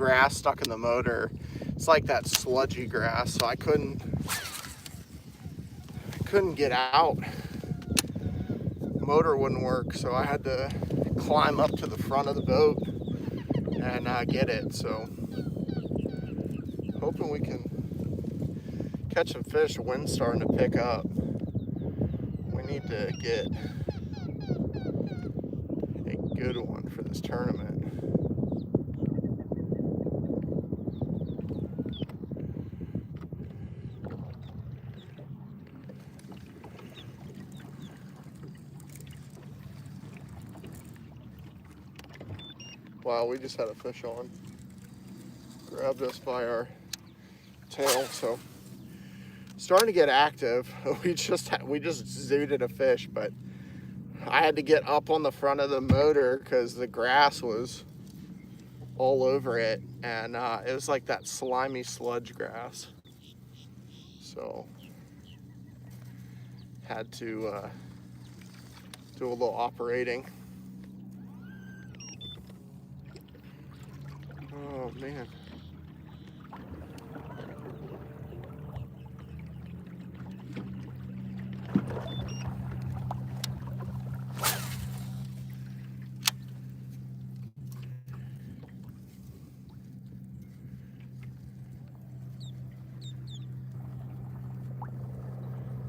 grass stuck in the motor. It's like that sludgy grass, so I couldn't get out. Motor wouldn't work, so I had to climb up to the front of the boat and get it. So hoping we can catch some fish. The wind's starting to pick up. We need to get a good one for this tournament. Wow, we just had a fish on. Grabbed us by our tail, so starting to get active. We just zooted a fish, but I had to get up on the front of the motor because the grass was all over it, and it was like that slimy sludge grass. So had to do a little operating. Oh man.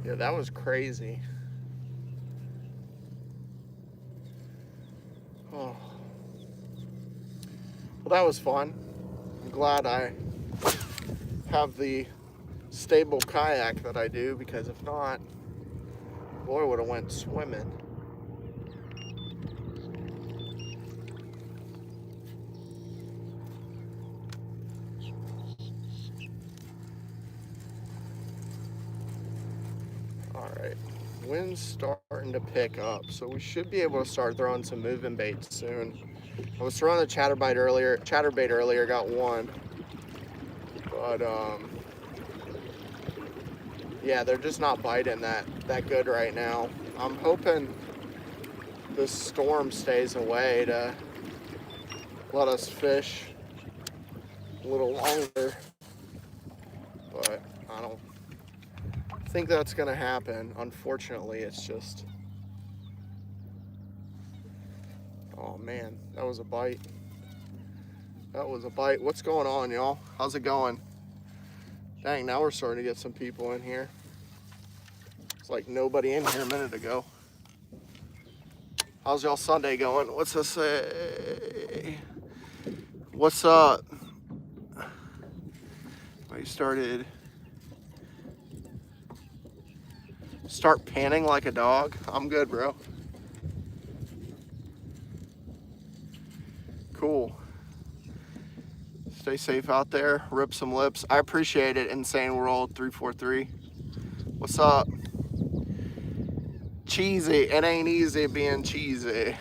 Yeah, that was crazy. Oh. Well, that was fun. I'm glad I have the stable kayak that I do, because if not, boy, would have went swimming. All right, wind's starting to pick up, so we should be able to start throwing some moving baits soon. I was throwing the chatterbait earlier, got one, but yeah, they're just not biting that good right now. I'm hoping this storm stays away to let us fish a little longer, but I don't think that's gonna happen. Unfortunately, it's just, oh man, that was a bite. That was a bite. What's going on, y'all? How's it going? Dang, now we're starting to get some people in here. It's like nobody in here a minute ago. How's y'all Sunday going? What's this say? What's up? I start panning like a dog. I'm good, bro. Cool. Stay safe out there. Rip some lips. I appreciate it. Insane World 343. What's up? Cheesy. It ain't easy being cheesy.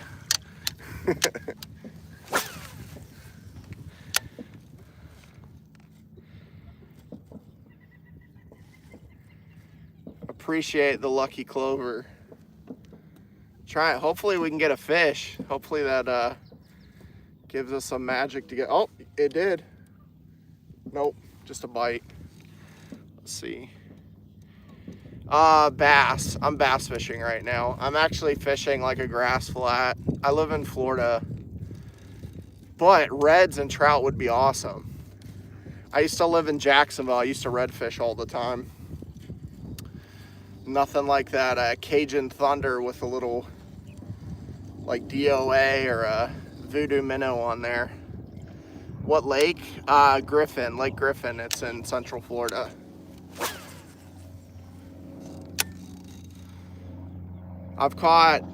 Appreciate the lucky clover. Try it. Hopefully we can get a fish. Hopefully that gives us some magic to get. Oh, it did. Nope, just a bite. Let's see. Bass. I'm bass fishing right now. I'm actually fishing like a grass flat. I live in Florida, but reds and trout would be awesome. I used to live in Jacksonville. I used to redfish all the time. Nothing like that Cajun Thunder with a little like DOA or a Voodoo Minnow on there. What lake? Griffin, Lake Griffin. It's in Central Florida. I've caught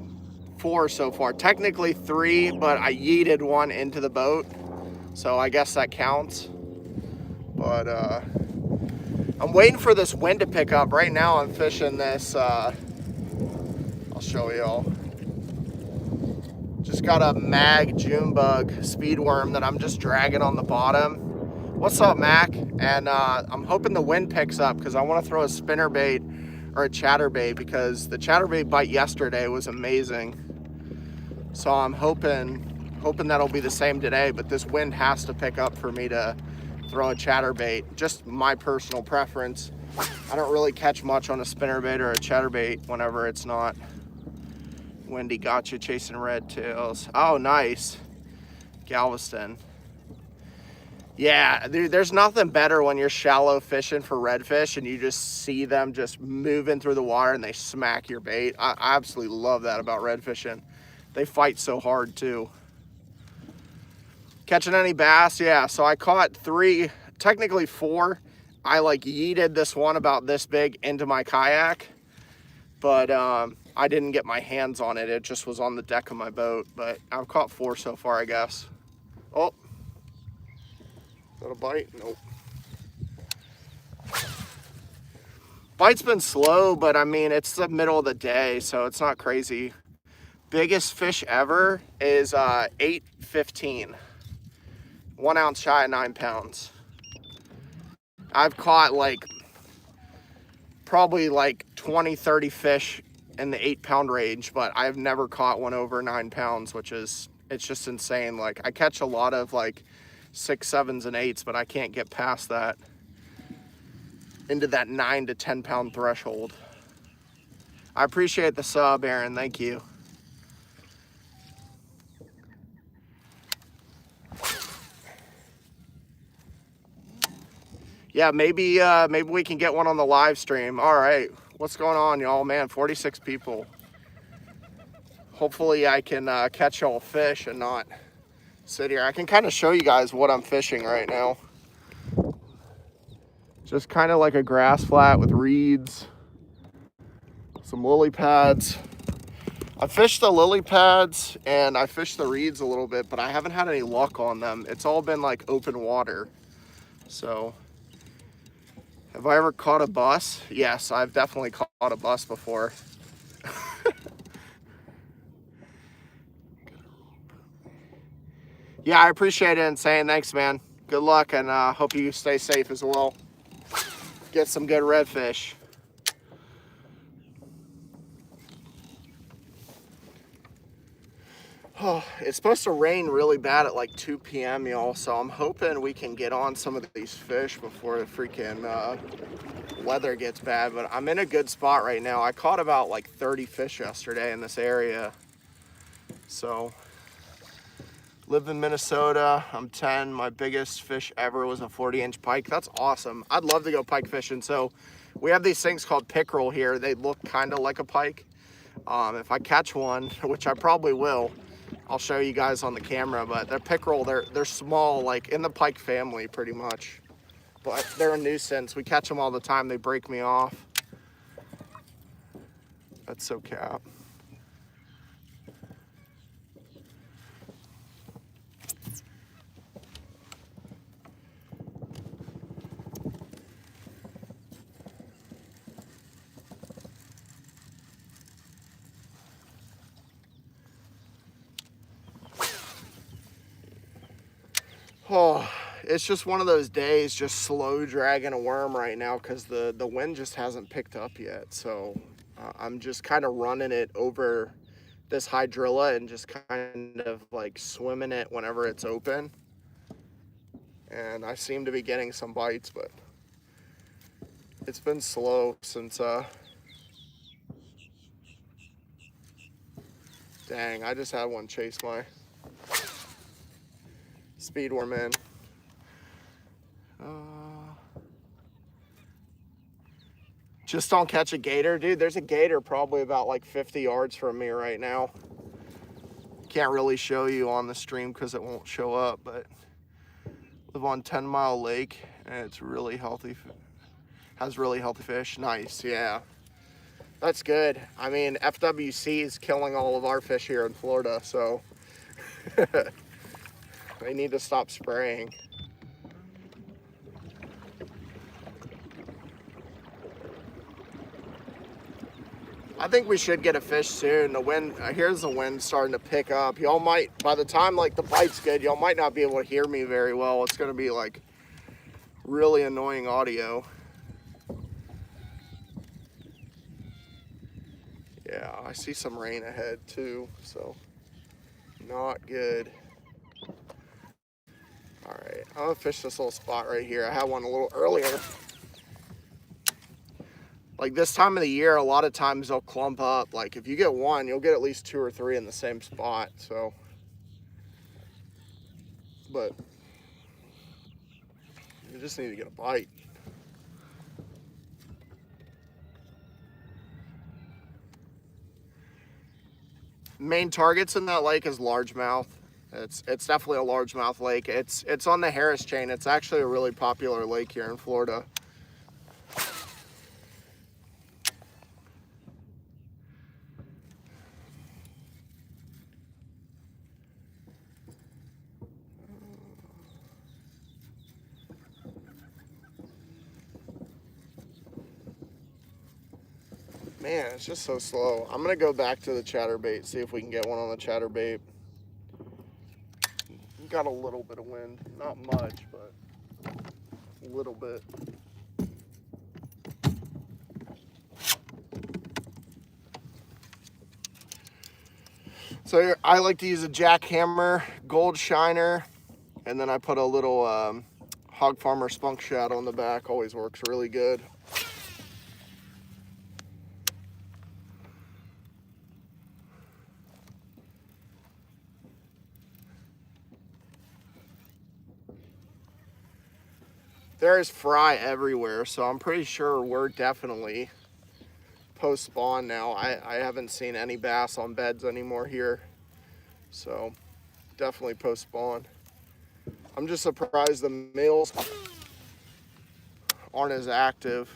4 so far. Technically 3, but I yeeted one into the boat, so I guess that counts. But I'm waiting for this wind to pick up. Right now I'm fishing this, I'll show y'all. Just got a mag June bug speed worm that I'm just dragging on the bottom. What's up, Mac? And I'm hoping the wind picks up because I want to throw a spinnerbait or a chatterbait, because the chatterbait bite yesterday was amazing. So I'm hoping hoping that'll be the same today, but this wind has to pick up for me to throw a chatterbait. Just my personal preference. I don't really catch much on a spinnerbait or a chatterbait whenever it's not windy. Gotcha, chasing red tails. Oh, nice. Galveston. Yeah, dude, there's nothing better when you're shallow fishing for redfish and you just see them just moving through the water and they smack your bait. I absolutely love that about red fishing. They fight so hard too. Catching any bass? Yeah, so I caught 3, technically 4. I like yeeted this one about this big into my kayak, but I didn't get my hands on it. It just was on the deck of my boat, but I've caught 4 so far, I guess. Oh. Is that a bite? Nope. Bite's been slow, but I mean, it's the middle of the day, so it's not crazy. Biggest fish ever is 8.15. 1 ounce shy of 9 pounds. I've caught like probably like 20, 30 fish in the 8-pound range, but I've never caught one over 9 pounds, which is, it's just insane. Like I catch a lot of like 6s, 7s, and 8s, but I can't get past that into that 9 to 10 pound threshold. I appreciate the sub, Aaron. Thank you. Yeah, maybe we can get one on the live stream. All right, what's going on, y'all? Man, 46 people. Hopefully I can catch y'all fish and not sit here. I can kind of show you guys what I'm fishing right now. Just kind of like a grass flat with reeds, some lily pads. I fished the lily pads and I fished the reeds a little bit, but I haven't had any luck on them. It's all been like open water. So, have I ever caught a bus? Yes, I've definitely caught a bus before. Yeah, I appreciate it, and saying thanks, man. Good luck, and hope you stay safe as well. Get some good redfish. Oh, it's supposed to rain really bad at like 2 p.m., y'all, so I'm hoping we can get on some of these fish before the freaking weather gets bad, but I'm in a good spot right now. I caught about like 30 fish yesterday in this area, so... Live in Minnesota, I'm 10. My biggest fish ever was a 40-inch pike. That's awesome. I'd love to go pike fishing. So we have these things called pickerel here. They look kind of like a pike. If I catch one, which I probably will, I'll show you guys on the camera, but they're pickerel. They're small, like in the pike family pretty much. But they're a nuisance. We catch them all the time. They break me off. That's so cap. Oh, it's just one of those days, just slow dragging a worm right now because the wind just hasn't picked up yet. So I'm just kind of running it over this hydrilla and just kind of like swimming it whenever it's open. And I seem to be getting some bites, but it's been slow since, dang, I just had one chase my speed worm in. Just don't catch a gator. Dude, there's a gator probably about like 50 yards from me right now. Can't really show you on the stream because it won't show up, but live on 10 Mile Lake and it's really healthy. Has really healthy fish. Nice, yeah. That's good. I mean, FWC is killing all of our fish here in Florida, so they need to stop spraying. I think we should get a fish soon. The wind, here's the wind starting to pick up. Y'all might, by the time like the bite's good, y'all might not be able to hear me very well. It's gonna be like really annoying audio. Yeah, I see some rain ahead too, so not good. All right, I'm gonna fish this little spot right here. I had one a little earlier. Like this time of the year, a lot of times they'll clump up. Like if you get one, you'll get at least 2 or 3 in the same spot. So, but you just need to get a bite. Main targets in that lake is largemouth. It's definitely a largemouth lake. It's on the Harris chain. It's actually a really popular lake here in Florida. Man, it's just so slow. I'm gonna go back to the chatterbait, see if we can get one on the chatterbait. Got a little bit of wind, not much, but a little bit. So I like to use a jackhammer gold shiner, and then I put a little Hog Farmer spunk shad on the back. Always works really good. There's fry everywhere, so I'm pretty sure we're definitely post-spawn now. I haven't seen any bass on beds anymore here, so definitely post-spawn. I'm just surprised the males aren't as active.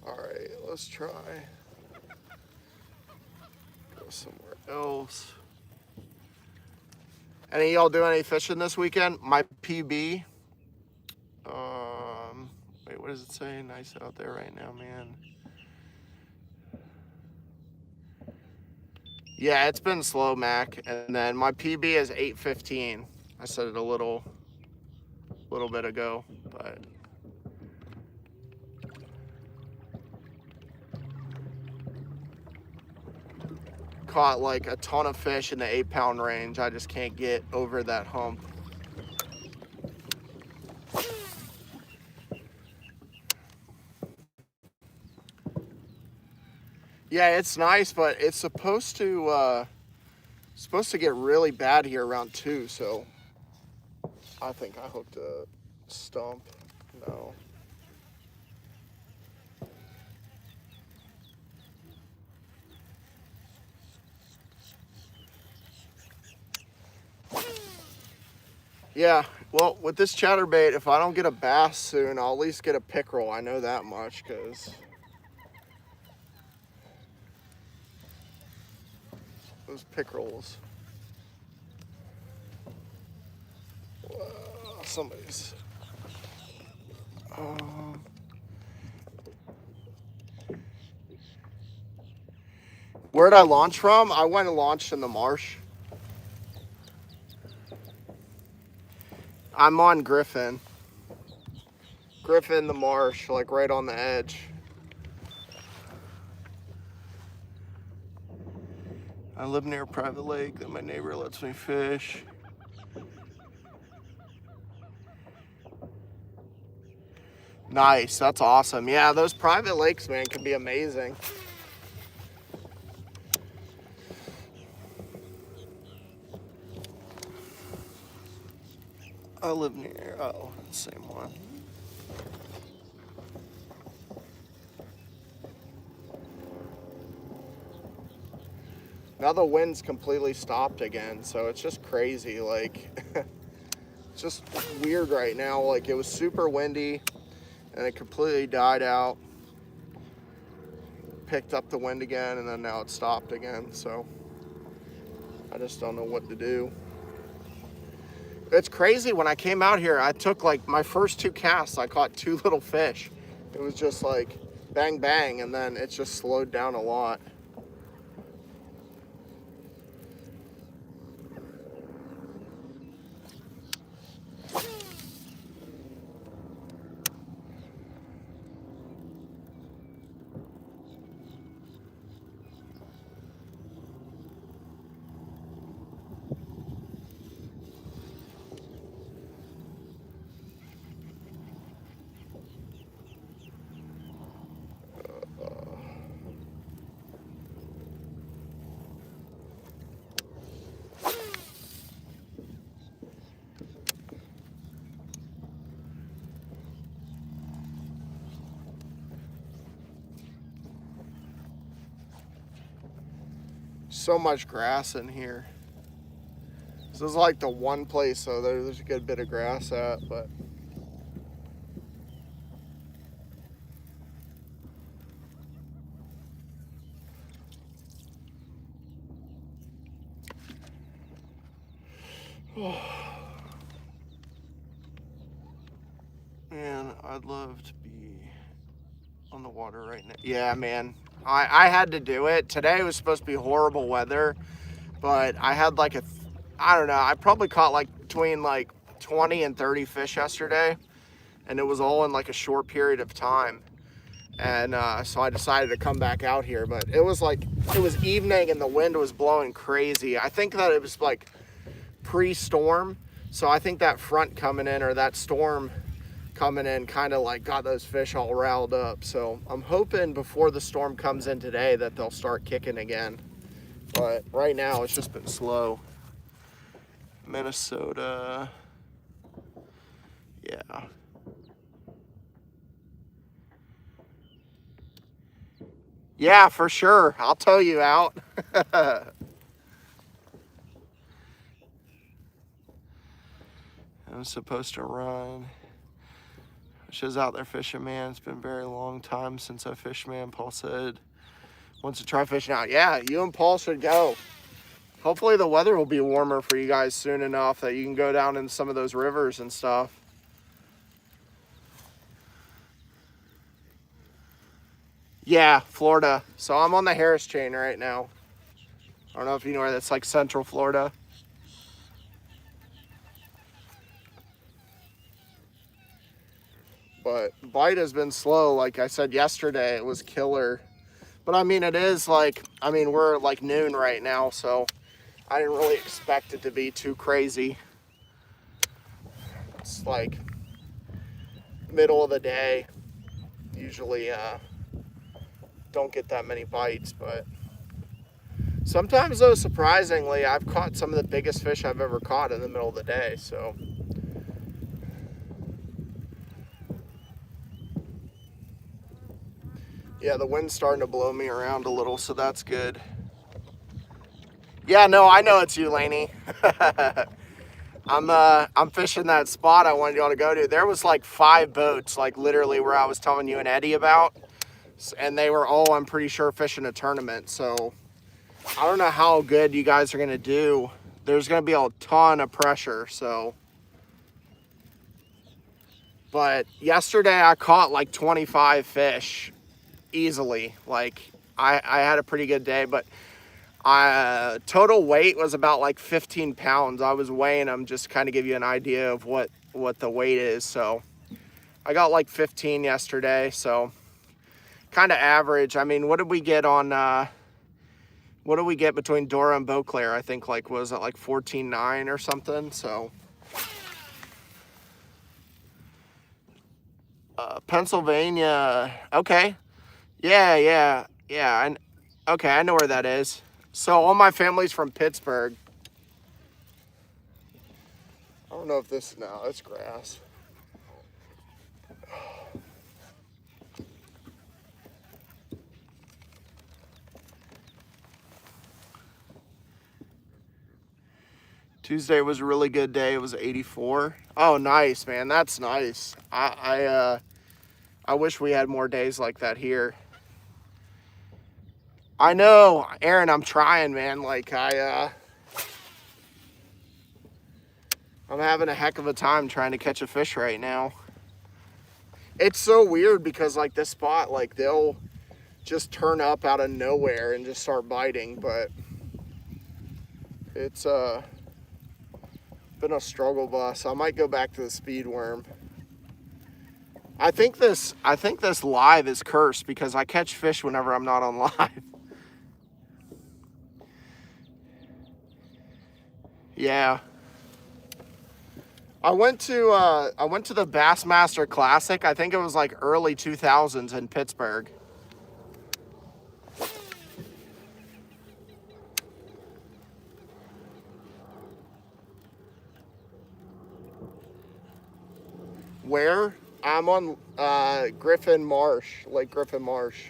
All right, let's try. Go somewhere else. Any of y'all do any fishing this weekend? My PB. Wait, what does it say? Nice out there right now, man. Yeah, it's been slow, Mac. And then my PB is 8:15. I said it a little bit ago, but caught like a ton of fish in the 8-pound range. I just can't get over that hump. Yeah, it's nice, but it's supposed to get really bad here around 2, so I think I hooked a stump. No. Yeah, well, with this chatterbait, if I don't get a bass soon, I'll at least get a pickerel. I know that much, because those pickerels. Somebody's. Where'd I launch from? I went and launched in the marsh. I'm on Griffin. Griffin, the marsh, like right on the edge. I live near a private lake that my neighbor lets me fish. Nice, that's awesome. Yeah, those private lakes, man, can be amazing. I live near, oh, same one. Now the wind's completely stopped again, so it's just crazy. Like, it's just weird right now. Like, it was super windy, and it completely died out. Picked up the wind again, and then now it's stopped again. So I just don't know what to do. It's crazy. When I came out here, I took like my first 2 casts, I caught 2 little fish. It was just like bang, bang, and then it just slowed down a lot. So much grass in here. This is like the one place, so there's a good bit of grass at, but man, I'd love to be on the water right now. Yeah, man. I had to do it. Today was supposed to be horrible weather, but I had like I don't know, I probably caught like between like 20 and 30 fish yesterday, and it was all in like a short period of time. And so I decided to come back out here, but it was evening and the wind was blowing crazy. I think that it was like pre-storm, so I think that front coming in, or that storm coming in, kind of like got those fish all riled up. So I'm hoping before the storm comes in today that they'll start kicking again, but right now it's just been slow. Minnesota, yeah. Yeah, for sure. I'll tow you out. I'm supposed to run. She's out there fishing, man. It's been a very long time since I fished, man. Paul said wants to try fishing out. Yeah, you and Paul should go. Hopefully the weather will be warmer for you guys soon enough that you can go down in some of those rivers and stuff. Yeah, Florida. So I'm on the Harris chain right now. I don't know if you know where that's, like Central Florida. But bite has been slow. Like I said yesterday, it was killer. But I mean, it is like, I mean, we're like noon right now, so I didn't really expect it to be too crazy. It's like middle of the day. Usually don't get that many bites, but sometimes though, surprisingly, I've caught some of the biggest fish I've ever caught in the middle of the day, so. Yeah, the wind's starting to blow me around a little, so that's good. Yeah, no, I know it's you, Laney. I'm fishing that spot I wanted y'all to go to. There was like 5 boats, like literally where I was telling you and Eddie about, and they were all, I'm pretty sure, fishing a tournament. So I don't know how good you guys are gonna do. There's gonna be a ton of pressure, so. But yesterday I caught like 25 fish easily. Like I had a pretty good day, but total weight was about like 15 pounds. I was weighing them just to kind of give you an idea of what the weight is. So I got like 15 yesterday, so kind of average. I mean, what did we get on what did we get between Dora and Beauclair? I think like, was it like 14.9 or something? So Pennsylvania, okay. Yeah. Okay, I know where that is. So all my family's from Pittsburgh. I don't know if this, no, it's grass. Tuesday was a really good day. It was 84. Oh, nice, man. That's nice. I wish we had more days like that here. I know, Aaron, I'm trying, man. Like I'm having a heck of a time trying to catch a fish right now. It's so weird because like this spot, like they'll just turn up out of nowhere and just start biting, but it's been a struggle bus. I might go back to the speed worm. I think this live is cursed because I catch fish whenever I'm not on live. Yeah. I went to the Bassmaster Classic. I think it was like early 2000s in Pittsburgh. Where? I'm on Griffin Marsh, Lake Griffin Marsh.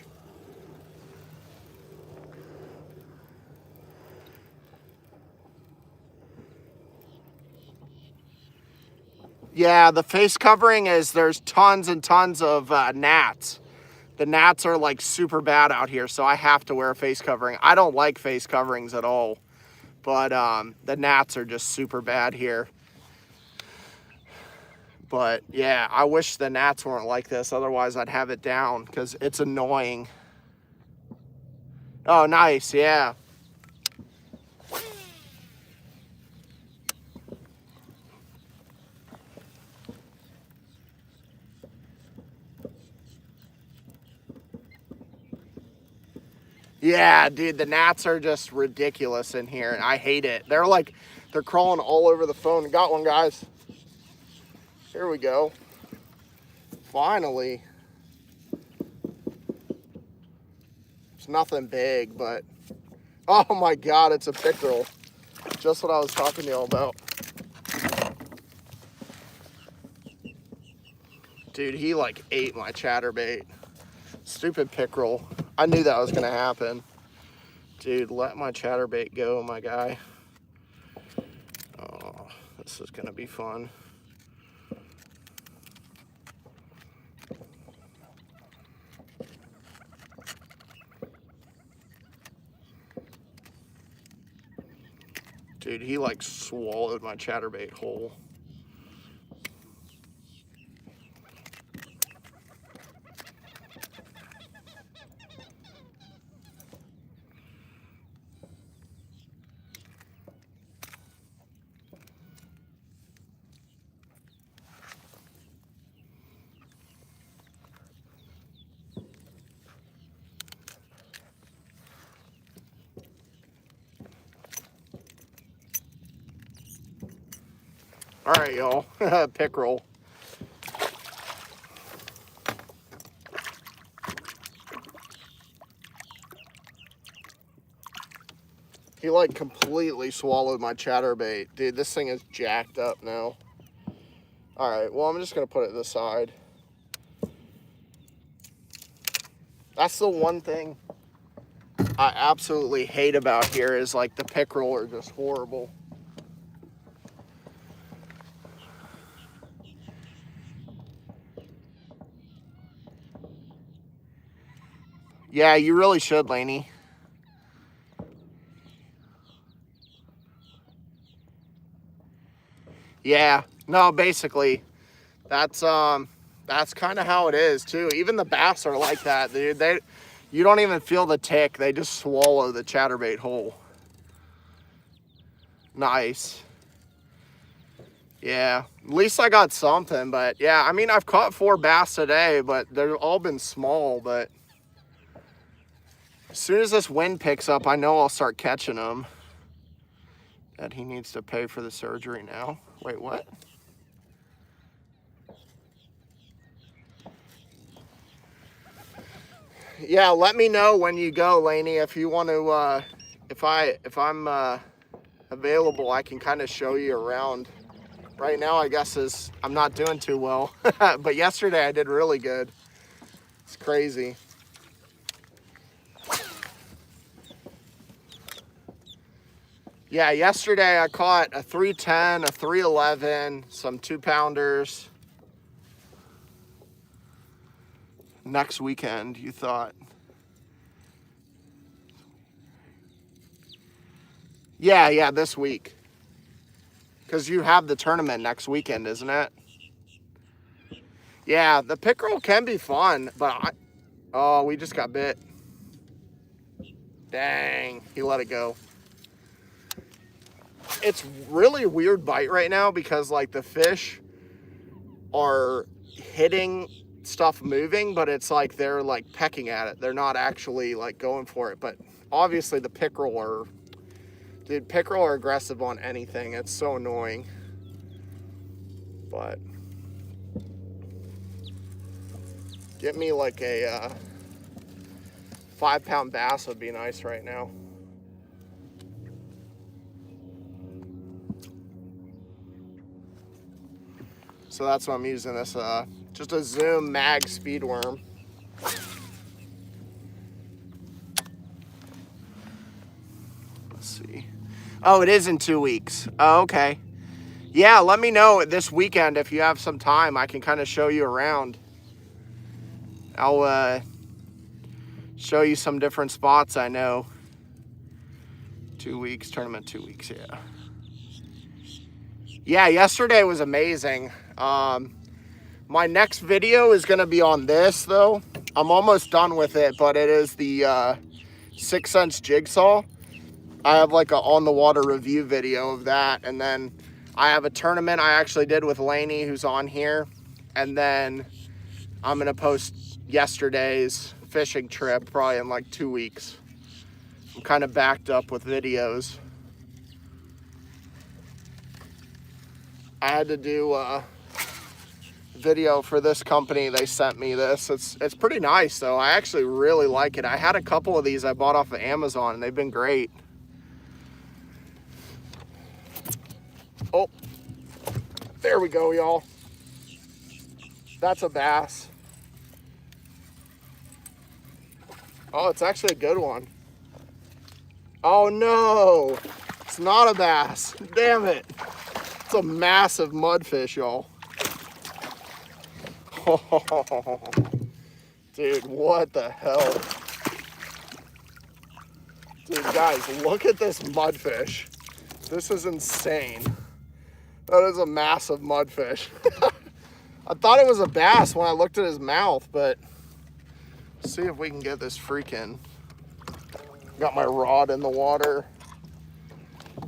Yeah, the face covering is there's tons and tons of gnats. The gnats are like super bad out here, so I have to wear a face covering. I don't like face coverings at all, but the gnats are just super bad here. But yeah, I wish the gnats weren't like this, otherwise I'd have it down because it's annoying. Oh, nice, yeah. Yeah, dude, the gnats are just ridiculous in here, and I hate it. They're crawling all over the phone. Got one, guys. Here we go. Finally. It's nothing big, but oh my God, it's a pickerel. Just what I was talking to y'all about. Dude, he like ate my chatterbait. Stupid pickerel. I knew that was gonna happen. Dude, let my chatterbait go, my guy. Oh, this is gonna be fun. Dude, he like swallowed my chatterbait whole. All right, y'all, pickerel. He like completely swallowed my chatterbait. Dude, this thing is jacked up now. All right, well, I'm just gonna put it to the side. That's the one thing I absolutely hate about here is like the pickerel are just horrible. Yeah, you really should, Lainey. Yeah, no, basically, that's kind of how it is too. Even the bass are like that, dude. You don't even feel the tick. They just swallow the chatterbait whole. Nice. Yeah, at least I got something. But yeah, I mean, I've caught 4 bass today, but they've all been small. But as soon as this wind picks up, I know I'll start catching them. That he needs to pay for the surgery now. Wait, what? Yeah, let me know when you go, Lainey. If you want to, if I'm available, I can kind of show you around. Right now, I guess I'm not doing too well, but yesterday I did really good. It's crazy. Yeah, yesterday I caught a 310, a 311, some 2-pounders. Next weekend, you thought? Yeah, this week. Because you have the tournament next weekend, isn't it? Yeah, the pickerel can be fun, but oh, we just got bit. Dang, he let it go. It's really weird bite right now because like the fish are hitting stuff moving, but it's like they're like pecking at it. They're not actually like going for it. But obviously the pickerel are, dude, pickerel are aggressive on anything. It's so annoying. But get me like a 5-pound bass would be nice right now. So that's what I'm using this, just a Zoom mag speed worm. Let's see. Oh, it is in 2 weeks. Oh, okay. Yeah, let me know this weekend if you have some time. I can kind of show you around. I'll show you some different spots I know. 2 weeks, tournament 2 weeks, yeah. Yeah, yesterday was amazing. My next video is going to be on this, though. I'm almost done with it, but it is the 6 cents jigsaw. I have like a on-the-water review video of that, and then I have a tournament I actually did with Lainey, who's on here, and then I'm going to post yesterday's fishing trip probably in like 2 weeks. I'm kind of backed up with videos. I had to do a video for this company. They sent me this. It's pretty nice though. I actually really like it. I had a couple of these I bought off of Amazon and they've been great. Oh, there we go, y'all. That's a bass. Oh, it's actually a good one. Oh no, it's not a bass. Damn it. It's a massive mudfish, y'all. Oh, dude, what the hell? Dude, guys, look at this mudfish. This is insane. That is a massive mudfish. I thought it was a bass when I looked at his mouth, but let's see if we can get this freaking. Got my rod in the water.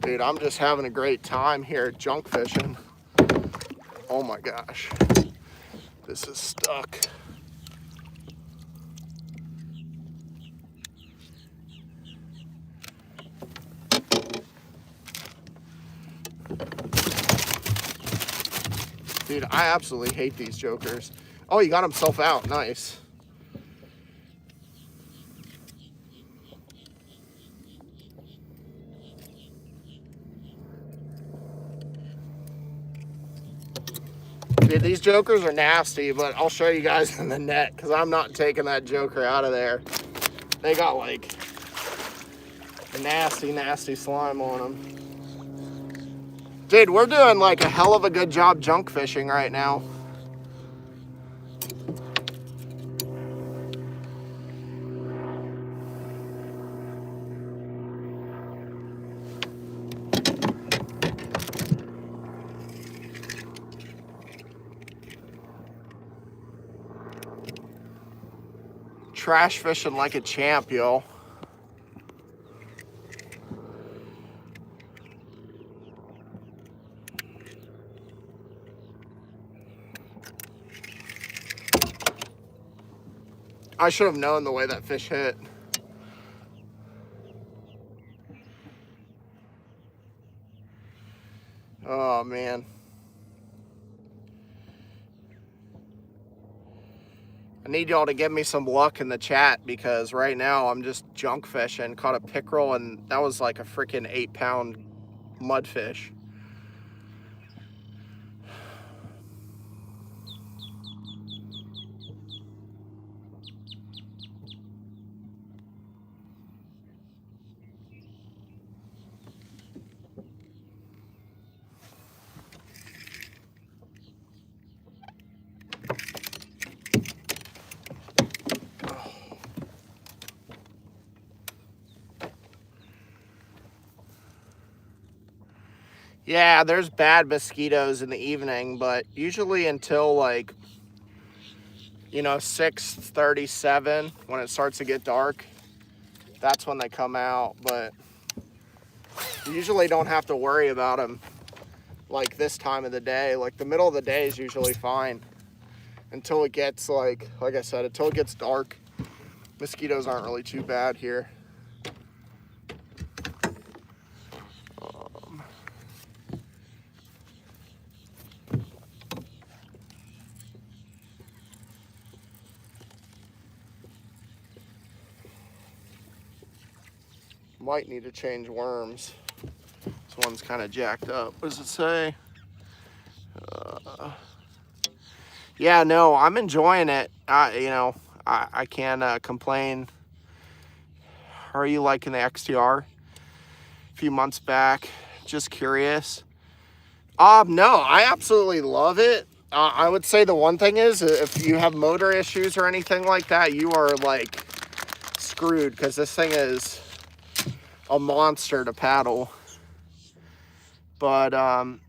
Dude, I'm just having a great time here junk fishing. Oh my gosh. This is stuck. Dude, I absolutely hate these jokers. Oh, he got himself out. Nice. Dude, these jokers are nasty, but I'll show you guys in the net because I'm not taking that joker out of there. They got like a nasty, nasty slime on them. Dude, we're doing like a hell of a good job junk fishing right now. Trash fishing like a champ, yo. I should have known the way that fish hit. Oh, man. I need y'all to give me some luck in the chat because right now I'm just junk fishing. Caught a pickerel and that was like a freaking 8-pound mudfish. Yeah, there's bad mosquitoes in the evening, but usually until like, you know, 6:37 when it starts to get dark, that's when they come out. But you usually don't have to worry about them like this time of the day. Like the middle of the day is usually fine until it gets like I said, until it gets dark. Mosquitoes aren't really too bad here. Might need to change worms. This one's kind of jacked up. What does it say? Yeah, no, I'm enjoying it. You know, I can't complain. How are you liking the XTR? A few months back, just curious. No, I absolutely love it. I would say the one thing is, if you have motor issues or anything like that, you are like screwed, because this thing is a monster to paddle. But I'm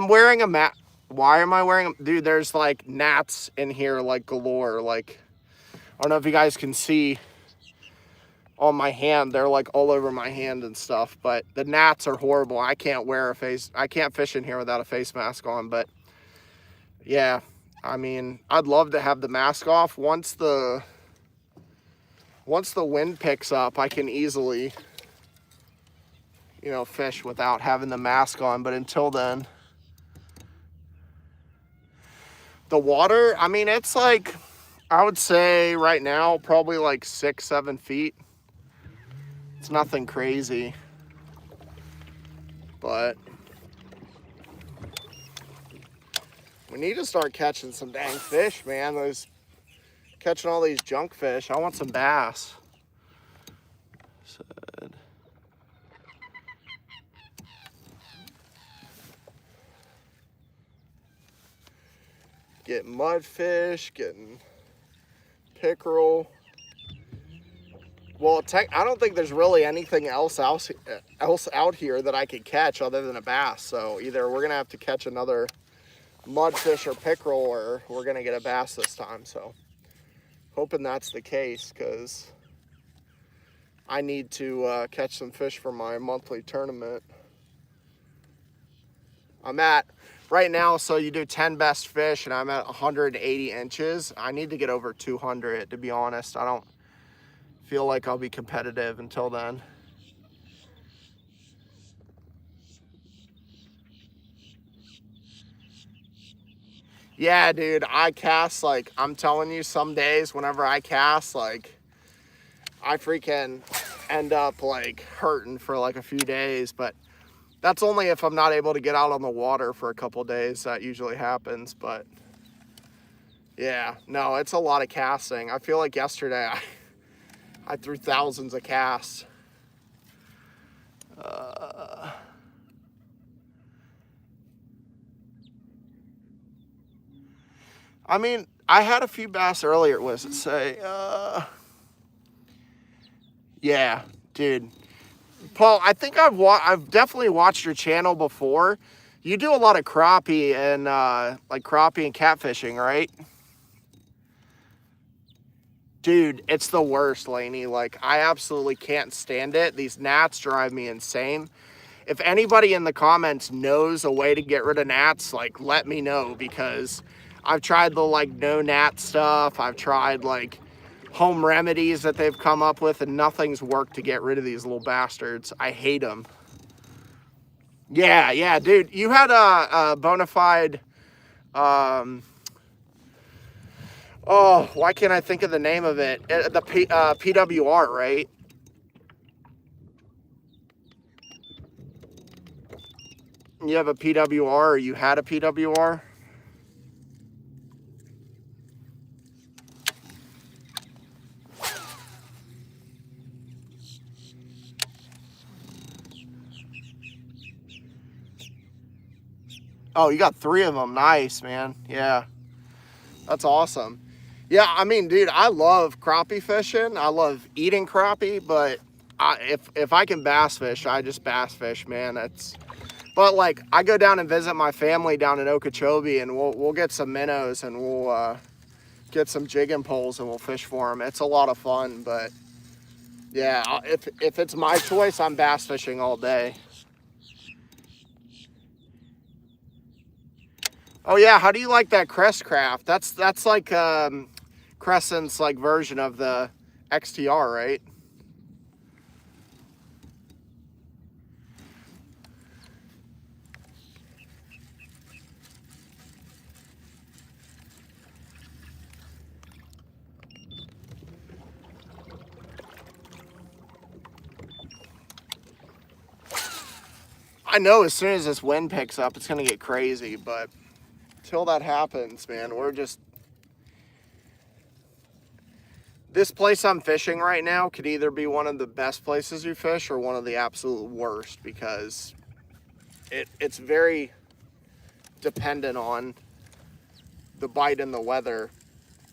wearing a mat. Why am I wearing a... Dude, there's like gnats in here like galore. Like, I don't know if you guys can see on my hand. They're like all over my hand and stuff. But the gnats are horrible. I can't fish in here without a face mask on. But yeah, I mean, I'd love to have the mask off. Once the wind picks up, I can easily, you know, fish without having the mask on. But until then, the water, I mean, it's like, I would say right now, probably like 6-7 feet. It's nothing crazy, but we need to start catching some dang fish, man. Catching all these junk fish. I want some bass. Getting mudfish, getting pickerel. Well, I don't think there's really anything else out here that I could catch other than a bass. So either we're gonna have to catch another mudfish or pickerel, or we're gonna get a bass this time. So hoping that's the case, because I need to catch some fish for my monthly tournament. I'm at right now, so you do 10 best fish, and I'm at 180 inches. I need to get over 200, to be honest. I don't feel like I'll be competitive until then. Yeah, dude, I cast, like, I'm telling you, some days whenever I cast, like, I freaking end up like hurting for like a few days. But that's only if I'm not able to get out on the water for a couple days. That usually happens. But yeah, no, it's a lot of casting. I feel like yesterday I threw thousands of casts. I mean, I had a few bass earlier. What does it say? Yeah, dude. Paul, I think I've definitely watched your channel before. You do a lot of crappie and like crappie and catfishing, right? Dude, it's the worst, Laney. Like, I absolutely can't stand it. These gnats drive me insane. If anybody in the comments knows a way to get rid of gnats, like, let me know, because I've tried the like no gnat stuff. I've tried like home remedies that they've come up with, and nothing's worked to get rid of these little bastards. I hate them. Yeah, dude. You had a bona fide, oh, why can't I think of the name of it? The PWR, right? You have a PWR, or you had a PWR? Oh, you got 3 of them. Nice, man. Yeah, that's awesome. Yeah, I mean, dude, I love crappie fishing. I love eating crappie, but if I can bass fish, I just bass fish, man. But But like, I go down and visit my family down in Okeechobee, and we'll get some minnows, and we'll get some jigging poles, and we'll fish for them. It's a lot of fun. But yeah, if it's my choice, I'm bass fishing all day. Oh yeah, how do you like that Crest craft? That's like Crescent's like version of the XTR, right? I know as soon as this wind picks up, it's gonna get crazy, but until that happens, man, we're just... This place I'm fishing right now could either be one of the best places you fish or one of the absolute worst, because it's very dependent on the bite and the weather.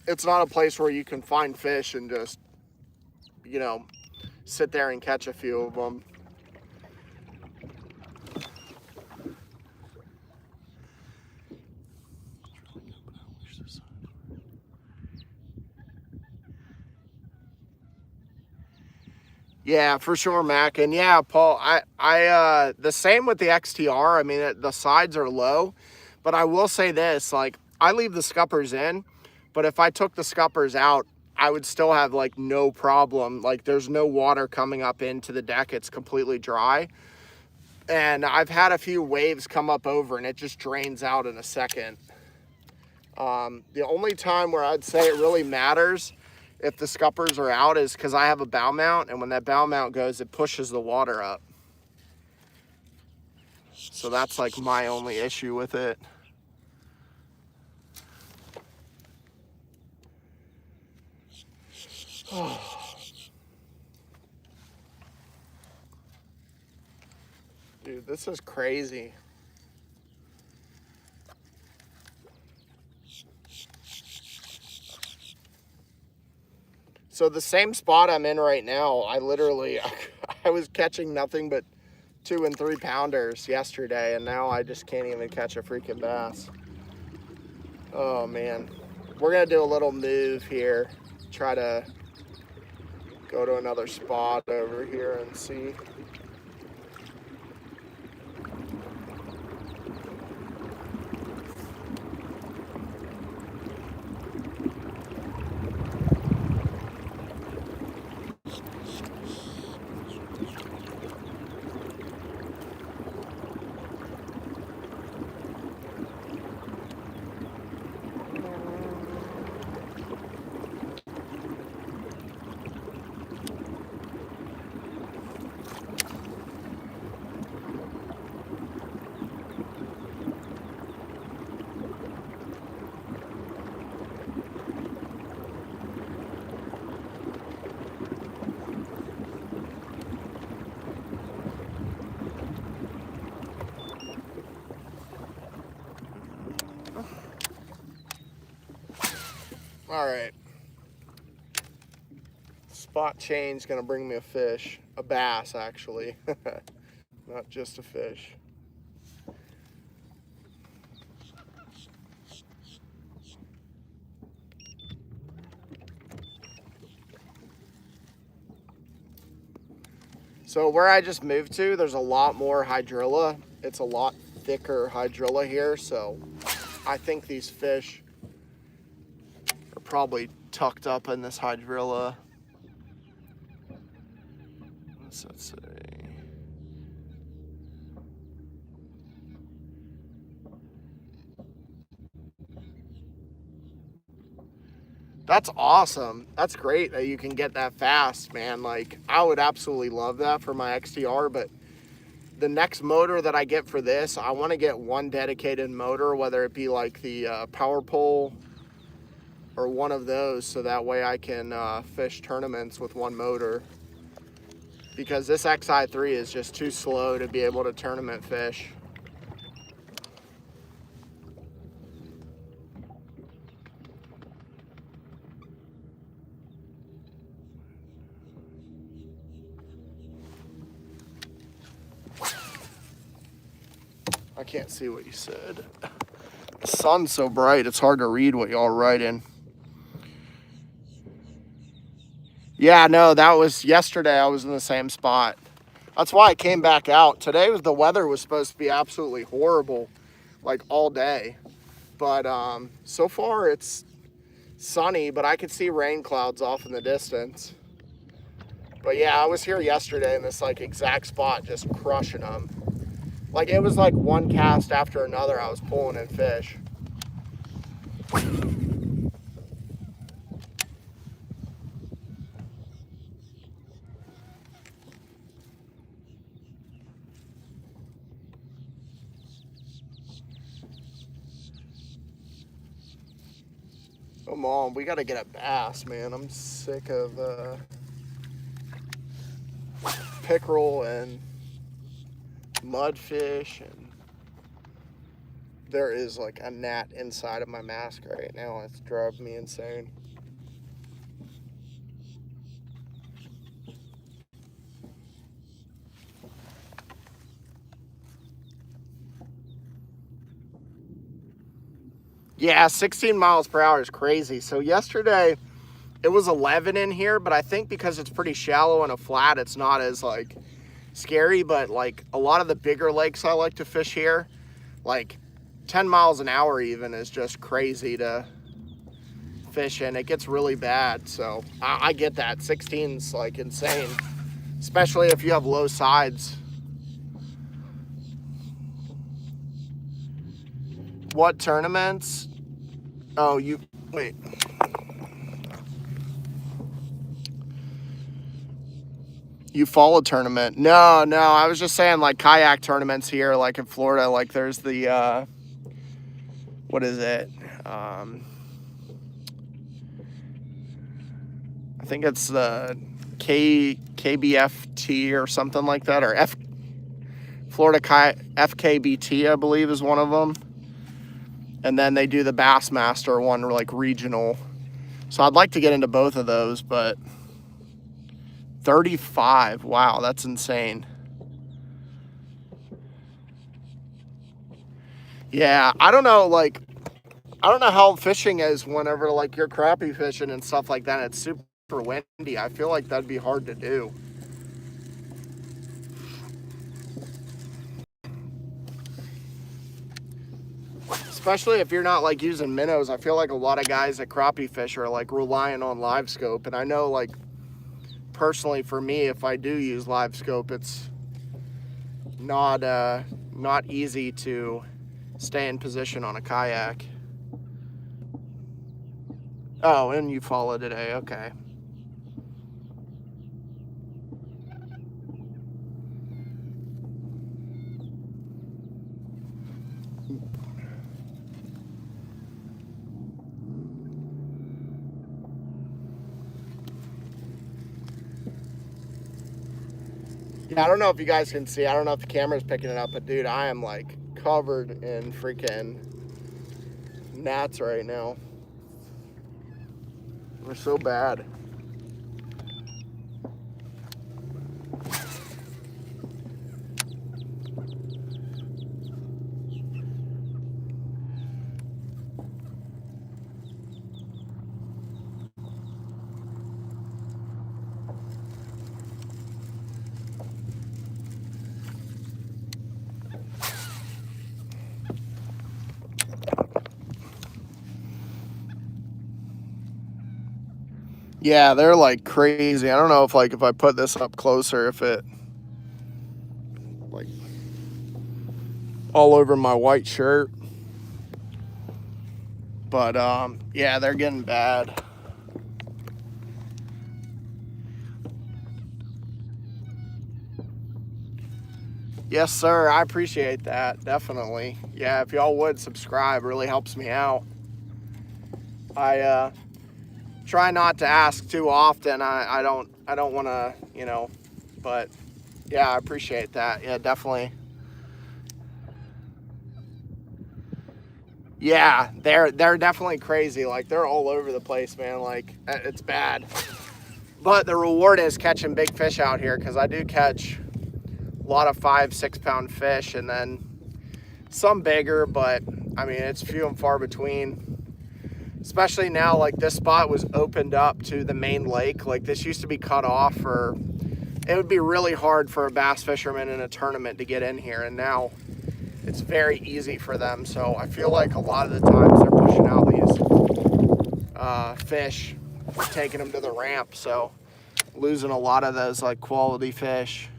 It's not a place where you can find fish and just, you know, sit there and catch a few of them. Yeah, for sure, Mac. And yeah, Paul, I the same with the XTR. I mean, the sides are low, but I will say this, like, I leave the scuppers in, but if I took the scuppers out, I would still have like no problem. Like, there's no water coming up into the deck. It's completely dry. And I've had a few waves come up over and it just drains out in a second. The only time where I'd say it really matters if the scuppers are out is because I have a bow mount, and when that bow mount goes, it pushes the water up. So that's like my only issue with it. Dude, this is crazy. So the same spot I'm in right now, I was catching nothing but 2 and 3 pounders yesterday, and now I just can't even catch a freaking bass. Oh man. We're gonna do a little move here, try to go to another spot over here and see. All right. Spot change gonna bring me a fish, a bass actually, not just a fish. So where I just moved to, there's a lot more hydrilla. It's a lot thicker hydrilla here, so I think these fish are probably tucked up in this hydrilla. Let's see. That's awesome. That's great that you can get that fast, man. Like, I would absolutely love that for my XTR, but the next motor that I get for this, I want to get one dedicated motor, whether it be like the power pole or one of those, so that way I can fish tournaments with one motor. Because this XI3 is just too slow to be able to tournament fish. I can't see what you said. The sun's so bright, it's hard to read what y'all are writing. Yeah, no, that was yesterday. I was in the same spot. That's why I came back out. Today the weather was supposed to be absolutely horrible, like all day. But so far it's sunny, but I could see rain clouds off in the distance. But yeah, I was here yesterday in this like exact spot, just crushing them. Like it was like one cast after another I was pulling in fish. Come on, we gotta get a bass, man. I'm sick of pickerel and mudfish, and there is like a gnat inside of my mask right now. It's driving me insane. Yeah, 16 miles per hour is crazy. So yesterday it was 11 in here, but I think because it's pretty shallow and a flat, it's not as like scary. But like a lot of the bigger lakes I like to fish here, like 10 miles an hour even is just crazy to fish in. It gets really bad. So I get that. 16's like insane, especially if you have low sides. What tournaments? Oh, wait. You follow tournament? No, I was just saying like kayak tournaments here, like in Florida, like there's the, what is it? I think it's the KBFT or something like that, or Florida FKBT, I believe is one of them. And then they do the Bassmaster one, like regional. So I'd like to get into both of those, but 35, wow, that's insane. Yeah, I don't know, like, I don't know how fishing is whenever like you're crappie fishing and stuff like that. It's super windy. I feel like that'd be hard to do. Especially if you're not like using minnows. I feel like a lot of guys that crappie fish are like relying on live scope. And I know like personally for me, if I do use live scope, it's not easy to stay in position on a kayak. Oh, and you follow today, okay. Yeah, I don't know if you guys can see. I don't know if the camera's picking it up, but dude, I am like covered in freaking gnats right now. They're so bad. Yeah, they're like crazy. I don't know if like if I put this up closer, if it like all over my white shirt. But yeah, they're getting bad. Yes, sir. I appreciate that. Definitely. Yeah, if y'all would subscribe, really helps me out. I try not to ask too often. I don't want to, you know, but yeah, I appreciate that. Yeah, definitely. Yeah, they're definitely crazy. Like they're all over the place, man. Like it's bad. But the reward is catching big fish out here, because I do catch a lot of 5-6 pound fish, and then Some bigger, but I mean, it's few and far between. Especially now, like this spot was opened up to the main lake. Like this used to be cut off for, it would be really hard for a bass fisherman in a tournament to get in here. And now it's very easy for them. So I feel like a lot of the times they're pushing out these fish, taking them to the ramp. So losing a lot of those like quality fish.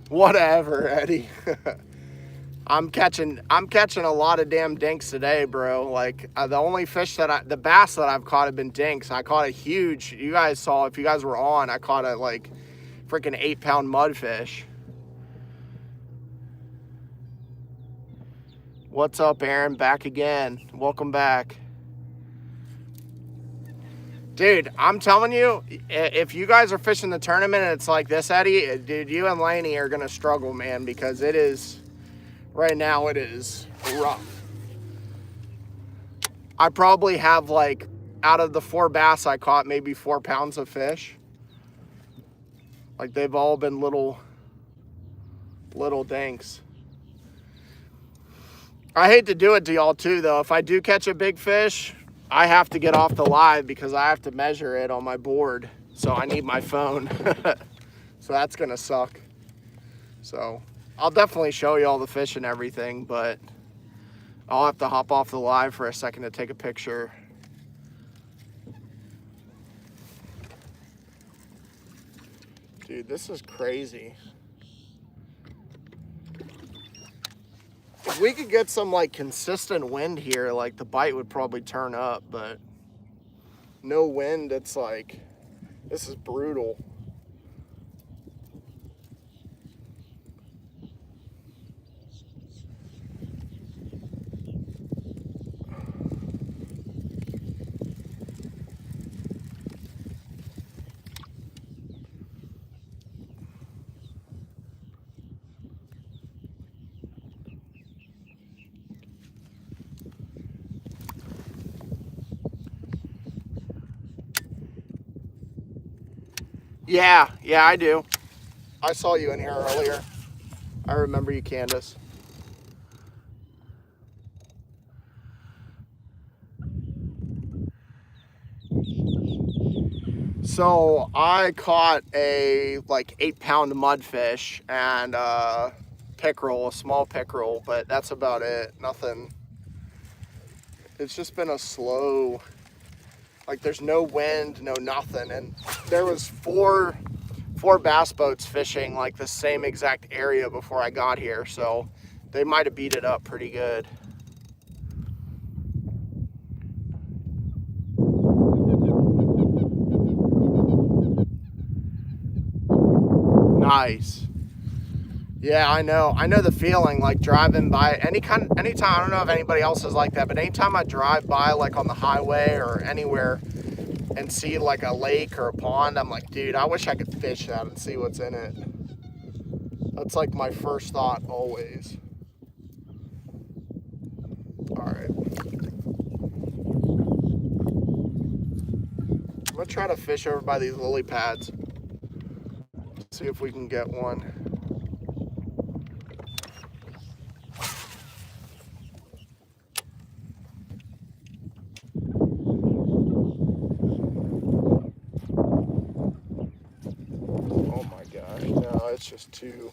Whatever, Eddie. I'm catching a lot of damn dinks today, bro. Like the only fish that the bass that I've caught have been dinks. I caught a huge, you guys saw, if you guys were on, I caught a like freaking 8-pound mudfish. What's up, Aaron? Back again. Welcome back. Dude, I'm telling you, if you guys are fishing the tournament and it's like this, Eddie, dude, you and Laney are going to struggle, man, because it is, right now, it is rough. I probably have, like, out of the 4 bass I caught, maybe 4 pounds of fish. Like, they've all been little dinks. I hate to do it to y'all, too, though. If I do catch a big fish, I have to get off the live because I have to measure it on my board. So I need my phone. So that's gonna suck. So I'll definitely show you all the fish and everything, but I'll have to hop off the live for a second to take a picture. Dude, this is crazy. If we could get some like consistent wind here, like the bite would probably turn up, but no wind, it's like, this is brutal. Yeah, I do. I saw you in here earlier. I remember you, Candace. So I caught a like 8-pound mudfish and pickerel, a small pickerel, but that's about it. Nothing. It's just been a slow, like there's no wind, no nothing. And there was four bass boats fishing like the same exact area before I got here. So they might have beat it up pretty good. Nice. Yeah, I know the feeling, like driving by anytime, I don't know if anybody else is like that, but anytime I drive by like on the highway or anywhere and see like a lake or a pond, I'm like, dude, I wish I could fish that and see what's in it. That's like my first thought always. All right. I'm gonna try to fish over by these lily pads. See if we can get one. Oh my gosh, no, it's just too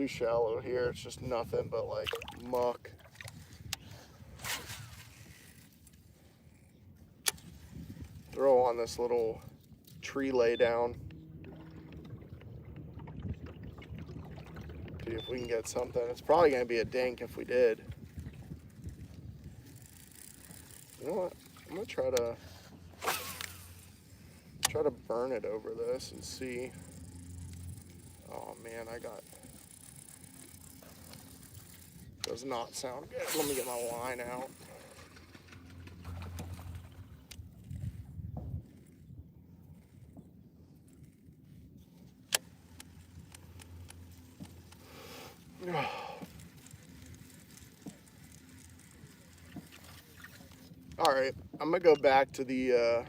shallow here. It's just nothing but like muck. Throw on this little tree lay down. See if we can get something. It's probably gonna be a dink if we did. You know what? I'm gonna try to burn it over this and see. Oh man, does not sound good. Let me get my line out. All right, I'm gonna go back to the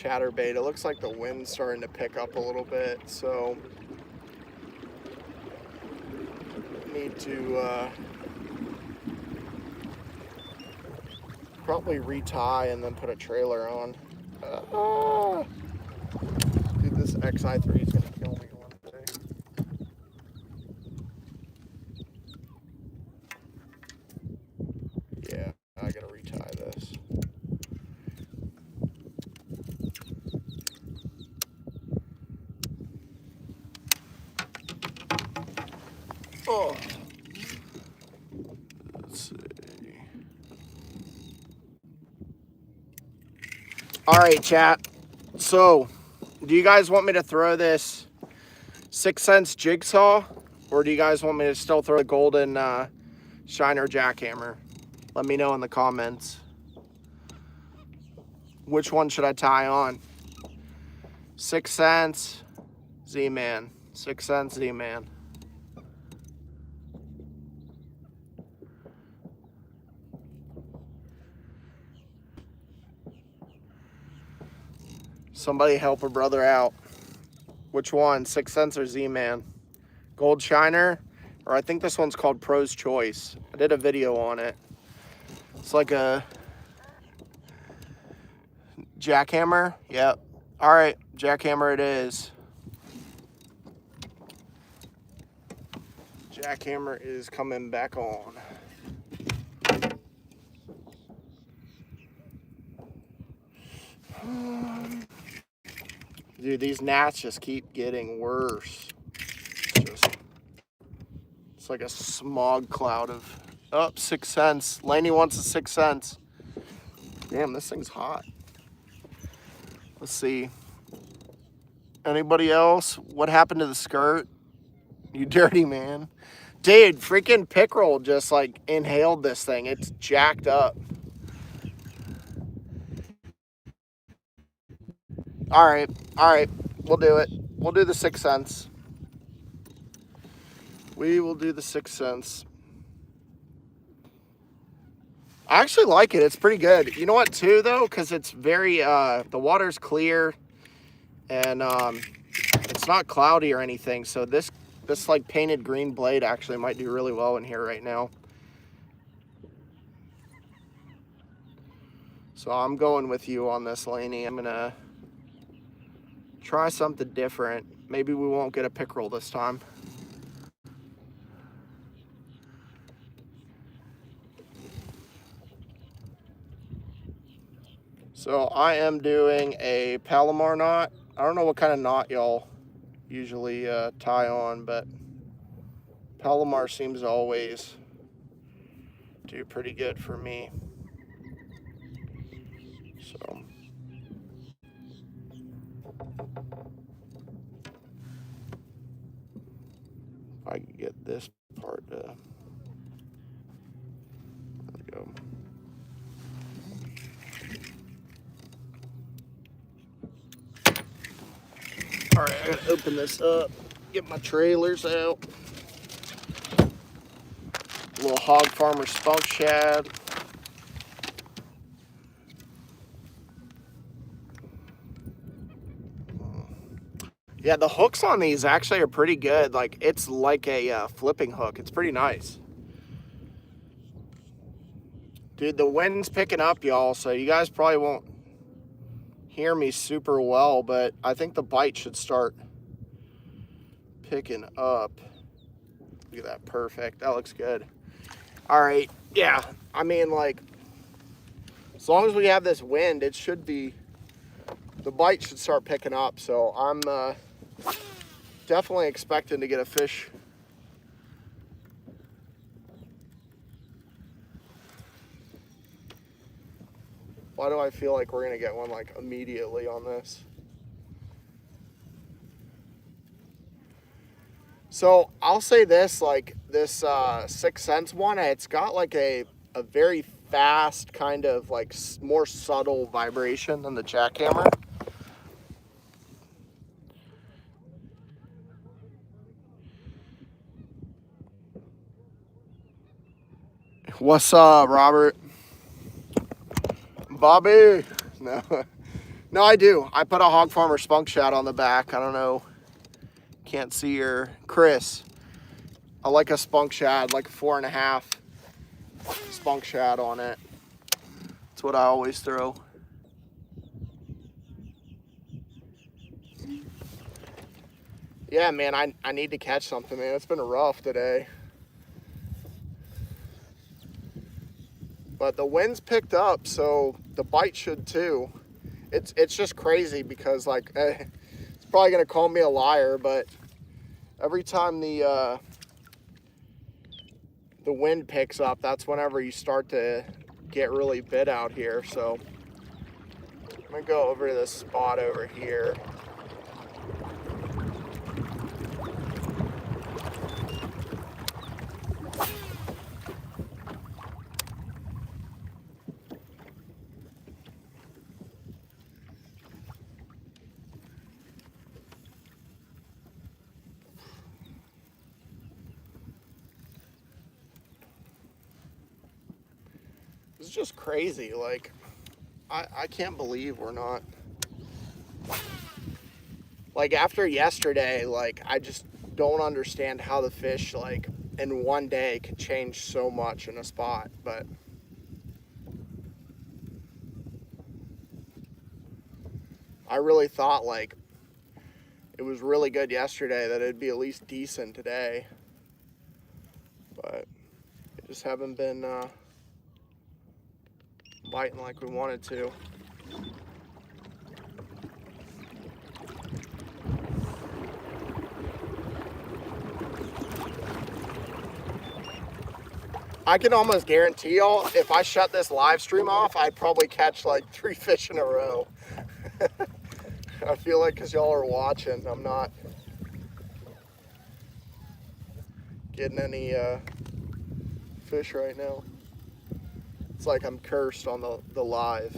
chatterbait. It looks like the wind's starting to pick up a little bit, so need to probably retie and then put a trailer on. Dude, this XI3 is gonna kill me one day. Yeah, I gotta retie this. Oh. Let's see. All right, chat. So, do you guys want me to throw this 6 cents jigsaw, or do you guys want me to still throw the golden shiner jackhammer? Let me know in the comments. Which one should I tie on? 6 cents, Z-Man. 6 cents, Z-Man. Somebody help a brother out. Which one? 6 cents or Z-Man? Gold shiner, or I think this one's called Pro's Choice. I did a video on it. It's like a jackhammer. Yep. All right, jackhammer it is. Jackhammer is coming back on. Dude, these gnats just keep getting worse. It's like a smog cloud of, 6 cents. Laney wants a 6 cents. Damn, this thing's hot. Let's see. Anybody else? What happened to the skirt? You dirty man. Dude, freaking pickerel just like inhaled this thing. It's jacked up. All right. We'll do it. We'll do the 6 cents. We will do the 6 cents. I actually like it. It's pretty good. You know what, too, though? Because it's very, the water's clear and it's not cloudy or anything. So this like painted green blade actually might do really well in here right now. So I'm going with you on this, Laney. I'm gonna try something different. Maybe we won't get a pickerel this time. So I am doing a Palomar knot. I don't know what kind of knot y'all usually tie on, but Palomar seems to always do pretty good for me. So if I can get this part to, there we go. All right, I gotta open this up, get my trailers out. A little Hog Farmer spunk shad. Yeah, the hooks on these actually are pretty good. Like, it's like a flipping hook. It's pretty nice. Dude, the wind's picking up, y'all, so you guys probably won't hear me super well, but I think the bite should start picking up. Look at that, perfect. That looks good. All right, yeah, I mean, like, as long as we have this wind, it should be, the bite should start picking up, so I'm definitely expecting to get a fish. Why do I feel like we're gonna get one like immediately on this? So I'll say this, like this 6 cents one, it's got like a very fast kind of like more subtle vibration than the jackhammer. What's up, Robert? Bobby? No, No, I do. I put a Hog Farmer spunk shad on the back. I don't know. Can't see your Chris. I like a spunk shad, like a 4.5 spunk shad on it. That's what I always throw. Yeah, man, I need to catch something, man. It's been rough today. But the wind's picked up, so the bite should too. It's just crazy because, like, it's probably gonna call me a liar, but every time the wind picks up, that's whenever you start to get really bit out here. So I'm gonna go over to this spot over here. It's just crazy. Like, I can't believe we're not, like, after yesterday, like, I just don't understand how the fish, like, in one day could change so much in a spot. But I really thought, like, it was really good yesterday, that it'd be at least decent today. But it just haven't been biting like we wanted to. I can almost guarantee y'all, if I shut this live stream off, I'd probably catch like 3 fish in a row. I feel like because y'all are watching, I'm not getting any fish right now. It's like I'm cursed on the live.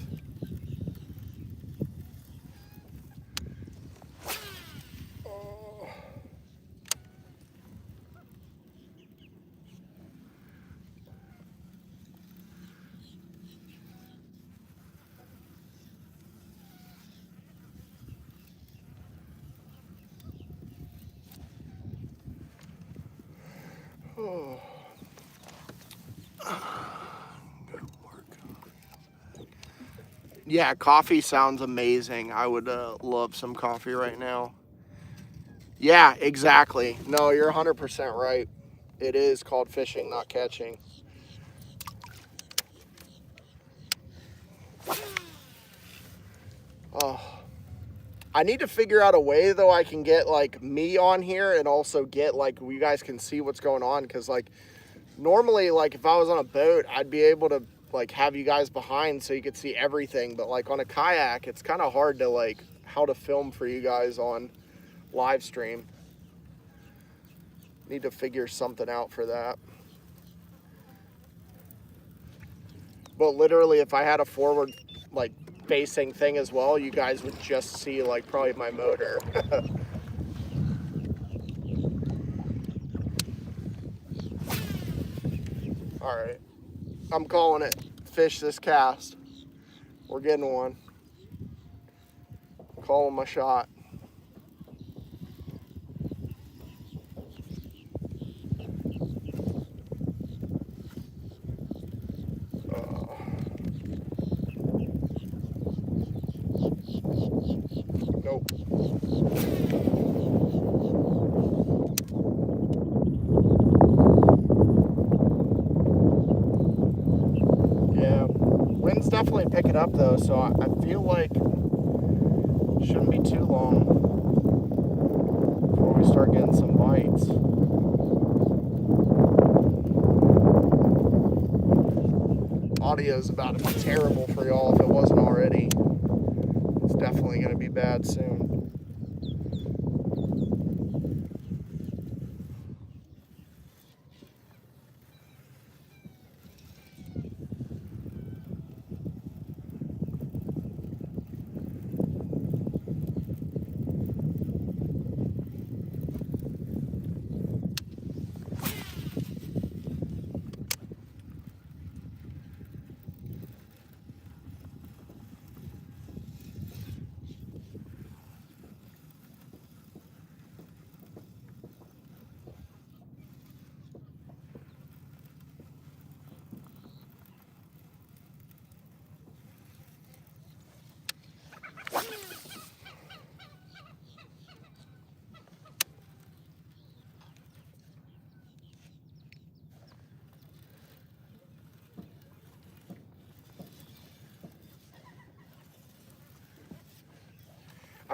Oh. Yeah, coffee sounds amazing. I would love some coffee right now. Yeah, exactly. No, you're 100% right. It is called fishing, not catching. Oh, I need to figure out a way, though, I can get, like, me on here and also get, like, you guys can see what's going on. Because, like, normally, like, if I was on a boat, I'd be able to, like, have you guys behind so you could see everything. But, like, on a kayak, it's kind of hard to, like, how to film for you guys on live stream. Need to figure something out for that. But literally, if I had a forward, like, facing thing as well, you guys would just see, like, probably my motor. All right, I'm calling it. Fish this cast. We're getting one. Calling my shot. Nope. Yeah, wind's definitely picking up though, so I feel like it shouldn't be too long before we start getting some bites. Audio is about to be terrible for y'all if it wasn't already. It's definitely going to be bad soon.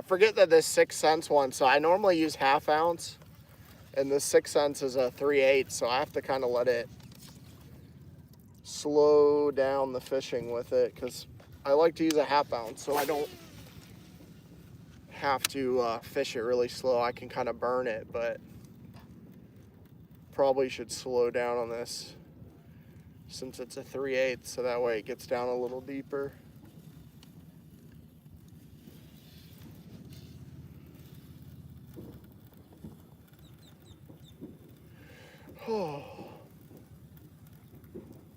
forget that this 6 cents one, so I normally use 1/2 ounce, and this 6 cents is a 3/8, so I have to kind of let it slow down the fishing with it, because I like to use a 1/2 ounce, so I don't have to fish it really slow. I can kind of burn it, but probably should slow down on this since it's a 3/8, so that way it gets down a little deeper. Oh,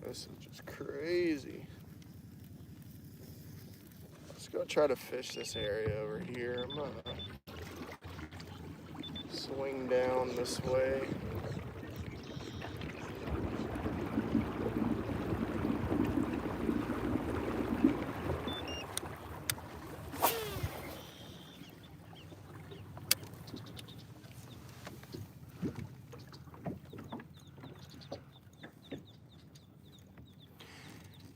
this is just crazy. Let's go try to fish this area over here. I'm gonna swing down this way.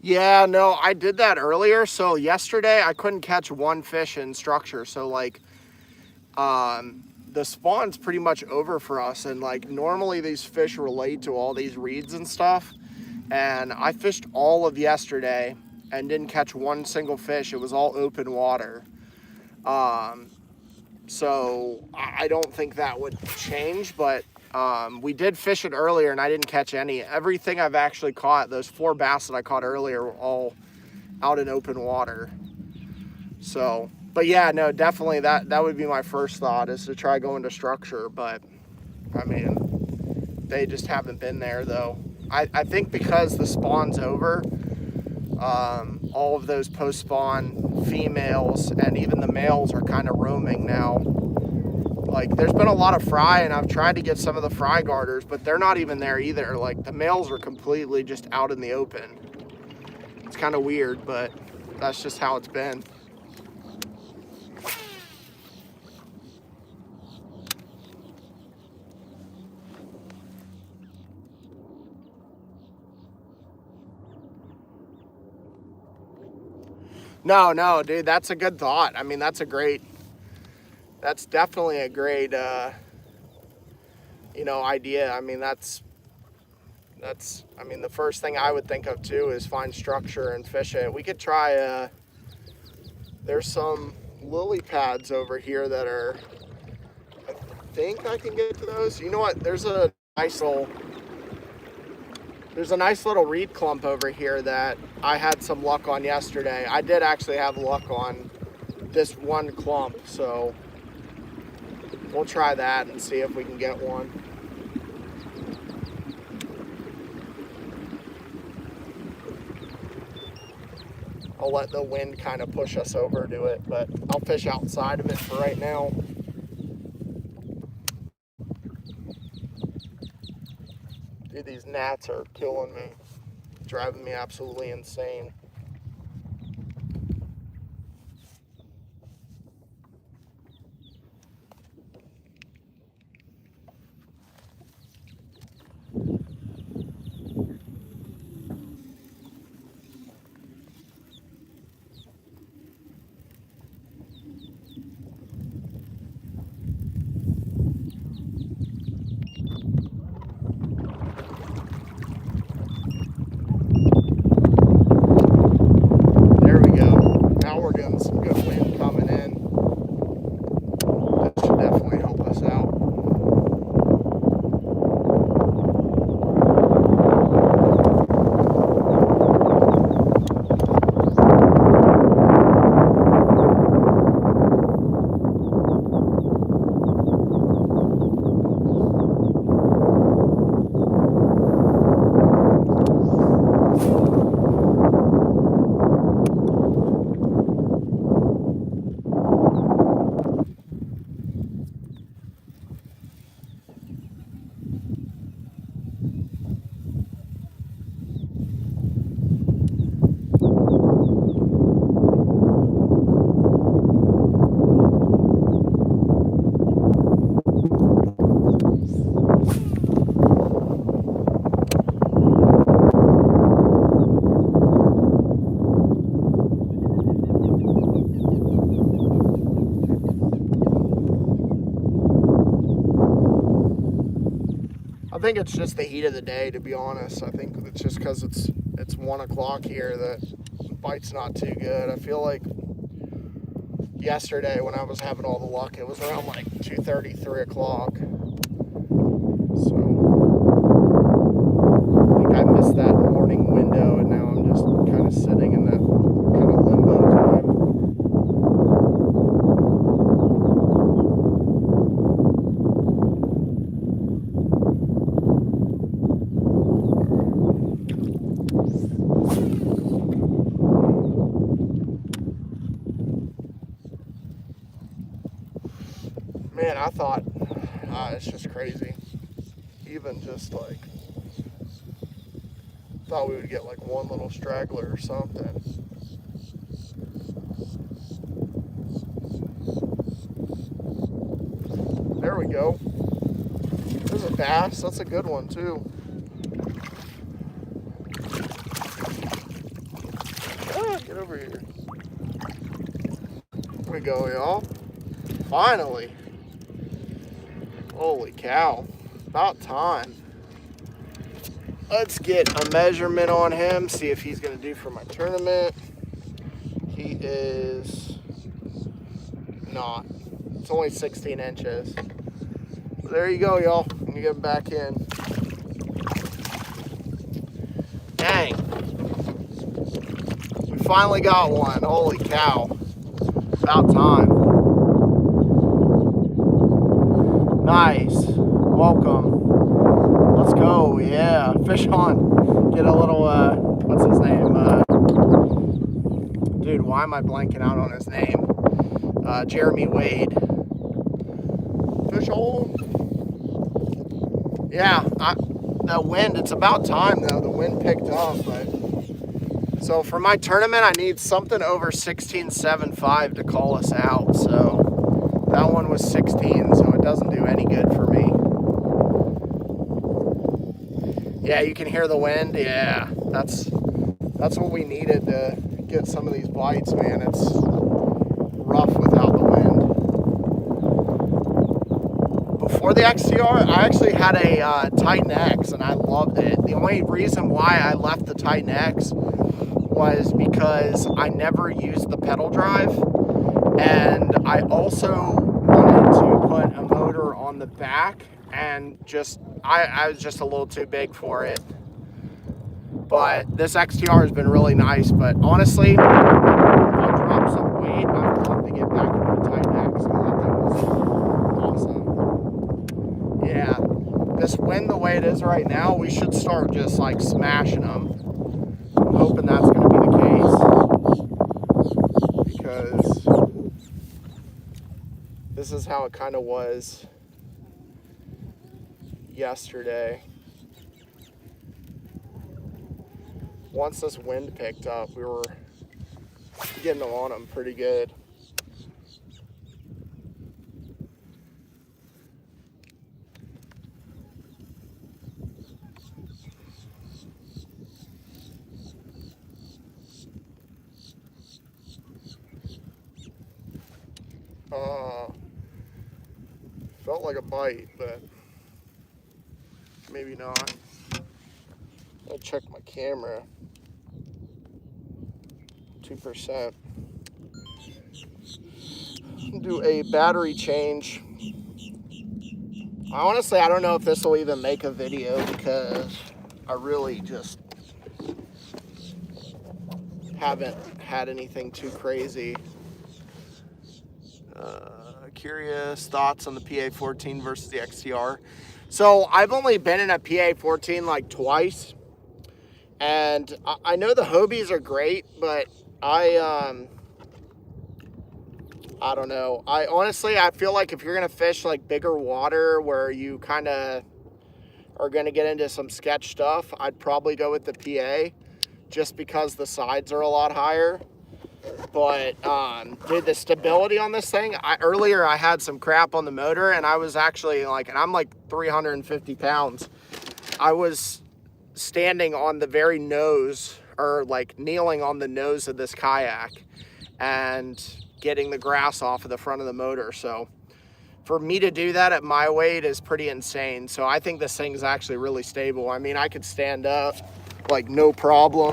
Yeah, no, I did that earlier. So yesterday I couldn't catch one fish in structure. So like, the spawn's pretty much over for us. And like, normally these fish relate to all these reeds and stuff. And I fished all of yesterday and didn't catch one single fish. It was all open water. So I don't think that would change, but we did fish it earlier and I didn't catch any. Everything I've actually caught, those 4 bass that I caught earlier, were all out in open water. So, but yeah, no, definitely that would be my first thought, is to try going to structure. But I mean, they just haven't been there though. I think because the spawn's over, all of those post-spawn females and even the males are kind of roaming now. Like, there's been a lot of fry, and I've tried to get some of the fry garters, but they're not even there either. Like, the males are completely just out in the open. It's kind of weird, but that's just how it's been. No, dude, that's a good thought. I mean, that's definitely a great, idea. I mean, I mean, the first thing I would think of too is find structure and fish it. We could try, there's some lily pads over here that are, I think I can get to those. You know what? There's a nice little reed clump over here that I had some luck on yesterday. I did actually have luck on this one clump, so we'll try that and see if we can get one. I'll let the wind kind of push us over to it, but I'll fish outside of it for right now. Dude, these gnats are killing me, driving me absolutely insane. I think it's just the heat of the day, to be honest. I think it's just because it's 1 o'clock here that the bite's not too good. I feel like yesterday when I was having all the luck, it was around like 2:30, 3 o'clock. So I think I missed that morning window, and now I'm just kind of sitting in that kind of limbo time. Man, I thought, it's just crazy. Even just like, thought we would get like one little straggler or something. There we go. There's a bass. That's a good one too. Ah, get over here. There we go, y'all. Finally. Holy cow. About time. Let's get a measurement on him, see if he's going to do for my tournament. He is not. It's only 16 inches. But there you go, y'all. Let me get him back in. Dang. We finally got one. Holy cow. About time. Nice. Welcome. Let's go. Yeah. Fish on. Get a little, what's his name? Dude, why am I blanking out on his name? Jeremy Wade. Fish on. Yeah. The wind, it's about time though. The wind picked up, but. So for my tournament, I need something over 16.75 to call us out. So that one was 16, so it doesn't do any good for me. Yeah, you can hear the wind. Yeah, that's what we needed to get some of these bites, man. It's rough without the wind. Before the XTR, I actually had a Titan X, and I loved it. The only reason why I left the Titan X was because I never used the pedal drive, and I also wanted to put a motor on the back, and just I was just a little too big for it. But this XTR has been really nice. But honestly, if I drop some weight, I'd love to get back into the Titan X, because that thing was awesome. Yeah, this wind the way it is right now, we should start just like smashing them. I'm hoping that's going to be the case, because this is how it kind of was yesterday. Once this wind picked up, we were getting on them pretty good. Felt like a bite, but maybe not. I'll check my camera. 2%. Do a battery change. Honestly, I don't know if this will even make a video, because I really just haven't had anything too crazy. Curious thoughts on the PA-14 versus the XTR. So I've only been in a PA-14 like twice, and I know the Hobies are great, but I don't know. I feel like if you're gonna fish like bigger water where you kind of are gonna get into some sketch stuff, I'd probably go with the PA, just because the sides are a lot higher. But dude, the stability on this thing, earlier I had some crap on the motor, and I was actually like, and I'm like 350 pounds. I was standing on the very nose, or like kneeling on the nose of this kayak, and getting the grass off of the front of the motor. So for me to do that at my weight is pretty insane. So I think this thing's actually really stable. I mean, I could stand up like no problem.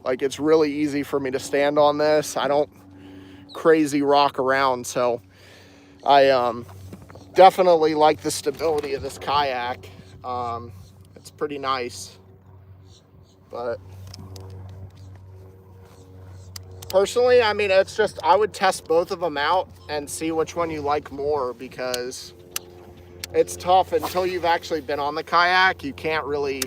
Like, it's really easy for me to stand on this. I don't crazy rock around. So I definitely like the stability of this kayak. It's pretty nice. But personally, I mean, it's just, I would test both of them out and see which one you like more, because it's tough until you've actually been on the kayak. You can't really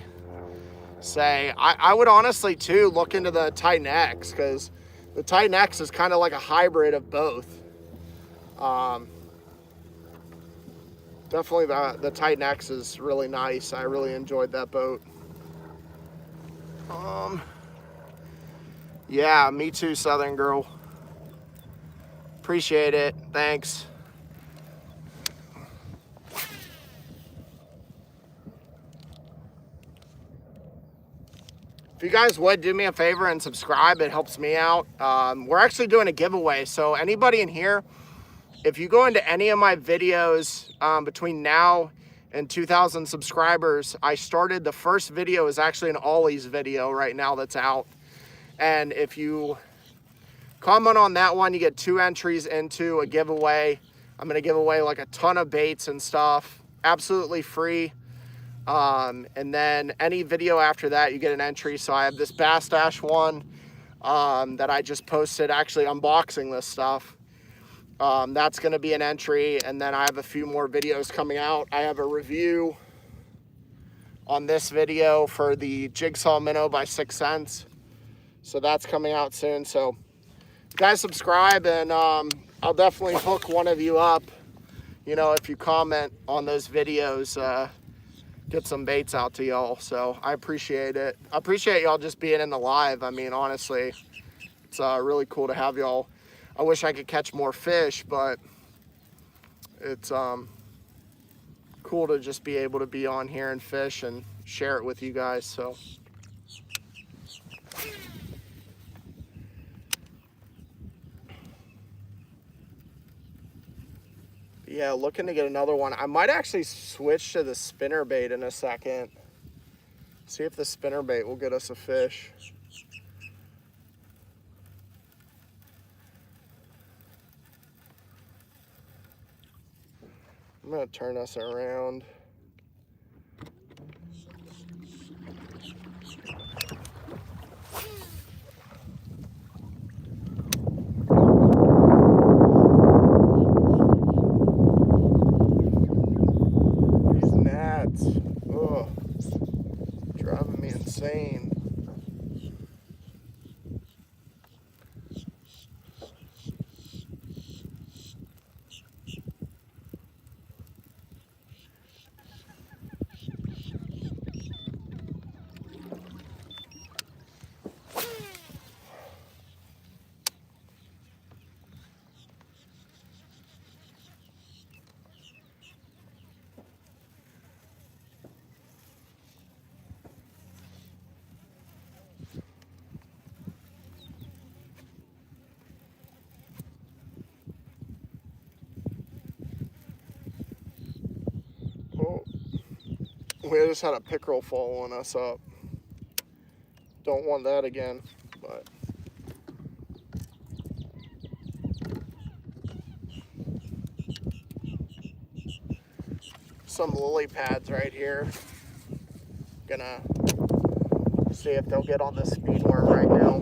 say. I would honestly too look into the Titan X, because the Titan X is kind of like a hybrid of both. Definitely the Titan X is really nice. I really enjoyed that boat. Yeah, me too, Southern Girl. Appreciate it. Thanks. If you guys would do me a favor and subscribe, it helps me out. We're actually doing a giveaway. So anybody in here, if you go into any of my videos between now and 2,000 subscribers, I started, the first video is actually an ollies video right now that's out. And if you comment on that one, you get 2 entries into a giveaway. I'm going to give away like a ton of baits and stuff, absolutely free. And then any video after that, you get an entry. So I have this Bass Dash one that I just posted, actually unboxing this stuff. That's going to be an entry. And then I have a few more videos coming out. I have a review on this video for the Jigsaw Minnow by 6 Cents. So that's coming out soon. So guys, subscribe, and I'll definitely hook one of you up. You know, if you comment on those videos, get some baits out to y'all. So I appreciate it. I appreciate y'all just being in the live. I mean, honestly, it's really cool to have y'all. I wish I could catch more fish, but it's cool to just be able to be on here and fish and share it with you guys. So yeah, looking to get another one. I might actually switch to the spinnerbait in a second. See if the spinnerbait will get us a fish. I'm gonna turn us around. These gnats, ugh, driving me insane. We just had a pickerel following us up. Don't want that again, but some lily pads right here. Gonna see if they'll get on the speed worm right now.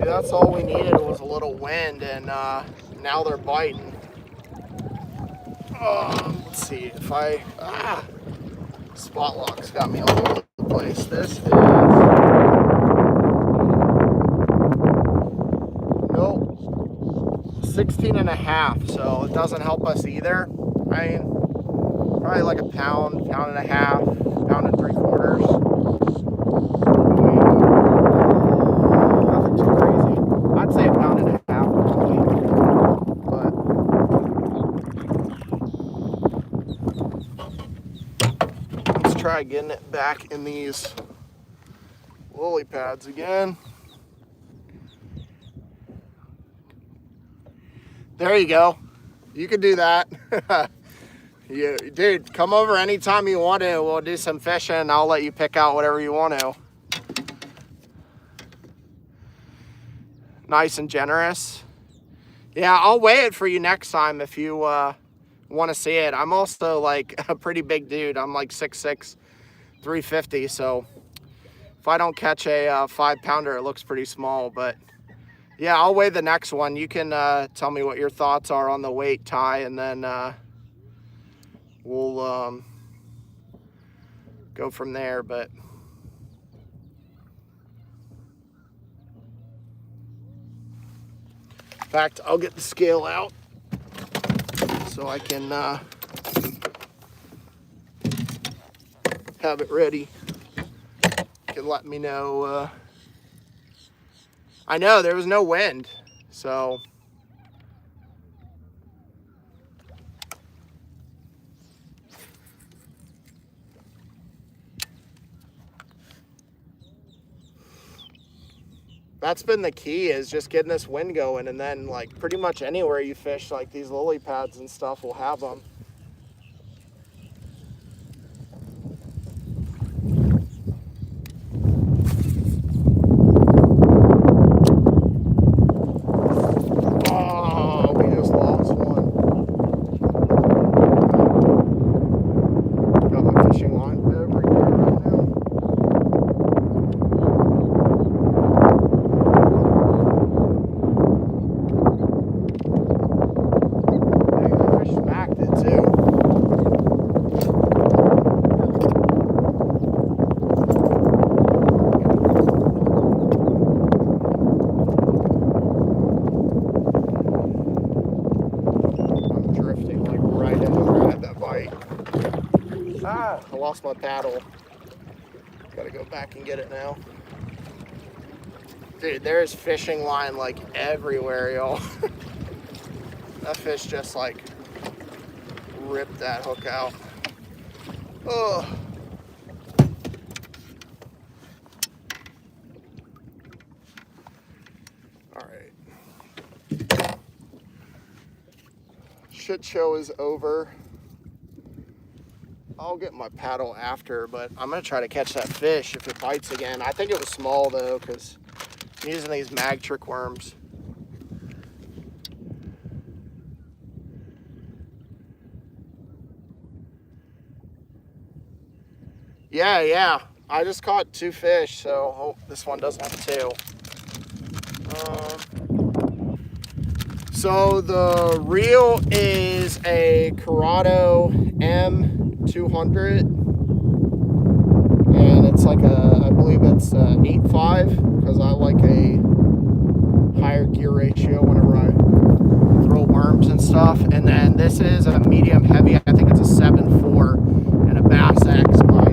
That's all we needed was a little wind, and now they're biting. Let's see if I spot lock's got me all over the place. This is 16.5, so it doesn't help us either. I mean, probably like a pound, pound and a half, pound and 3/4. Nothing too crazy. I'd say a pound and a half probably. But let's try getting it back in these lily pads again. There you go. You could do that. Dude, come over anytime you want to. We'll do some fishing. I'll let you pick out whatever you want to. Nice and generous. Yeah, I'll weigh it for you next time if you want to see it. I'm also like a pretty big dude. I'm like 6'6", 350. So if I don't catch a 5-pounder, it looks pretty small. But yeah, I'll weigh the next one. You can tell me what your thoughts are on the weight, Ty, and then we'll go from there. But in fact, I'll get the scale out so I can have it ready. You can let me know. I know there was no wind, so that's been the key, is just getting this wind going, and then like pretty much anywhere you fish, like these lily pads and stuff will have them. I lost my paddle. Gotta go back and get it now. Dude, there's fishing line like everywhere, y'all. That fish just like ripped that hook out. Oh. All right. Shit show is over. I'll get my paddle after, but I'm gonna try to catch that fish if it bites again. I think it was small though, because I'm using these mag trick worms. Yeah. I just caught 2 fish, so hope this one doesn't have 2. So the reel is a Corrado M200, and it's like I believe it's 8.5, because I like a higher gear ratio whenever I throw worms and stuff. And then this is a medium heavy, I think it's a 7.4, and a Bass X by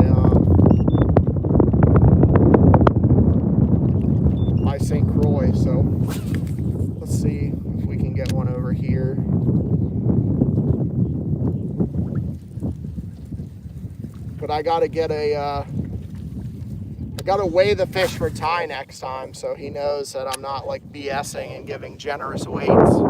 St. Croix. So let's see if we can get one over here. But I gotta get I gotta weigh the fish for Ty next time, so he knows that I'm not like BSing and giving generous weights.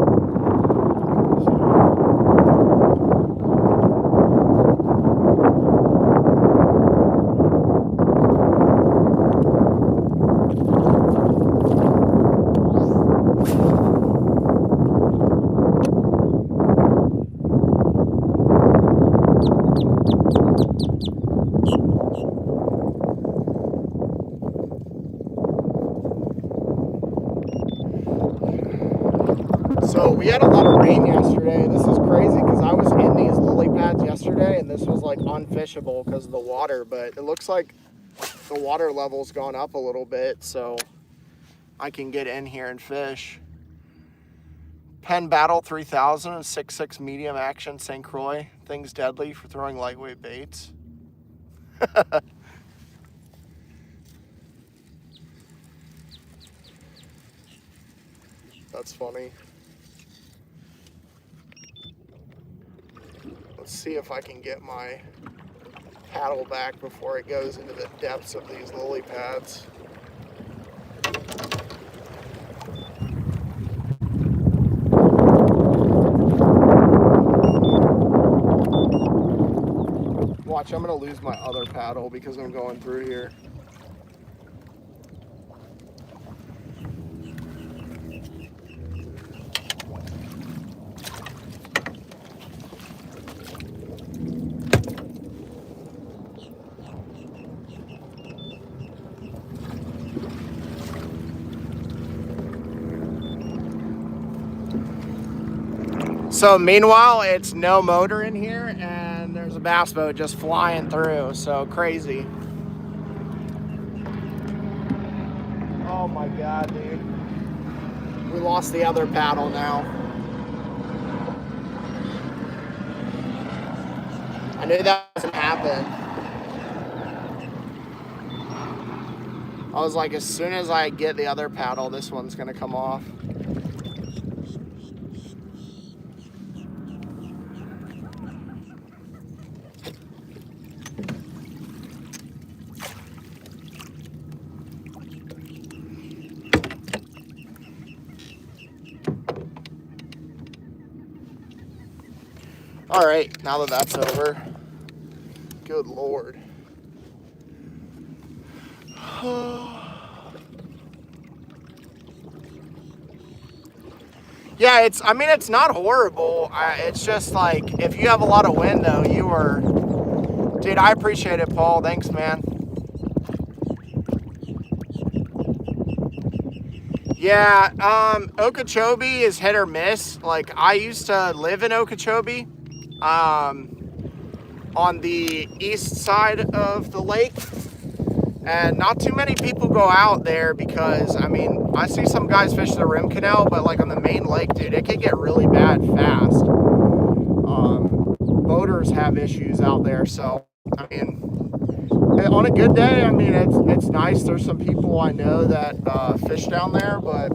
So we had a lot of rain yesterday. This is crazy because I was in these lily pads yesterday and this was like unfishable because of the water, but it looks like the water level's gone up a little bit, so I can get in here and fish. Penn Battle 3000 and 6.6 medium action St. Croix. Thing's deadly for throwing lightweight baits. That's funny. Let's see if I can get my paddle back before it goes into the depths of these lily pads. Watch, I'm gonna lose my other paddle because I'm going through here. So meanwhile, it's no motor in here and there's a bass boat just flying through, so crazy. Oh my God, dude. We lost the other paddle now. I knew that wasn't happen. I was like, as soon as I get the other paddle, this one's gonna come off. All right, now that that's over, good Lord. Yeah, it's not horrible. It's just like, if you have a lot of wind though, dude, I appreciate it, Paul. Thanks, man. Yeah, Okeechobee is hit or miss. Like, I used to live in Okeechobee, on the east side of the lake, and not too many people go out there because, I mean, I see some guys fish the rim canal, but like on the main lake, dude, it can get really bad fast. Boaters have issues out there, so, I mean, on a good day, I mean, it's nice. There's some people I know that fish down there, but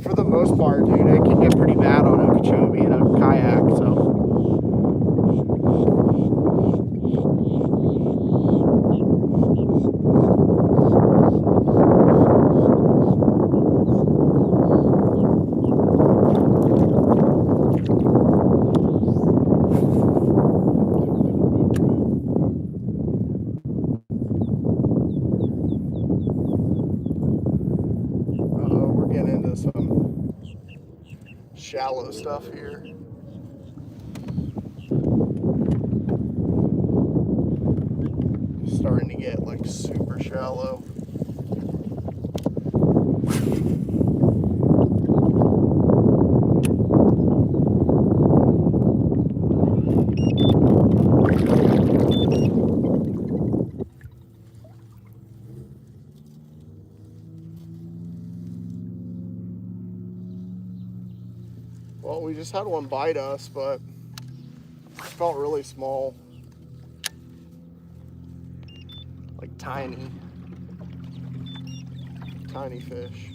for the most part, dude, it can get pretty bad on Okeechobee in a kayak, so. Shallow stuff here. Starting to get like super shallow. Well, we just had one bite us, but it felt really small. Like tiny fish.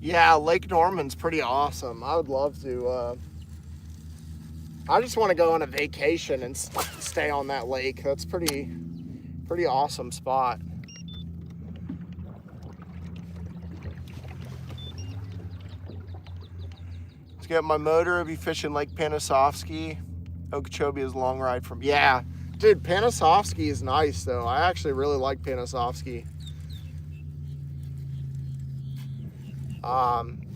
Yeah, Lake Norman's pretty awesome. I would love to, I just want to go on a vacation and stay on that lake. That's pretty awesome spot. get my motor, I'll be fishing Lake Panisovsky. Okeechobee is a long ride from, yeah. Dude, Panisovsky is nice though. I actually really like Panisovsky.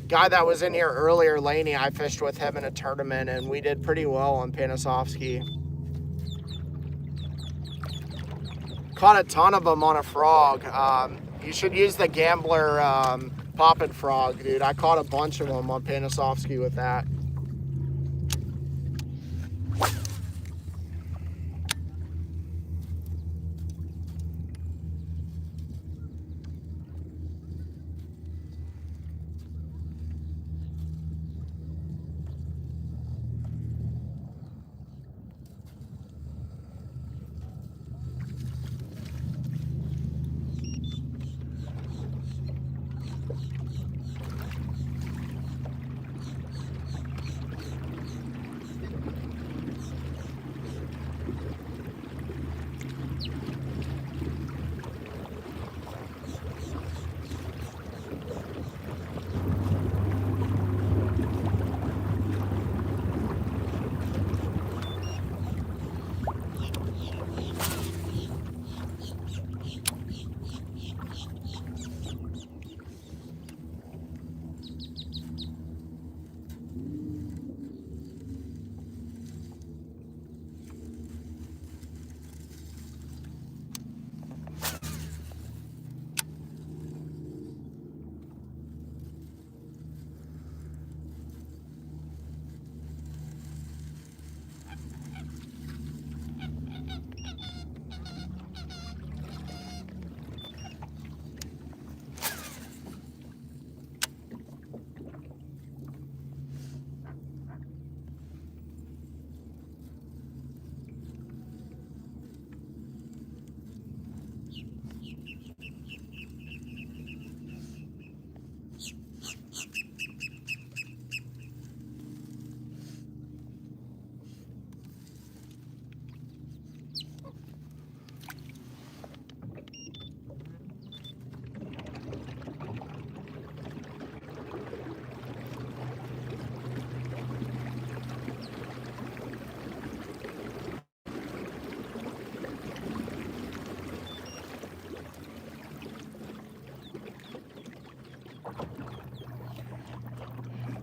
Guy that was in here earlier, Laney, I fished with him in a tournament and we did pretty well on Panisovsky. Caught a ton of them on a frog. You should use the Gambler poppin' frog, dude. I caught a bunch of them on Panisovsky with that.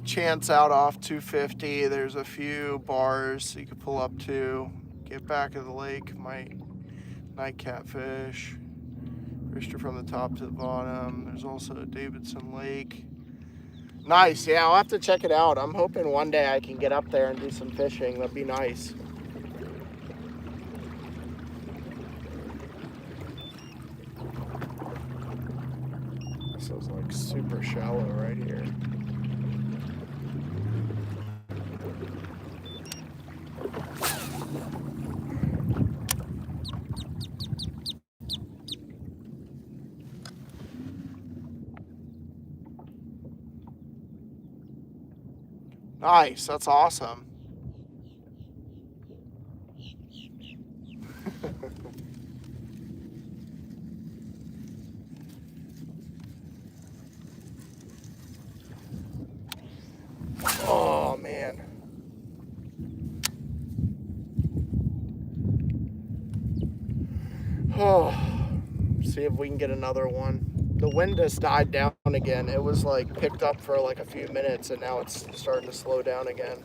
Chance out off 250. There's a few bars you could pull up to. Get back of the lake. Might night catfish. Fish from the top to the bottom. There's also a Davidson Lake. Nice. Yeah, I'll have to check it out. I'm hoping one day I can get up there and do some fishing. That'd be nice. This is like super shallow right here. Nice, that's awesome. Oh, man. Oh, see if we can get another one. The wind just died down again. It was like picked up for like a few minutes and now it's starting to slow down again.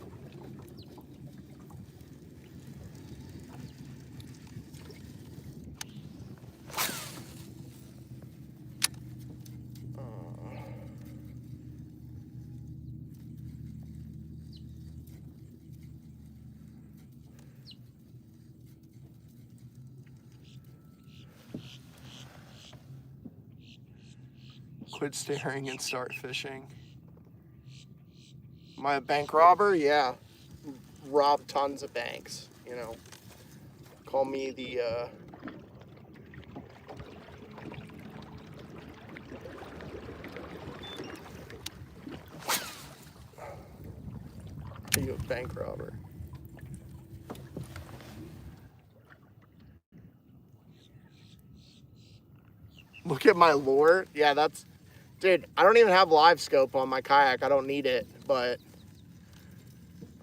Quit staring and start fishing. Am I a bank robber? Yeah. Rob tons of banks, you know. Call me the, Are you a bank robber? Look at my lure. Yeah, that's... Dude, I don't even have live scope on my kayak. I don't need it, but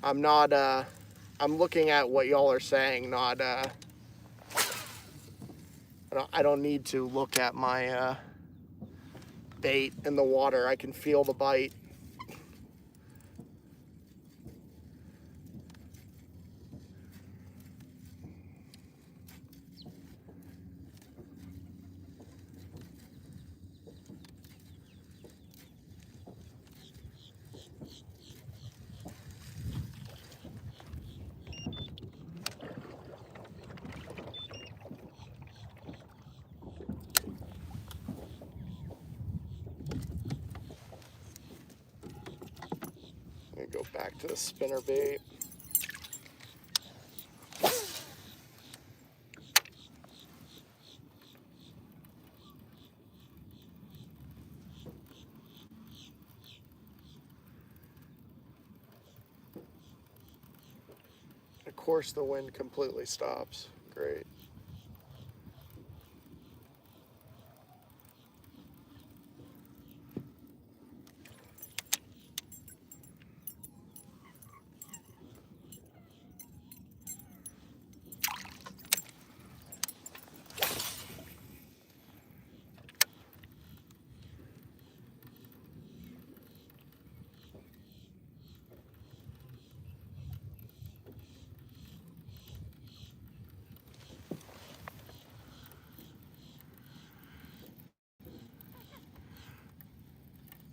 I'm not, I'm looking at what y'all are saying, not, I don't need to look at my bait in the water. I can feel the bite. Go back to the spinnerbait. Of course, the wind completely stops. Great.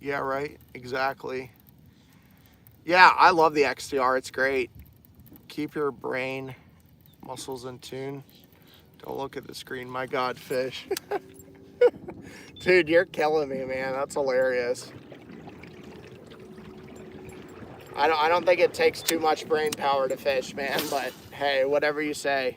Yeah, right. Exactly. Yeah, I love the XDR. It's great. Keep your brain muscles in tune. Don't look at the screen. My God, fish. Dude, you're killing me, man. That's hilarious. I don't think it takes too much brain power to fish, man, but hey, whatever you say.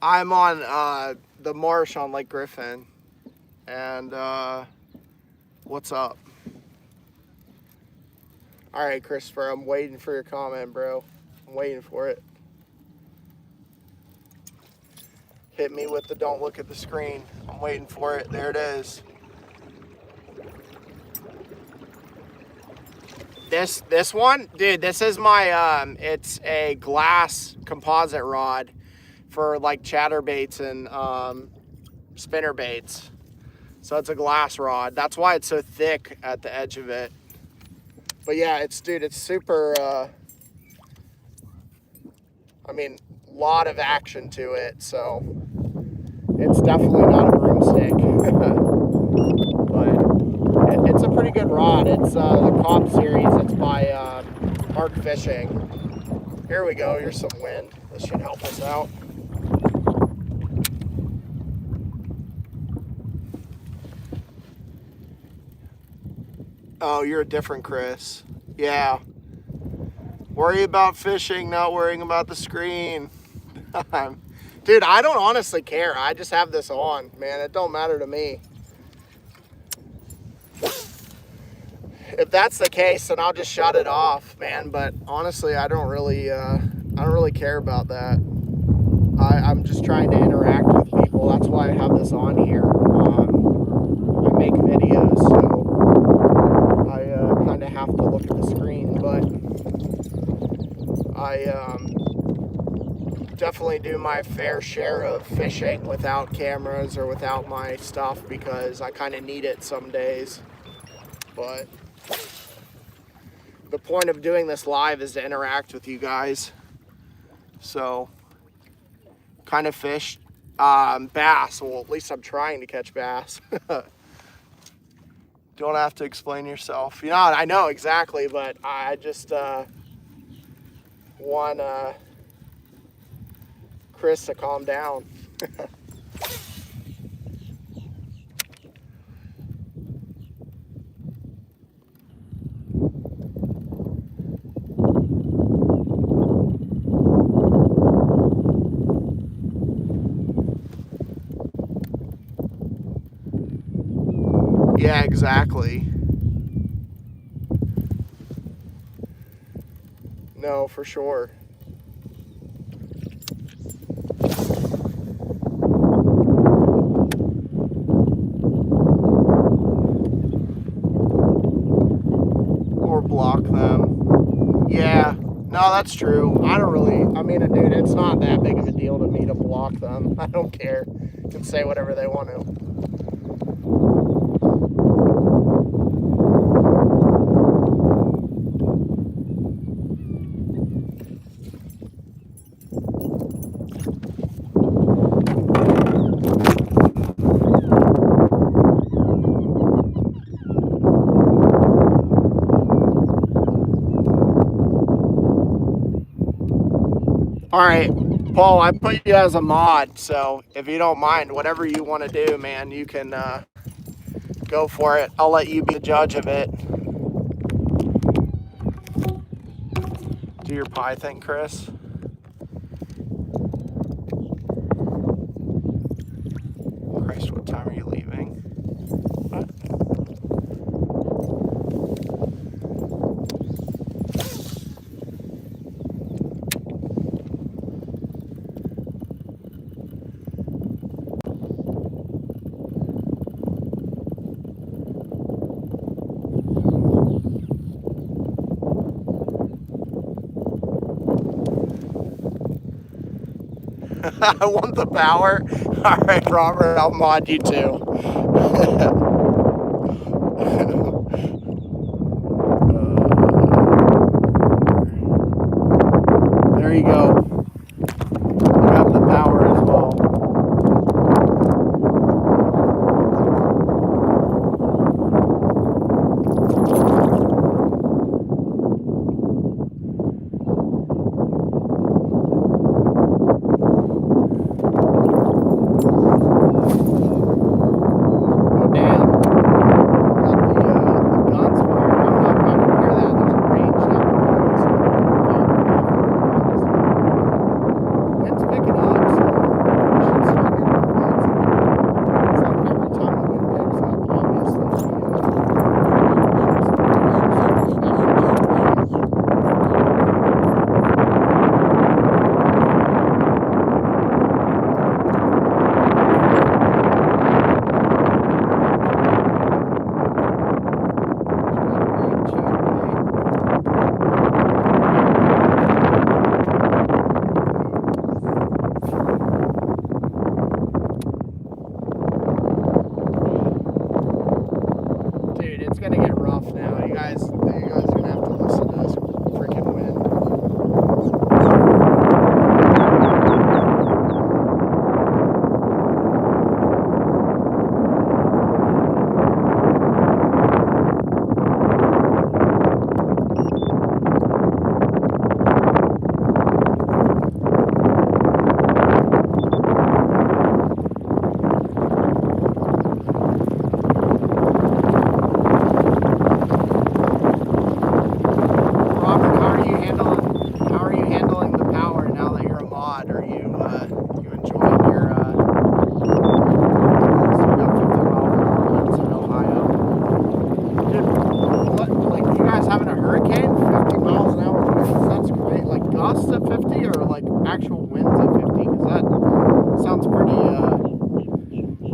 I'm on the marsh on Lake Griffin, and what's up? All right, Christopher, I'm waiting for your comment, bro. I'm waiting for it. Hit me with the don't look at the screen. I'm waiting for it. There it is. This one, dude, this is my, it's a glass composite rod for like chatterbaits and spinnerbaits. So it's a glass rod. That's why it's so thick at the edge of it. But yeah, dude, it's super, I mean, a lot of action to it. So it's definitely not a broomstick. But it's a pretty good rod. It's the Cobb series. It's by Park Fishing. Here we go. Here's some wind. This should help us out. Oh, you're a different Chris. Yeah. Worry about fishing, not worrying about the screen. Dude, I don't honestly care. I just have this on, man. It don't matter to me. If that's the case, then I'll just shut it off, man. But honestly, I don't really care about that. I'm just trying to interact with people. That's why I have this on here. I make videos, so I kind of have to look at the screen. But I definitely do my fair share of fishing without cameras or without my stuff because I kind of need it some days. But the point of doing this live is to interact with you guys. So, kind of fish bass. Well, at least I'm trying to catch bass. Don't have to explain yourself. You know, I know exactly, but I just want Chris to calm down. exactly. No, for sure. Or block them. Yeah, no, that's true. I don't really, I mean, dude, it's not that big of a deal to me to block them. I don't care. They can say whatever they want to. All right, Paul, I put you as a mod, so if you don't mind, whatever you want to do, man, you can go for it. I'll let you be the judge of it. Do your pie thing, Chris. Christ, what time are you leaving? What? I want the power. All right, Robert, I'll mod you too. There you go. You have the power as well.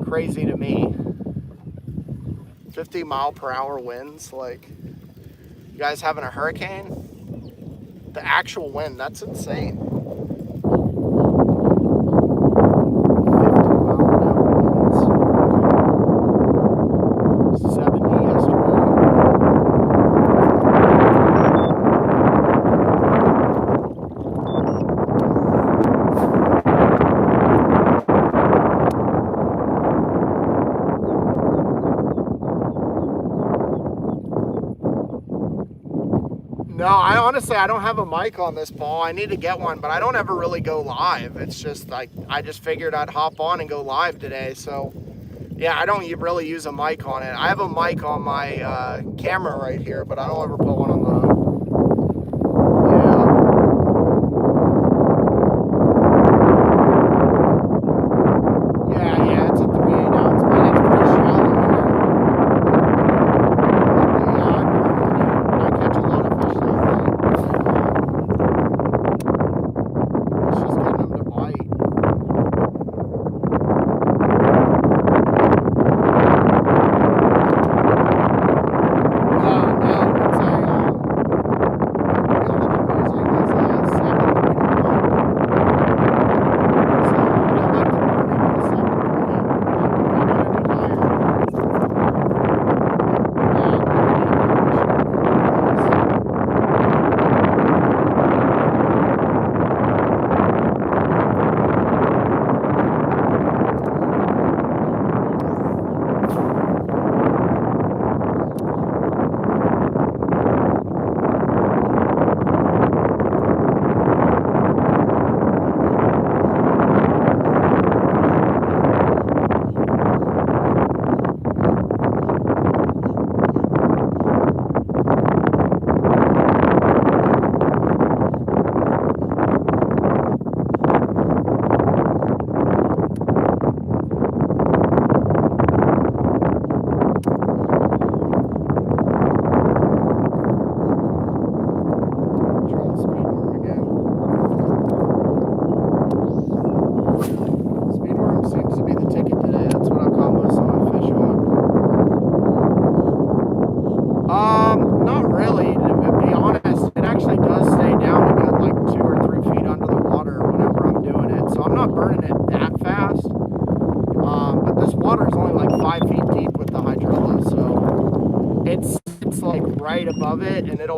Crazy to me. 50-mile-per-hour winds, like, you guys having a hurricane? The actual wind, that's insane. 50-mile-an-hour winds. 70 yesterday. No, honestly, I don't have a mic on this, Paul. I need to get one, but I don't ever really go live. It's just like, I just figured I'd hop on and go live today. So, yeah, I don't really use a mic on it. I have a mic on my camera right here, but I don't ever put one on the... Yeah, it's a 3/8 ounce, but it's pretty shallow here.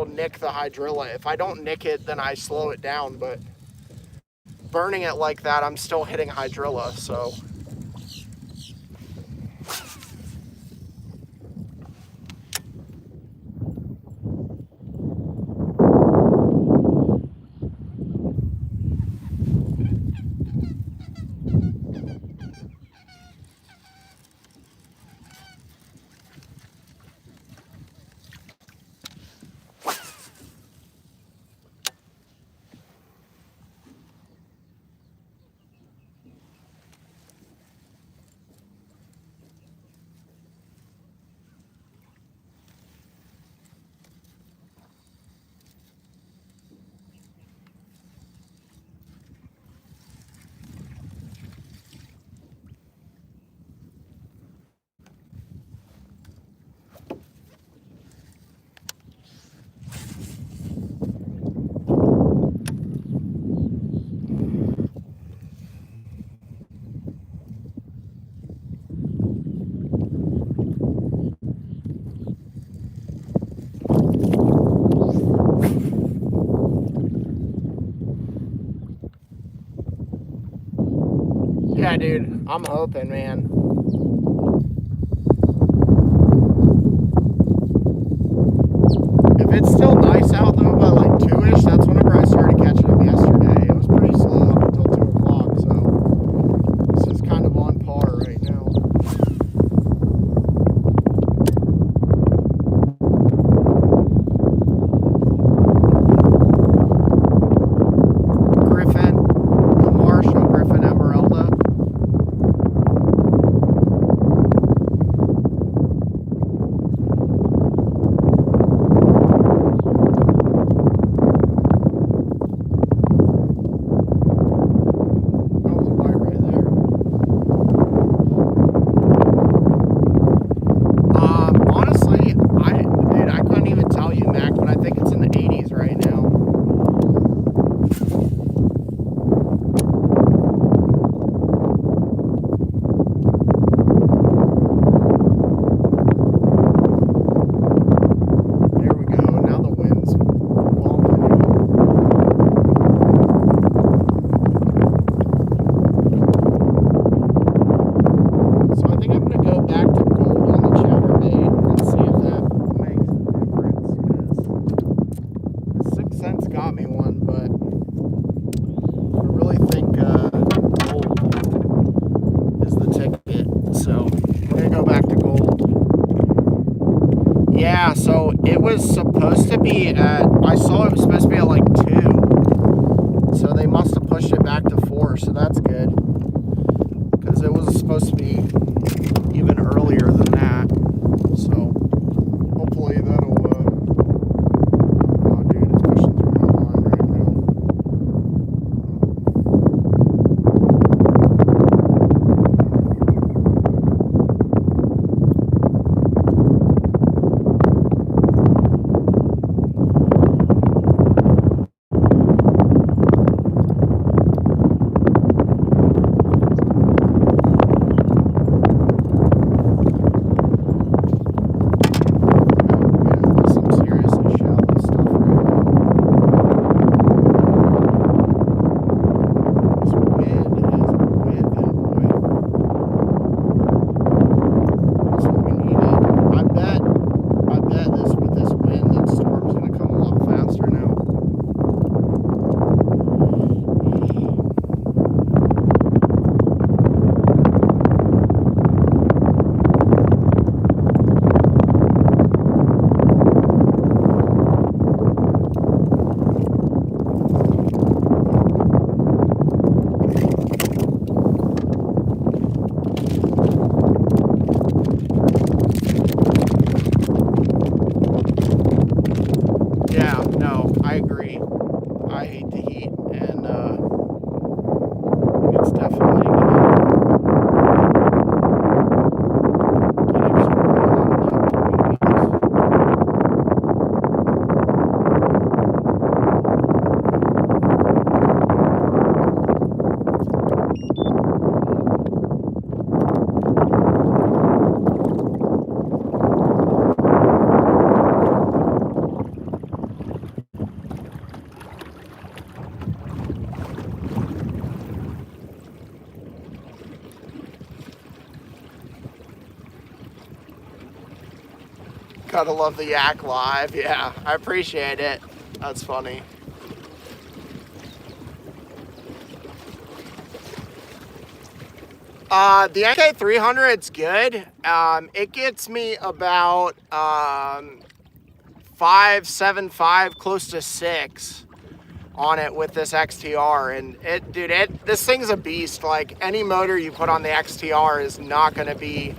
it'll nick the hydrilla. If I don't nick it, then I slow it down, but burning it like that, I'm still hitting hydrilla, so. Yeah, dude, I'm hoping, man. If it's still nice out though by like 2-ish, that's whenever I started catching them yesterday. It was pretty slow up until 2 o'clock, so this is kind of on par right now. Griffin, the Marshall Griffin Emeralda. Yeah, so it was supposed to be at, I saw it was supposed to be at like 2. So they must have pushed it back to 4, so that's good. Because it was supposed to be even earlier than that. So hopefully that'll, oh dude, it's pushing through my line right now. Gotta love the yak live. Yeah, I appreciate it. That's funny. The NK300's good. It gets me about 5.75, close to 6 on it with this XTR. And this thing's a beast. Like, any motor you put on the XTR is not going to be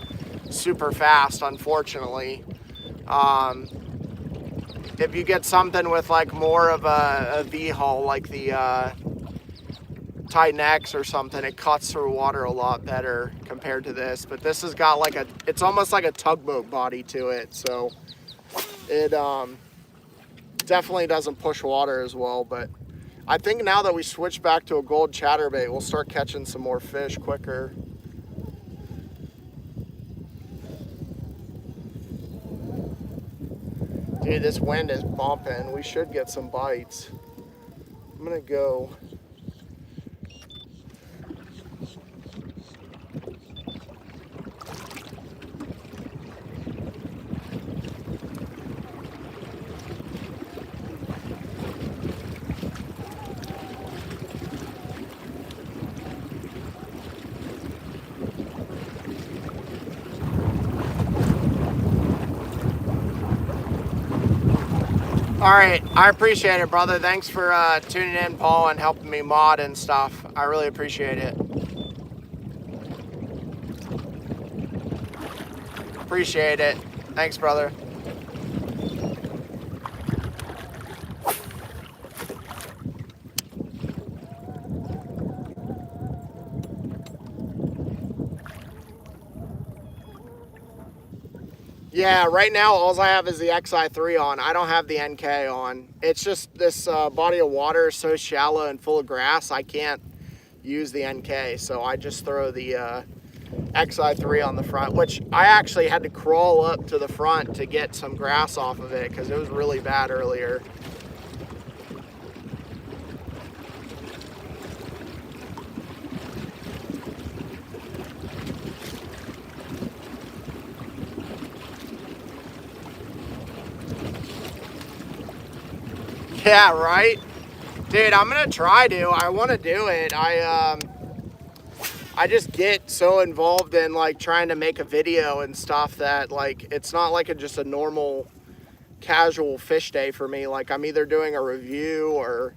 super fast, unfortunately. If you get something with like more of a V-hull, like the Titan X or something, it cuts through water a lot better compared to this. But this has got like it's almost like a tugboat body to it, so it definitely doesn't push water as well. But I think now that we switch back to a gold chatterbait, we'll start catching some more fish quicker. Dude, this wind is bumping. We should get some bites. I'm gonna go. All right, I appreciate it, brother. Thanks for tuning in, Paul, and helping me mod and stuff. I really appreciate it. Appreciate it. Thanks, brother. Yeah, right now all I have is the XI3 on. I don't have the NK on. It's just this body of water is so shallow and full of grass, I can't use the NK. So I just throw the XI3 on the front, which I actually had to crawl up to the front to get some grass off of it because it was really bad earlier. Yeah, right? Dude, I'm gonna try to. I want to do it. I just get so involved in like trying to make a video and stuff that like it's not like just a normal casual fish day for me. Like, I'm either doing a review or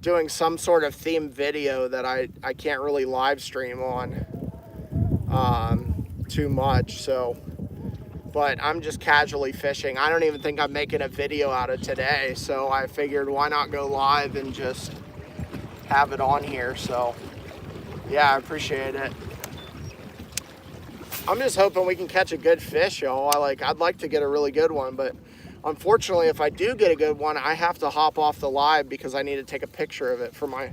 doing some sort of themed video that I can't really live stream on too much. So, but I'm just casually fishing. I don't even think I'm making a video out of today, so I figured why not go live and just have it on here. So yeah, I appreciate it. I'm just hoping we can catch a good fish, y'all. I'd like to get a really good one, but unfortunately, if I do get a good one, I have to hop off the live because I need to take a picture of it for my...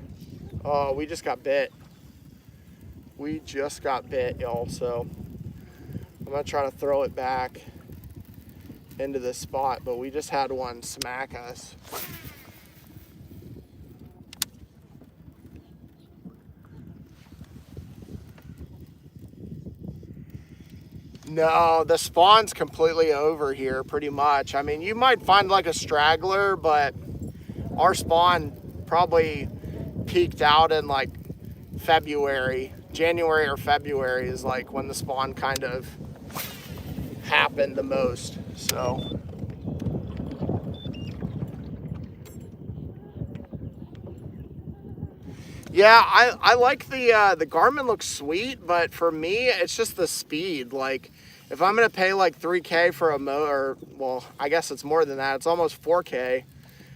Oh, we just got bit. We just got bit, y'all, so I'm gonna try to throw it back into this spot, but we just had one smack us. No, the spawn's completely over here, pretty much. I mean, you might find like a straggler, but our spawn probably peaked out in like February. January or February is like when the spawn kind of happened the most. So yeah, I like the Garmin looks sweet, but for me it's just the speed. Like, if I'm gonna pay like 3K for a motor, well, I guess it's more than that, it's almost 4K.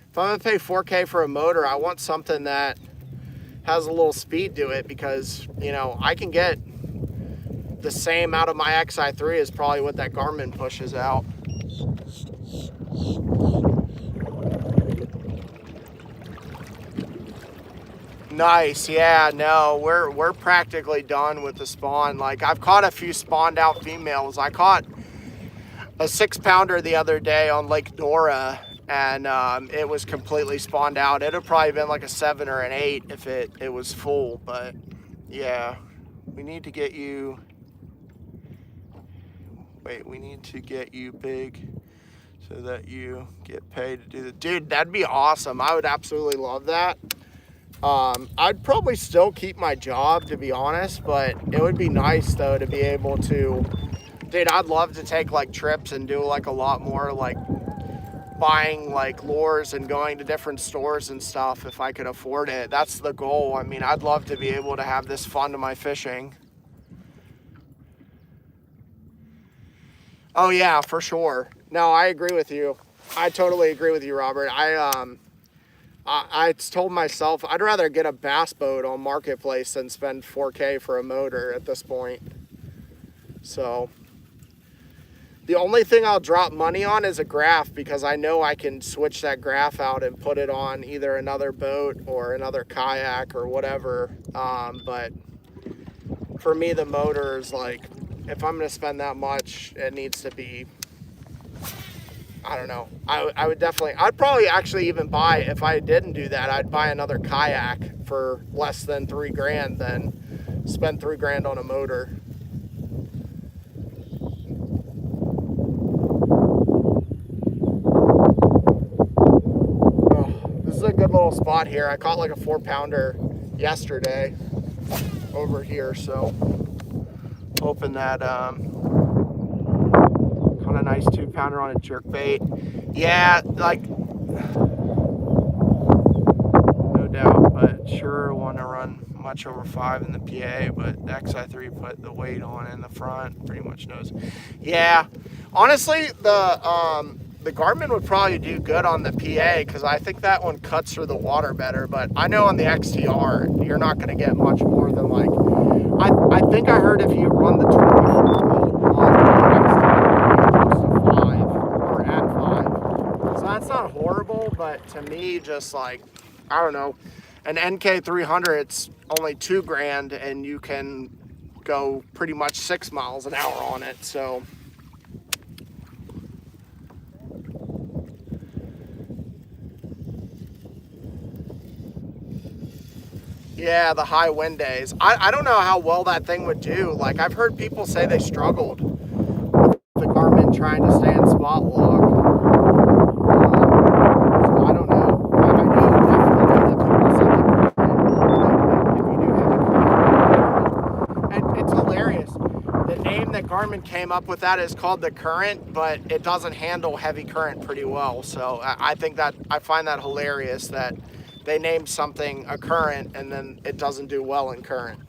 If I'm gonna pay 4K for a motor, I want something that has a little speed to it, because, you know, I can get the same out of my XI3 as probably what that Garmin pushes out. Nice. Yeah, no, we're practically done with the spawn. Like, I've caught a few spawned out females. I caught a 6-pounder the other day on Lake Dora, and it was completely spawned out. It'd have probably been like a 7 or an 8 if it was full. But yeah, we need to get you... Wait, we need to get you big. so that you get paid to do the, dude, that'd be awesome. I would absolutely love that. I'd probably still keep my job, to be honest, but it would be nice though to be able to, dude, I'd love to take like trips and do like a lot more like buying like lures and going to different stores and stuff if I could afford it. That's the goal. I mean, I'd love to be able to have this fun to my fishing. Oh yeah, for sure. No, I agree with you. I totally agree with you, Robert. I told myself I'd rather get a bass boat on Marketplace than spend $4K for a motor at this point. So the only thing I'll drop money on is a graph, because I know I can switch that graph out and put it on either another boat or another kayak or whatever. But for me, the motor is like, if I'm gonna spend that much, it needs to be, I don't know. I would definitely, I'd probably actually even buy, if I didn't do that, I'd buy another kayak for less than $3 grand than spend $3 grand on a motor. Oh, this is a good little spot here. I caught like a 4-pounder yesterday over here, so hoping that caught a nice 2-pounder on a jerkbait. Yeah, like no doubt, but sure want to run much over 5 in the PA, but the XI3 put the weight on in the front, pretty much knows. Yeah, honestly, the Garmin would probably do good on the PA, because I think that one cuts through the water better, but I know on the XTR you're not going to get much more than like, I think I heard if you run the 24 volt on the XTR, close to 5 or at 5. So that's not horrible, but to me, just like, I don't know, an NK300, it's only $2 grand and you can go pretty much 6 miles an hour on it. So yeah, the high wind days. I don't know how well that thing would do. Like, I've heard people say they struggled with the Garmin trying to stay in spot lock. So I don't know. I know definitely that people said if you do have a current. And it's hilarious. The name that Garmin came up with that is called the Current, but it doesn't handle heavy current pretty well. So I think that, I find that hilarious that they named something a current and then it doesn't do well in current.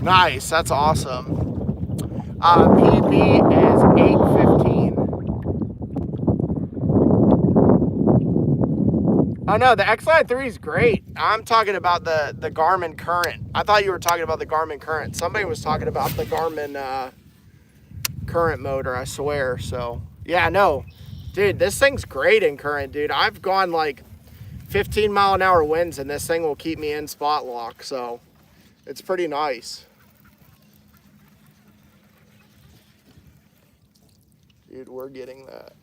Nice, that's awesome. PB is 815. Oh no, the XI3 is great. I'm talking about the Garmin Current. I thought you were talking about the Garmin Current. Somebody was talking about the Garmin Current motor, I swear. So yeah, no, dude, this thing's great in current, dude. I've gone like 15 mile an hour winds and this thing will keep me in spot lock, so it's pretty nice. Dude, we're getting that.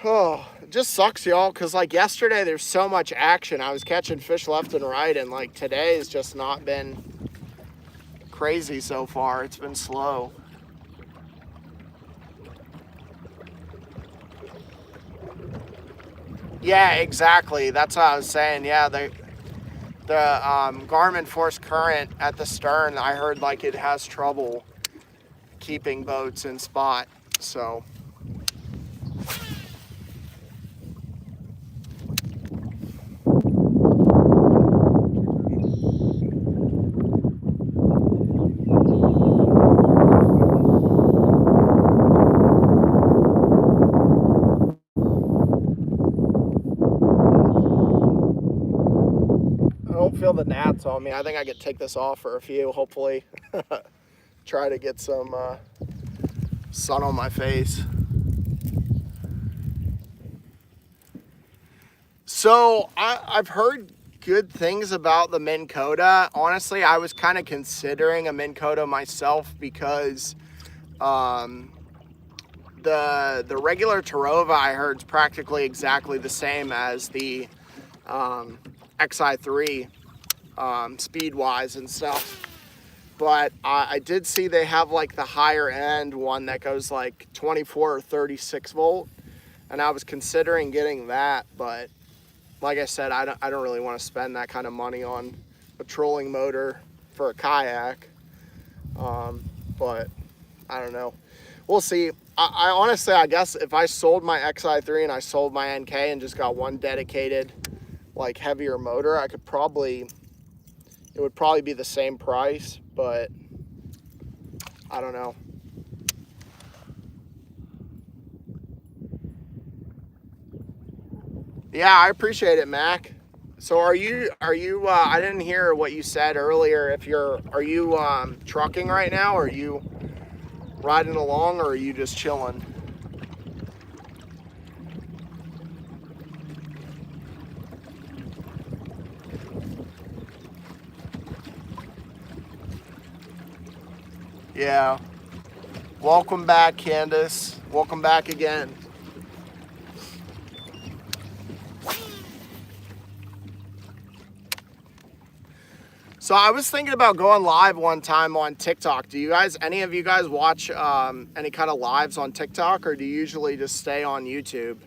Oh, it just sucks, y'all, because like yesterday there's so much action. I was catching fish left and right, and like today has just not been crazy so far. It's been slow. Yeah, exactly. That's what I was saying. Yeah, the Garmin Force Current at the stern, I heard like it has trouble keeping boats in spot. So don't feel the gnats on me. I think I could take this off for a few, hopefully. Try to get some sun on my face. So I've heard good things about the Minn Kota. Honestly, I was kind of considering a Minn Kota myself because the regular Terova I heard is practically exactly the same as the XI3 speed-wise and stuff. But I did see they have like the higher end one that goes like 24 or 36 volt, and I was considering getting that, but like I said, I don't really want to spend that kind of money on a trolling motor for a kayak. But I don't know. We'll see. I honestly, I guess if I sold my XI3 and I sold my NK and just got one dedicated, like heavier motor, I could probably, it would probably be the same price, but I don't know. Yeah, I appreciate it, Mac. So are you I didn't hear what you said earlier. Are you trucking right now? Or are you riding along, or are you just chilling? Yeah. Welcome back, Candace. Welcome back again. So I was thinking about going live one time on TikTok. Do you guys, any of you guys watch any kind of lives on TikTok, or do you usually just stay on YouTube?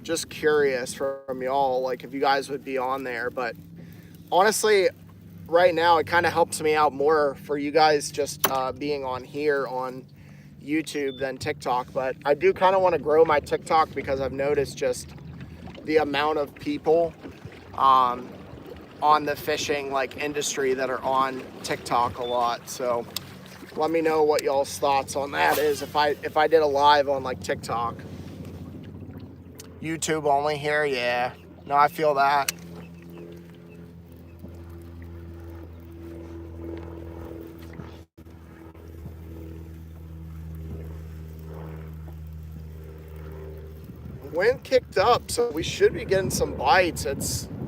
Just curious from y'all, like if you guys would be on there. But honestly, right now it kind of helps me out more for you guys just being on here on YouTube than TikTok. But I do kind of want to grow my TikTok because I've noticed just the amount of people on the fishing like industry that are on TikTok a lot. So let me know what y'all's thoughts on that is if I did a live on like TikTok. YouTube only here, yeah. No, I feel that. Wind kicked up, so we should be getting some bites.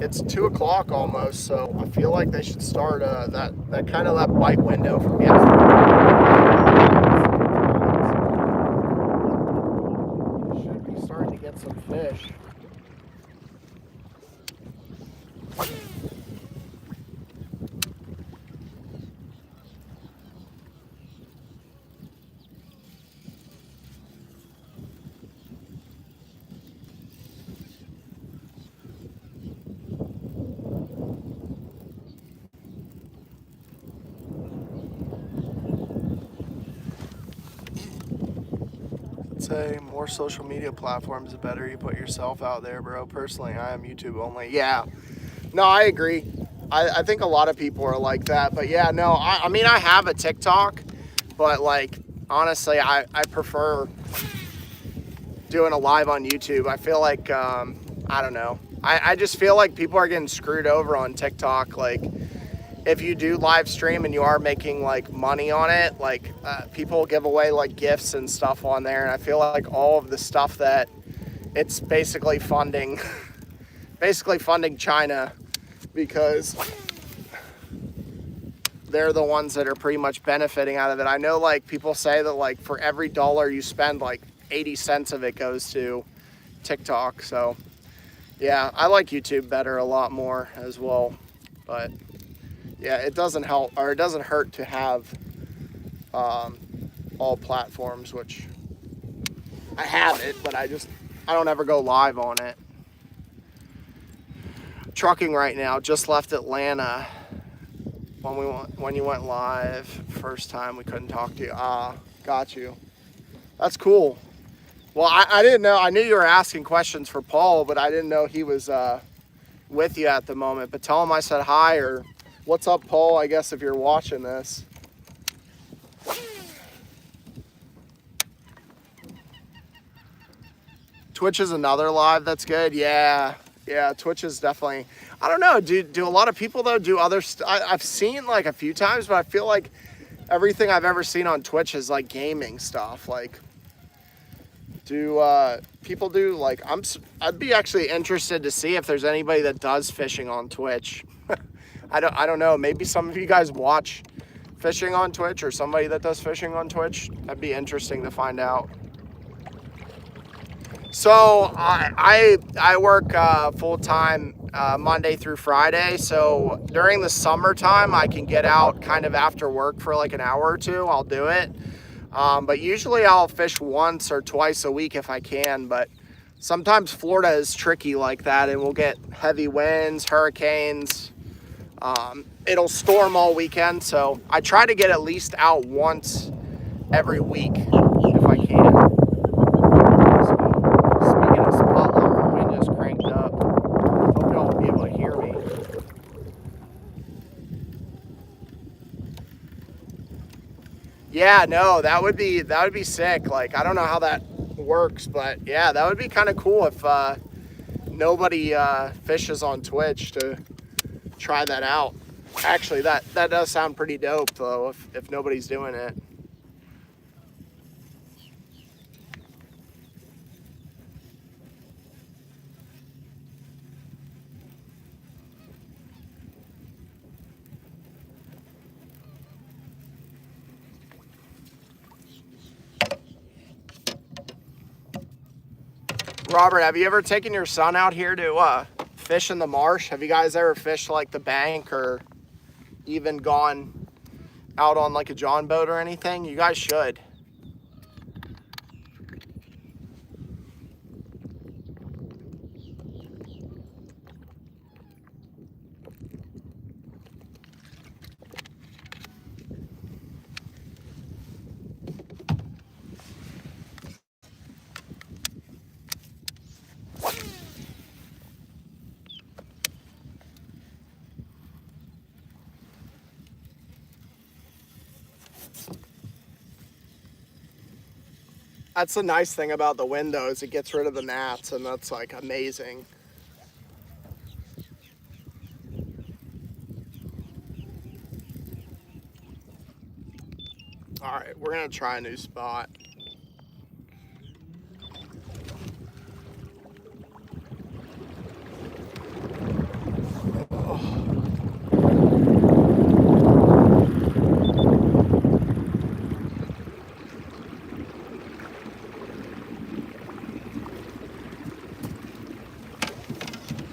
It's 2 o'clock almost, so I feel like they should start that kind of that bite window from yesterday. Should be starting to get some fish. Say more social media platforms, the better you put yourself out there, bro. Personally, I am YouTube only. Yeah, no, I agree. I think a lot of people are like that, but yeah, no, I mean, I have a TikTok, but like, honestly, I prefer doing a live on YouTube. I feel like, I don't know. I just feel like people are getting screwed over on TikTok. Like, if you do live stream and you are making like money on it, like people give away like gifts and stuff on there, and I feel like all of the stuff that it's basically funding China, because they're the ones that are pretty much benefiting out of it. I know like people say that like for every dollar you spend, like 80 cents of it goes to TikTok. So yeah, I like YouTube better a lot more as well, but yeah, it doesn't help, or it doesn't hurt to have all platforms, which I have it, but I don't ever go live on it. Trucking right now, just left Atlanta when you went live first time. We couldn't talk to you. Got you. That's cool. Well, I didn't know. I knew you were asking questions for Paul, but I didn't know he was with you at the moment. But tell him I said hi, or what's up, Paul, I guess, if you're watching this. Twitch is another live that's good. Yeah, Yeah, Twitch is definitely, I don't know, do a lot of people though do other I've seen like a few times, but I feel like everything I've ever seen on Twitch is like gaming stuff. Like, do people do like, I'd be actually interested to see if there's anybody that does fishing on Twitch. I don't know, maybe some of you guys watch fishing on Twitch, or somebody that does fishing on Twitch. That'd be interesting to find out. So I work full-time Monday through Friday. So during the summertime, I can get out kind of after work for like an hour or two. I'll do it. But usually I'll fish once or twice a week if I can. But sometimes Florida is tricky like that, and we'll get heavy winds, hurricanes. It'll storm all weekend. So I try to get at least out once every week if I can. Yeah, no, that would be sick. Like, I don't know how that works, but yeah, that would be kind of cool if nobody fishes on Twitch to try that out. Actually, that does sound pretty dope though, if nobody's doing it. Robert, have you ever taken your son out here to fish in the marsh? Have you guys ever fished like the bank, or even gone out on like a John boat or anything? You guys should. That's the nice thing about the windows. It gets rid of the gnats, and that's like amazing. All right, we're gonna try a new spot.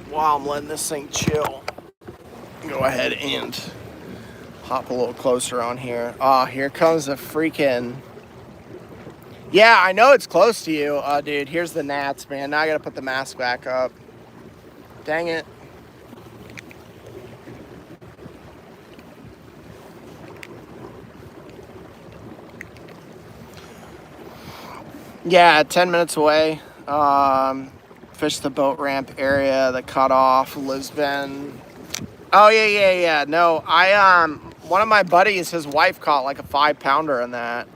While I'm letting this thing chill, go ahead and hop a little closer on here. Here comes a freaking... Yeah, I know it's close to you, dude. Here's the gnats, man. Now I gotta put the mask back up. Dang it. Yeah, 10 minutes away. Fish the boat ramp area, the cutoff, Lisbon. Oh yeah. No, one of my buddies, his wife caught like a 5-pounder in that.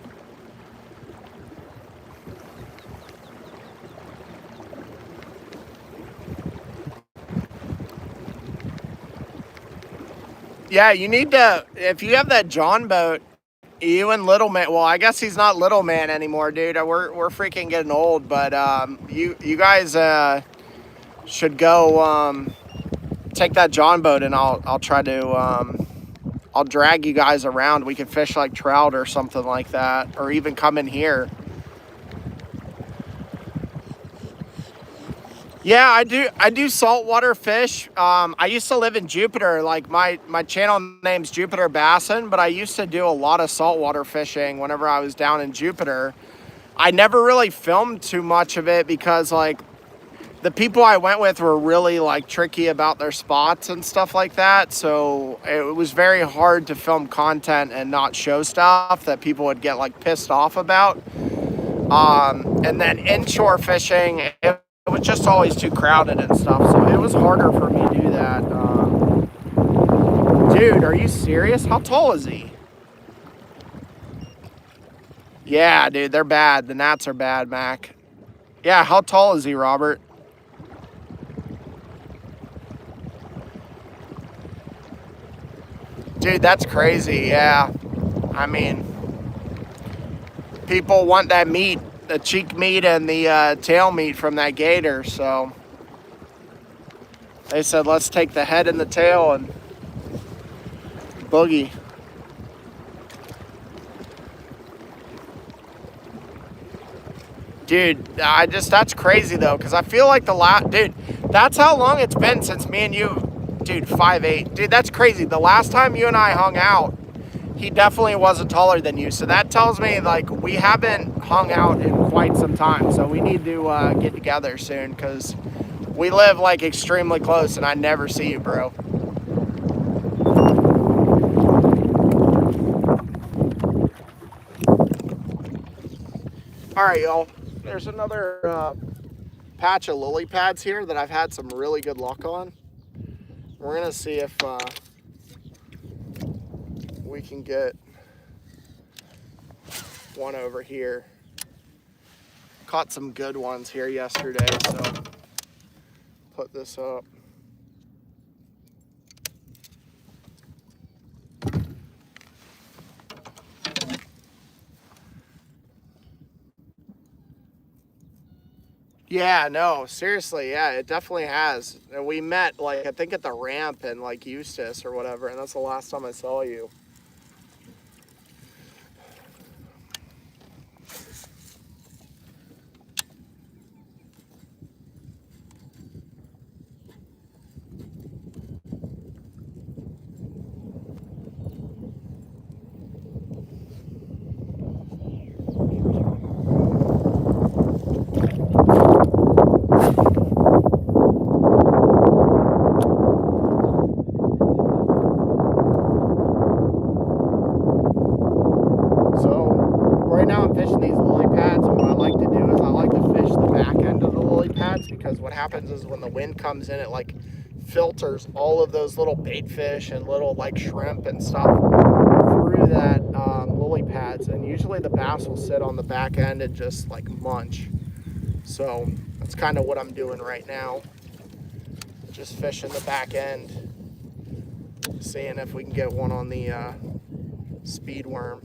Yeah, you need to, if you have that John boat, you and Little Man, well, I guess he's not Little Man anymore, dude. We're freaking getting old, but you guys should go take that John boat, and I'll try to I'll drag you guys around. We could fish like trout or something like that, or even come in here. Yeah, I do saltwater fish. I used to live in Jupiter. Like my channel name's Jupiter Bassin, but I used to do a lot of saltwater fishing whenever I was down in Jupiter. I never really filmed too much of it because like the people I went with were really like tricky about their spots and stuff like that. So it was very hard to film content and not show stuff that people would get like pissed off about. And then inshore fishing, it was just always too crowded and stuff. So it was harder for me to do that. Dude, are you serious? How tall is he? Yeah, dude, they're bad. The gnats are bad, Mac. Yeah, how tall is he, Robert? Dude, that's crazy, yeah. I mean, people want that meat, the cheek meat and the tail meat from that gator, so they said, let's take the head and the tail and boogie. Dude, that's crazy though, because I feel like dude, that's how long it's been since me and you, dude, 5'8". Dude, that's crazy. The last time you and I hung out, he definitely wasn't taller than you. So that tells me, like, we haven't hung out in quite some time. So we need to get together soon, because we live, like, extremely close, and I never see you, bro. All right, y'all. There's another patch of lily pads here that I've had some really good luck on. We're gonna see if we can get one over here. Caught some good ones here yesterday, so put this up. Yeah, no, seriously, yeah, it definitely has. And we met, like, I think at the ramp in, like, Eustis or whatever, and that's the last time I saw you. Because what happens is when the wind comes in, it like filters all of those little bait fish and little like shrimp and stuff through that lily pads, and usually the bass will sit on the back end and just like munch. So that's kind of what I'm doing right now, just fishing the back end, seeing if we can get one on the speed worm.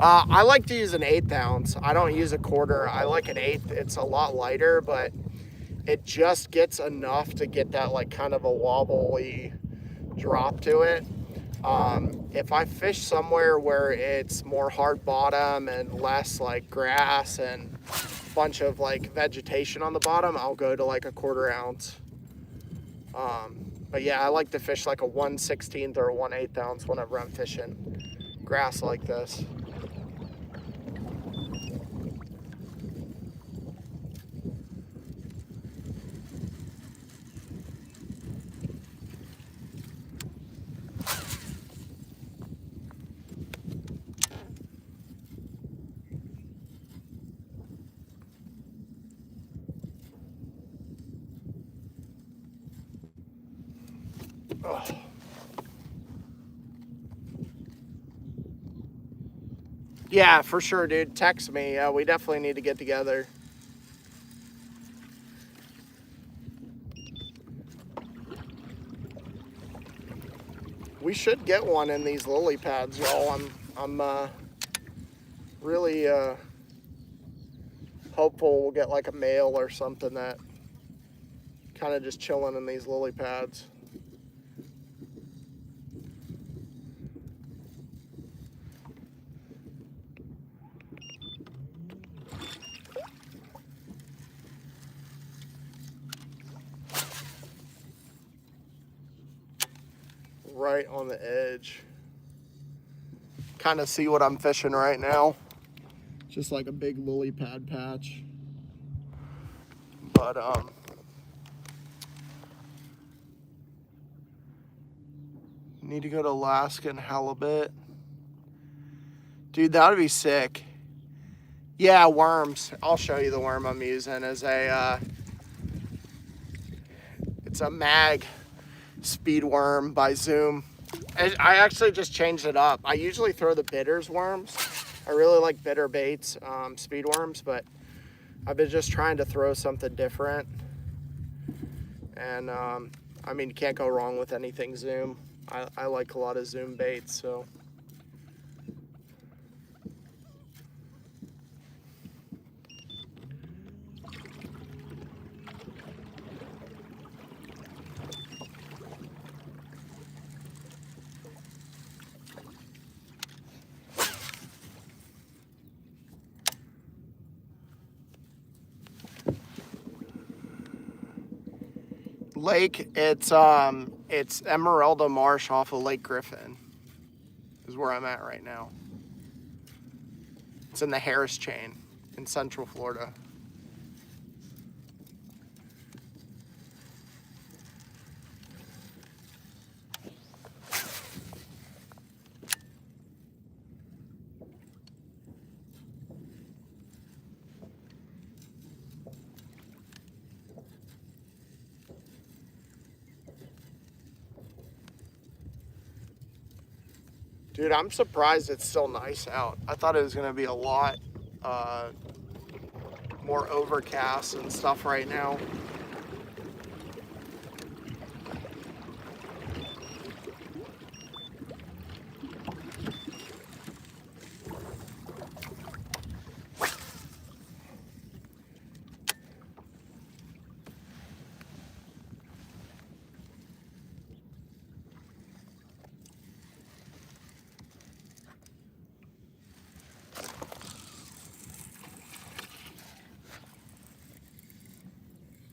I like to use an 1/8 ounce. I don't use a quarter. I like an 1/8. It's a lot lighter, but it just gets enough to get that like kind of a wobbly drop to it. If I fish somewhere where it's more hard bottom and less like grass and a bunch of like vegetation on the bottom, I'll go to like a 1/4 ounce. But yeah, I like to fish like a 1/16 or a 1/8 ounce whenever I'm fishing grass like this. Oh. Yeah, for sure, dude. Text me. We definitely need to get together. We should get one in these lily pads, y'all. I'm really hopeful we'll get like a male or something that kind of just chilling in these lily pads. Right on the edge. Kind of see what I'm fishing right now. Just like a big lily pad patch. But need to go to Alaskan halibut. Dude, that would be sick. Yeah, worms. I'll show you the worm I'm using as it's a mag speed worm by Zoom. I actually just changed it up. I usually throw the bitters worms, I really like bitter baits, speed worms, but I've been just trying to throw something different. And I mean, you can't go wrong with anything zoom. I like a lot of zoom baits, so. Lake, it's Emeralda Marsh off of Lake Griffin is where I'm at right now. It's in the Harris Chain in Central Florida. Dude, I'm surprised it's still nice out. I thought it was going to be a lot more overcast and stuff right now.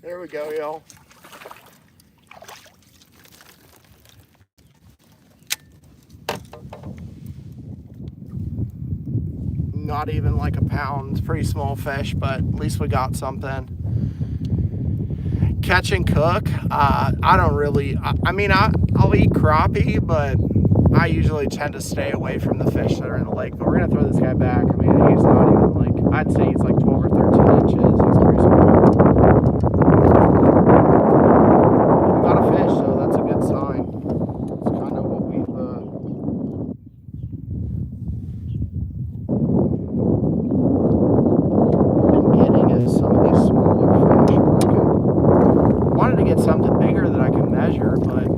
There we go, y'all. Not even like a pound. It's a pretty small fish, but at least we got something. Catch and cook. I don't really, I mean, I'll eat crappie, but I usually tend to stay away from the fish that are in the lake. But we're gonna throw this guy back. I mean, he's not even like, I'd say he's like 12 or 13 inches. He's pretty small. Got a fish, so that's a good sign. It's kind of what we've been getting is some of these smaller fish. Wanted to get something bigger that I can measure, but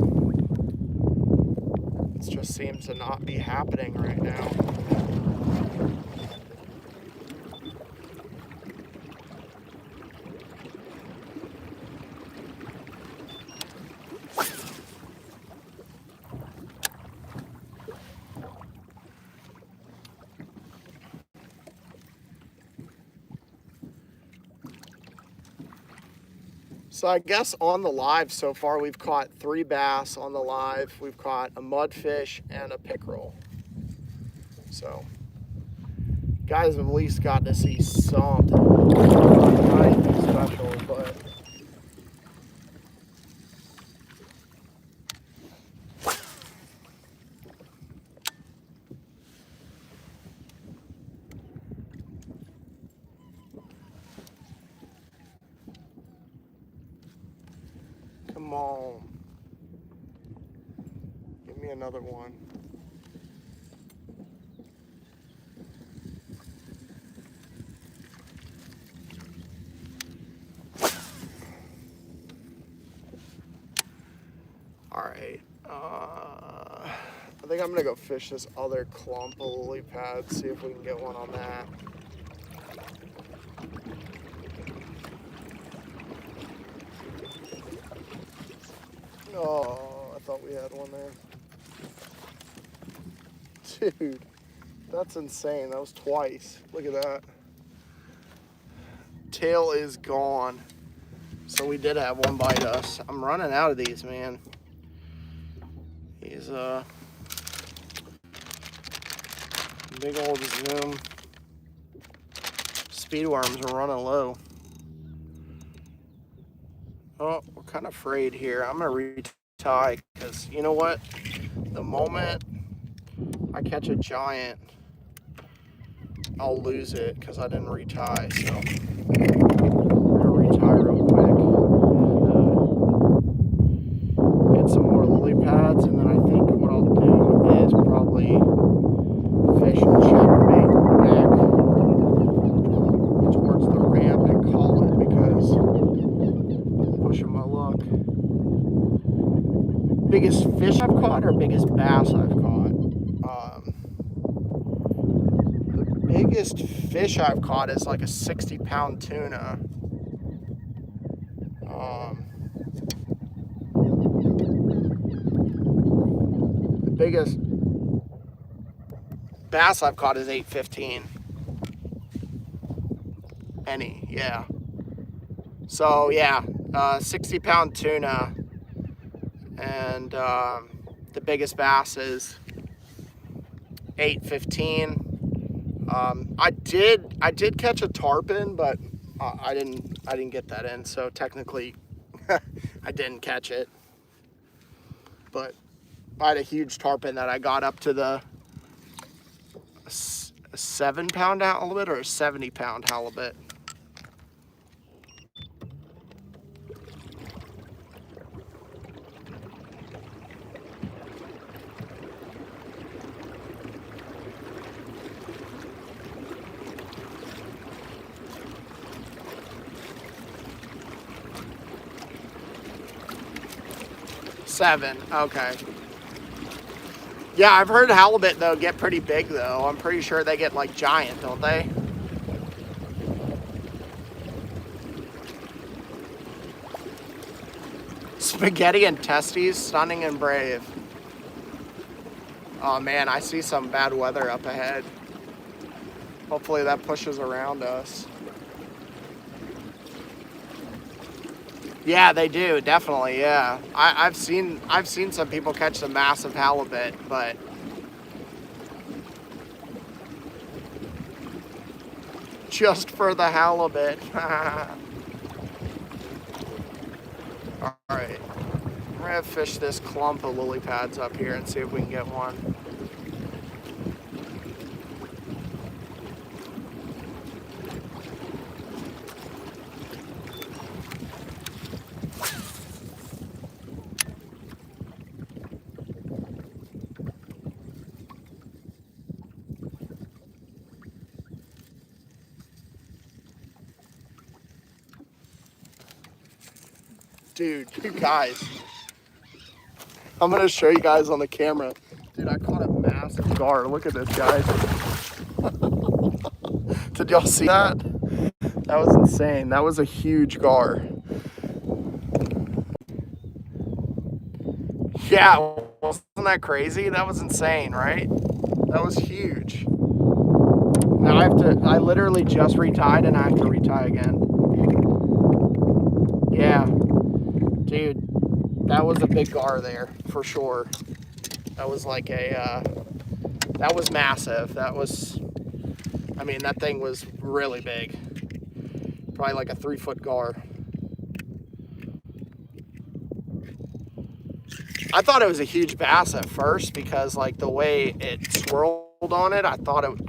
it just seems to not be happening right now. So I guess on the live so far, we've caught 3 bass on the live. We've caught a mudfish and a pickerel. So guys have at least gotten to see something. Not anything special, but come on. Give me another one. All right. I think I'm gonna go fish this other clump of lily pads, see if we can get one on that. Oh, I thought we had one there. Dude, that's insane. That was twice. Look at that. Tail is gone. So we did have one bite us. I'm running out of these, man. These big old zoom speed worms are running low. Oh, we're kind of frayed here. I'm gonna retie because you know what? The moment I catch a giant, I'll lose it because I didn't retie. So I'm gonna retie real quick and get some more lily pads, and then I think what I'll do is probably fish and chatterbait or biggest bass I've caught. The biggest fish I've caught is like a 60-pound tuna. The biggest bass I've caught is 815. Any, yeah. So yeah, 60-pound tuna, and the biggest bass is 815. I did catch a tarpon, but I didn't get that in, so technically I didn't catch it. But I had a huge tarpon that I got up to the a 7-pound halibut or a 70-pound halibut. Seven, okay. Yeah, I've heard halibut though get pretty big though. I'm pretty sure they get like giant, don't they? Spaghetti and testes, stunning and brave. Oh man, I see some bad weather up ahead. Hopefully that pushes around us. Yeah, they do, definitely, yeah. I've seen some people catch some massive halibut, but just for the halibut. All right, we're gonna fish this clump of lily pads up here and see if we can get one. Dude, you guys, I'm gonna show you guys on the camera. Dude, I caught a massive gar. Look at this, guys. Did y'all see that? That was insane. That was a huge gar. Yeah, wasn't that crazy? That was insane, right? That was huge. Now I literally just retied and I have to retie again. Yeah. Dude, that was a big gar there, for sure. That was like that was massive. That was, I mean, that thing was really big. Probably like a 3-foot gar. I thought it was a huge bass at first because like the way it swirled on it, I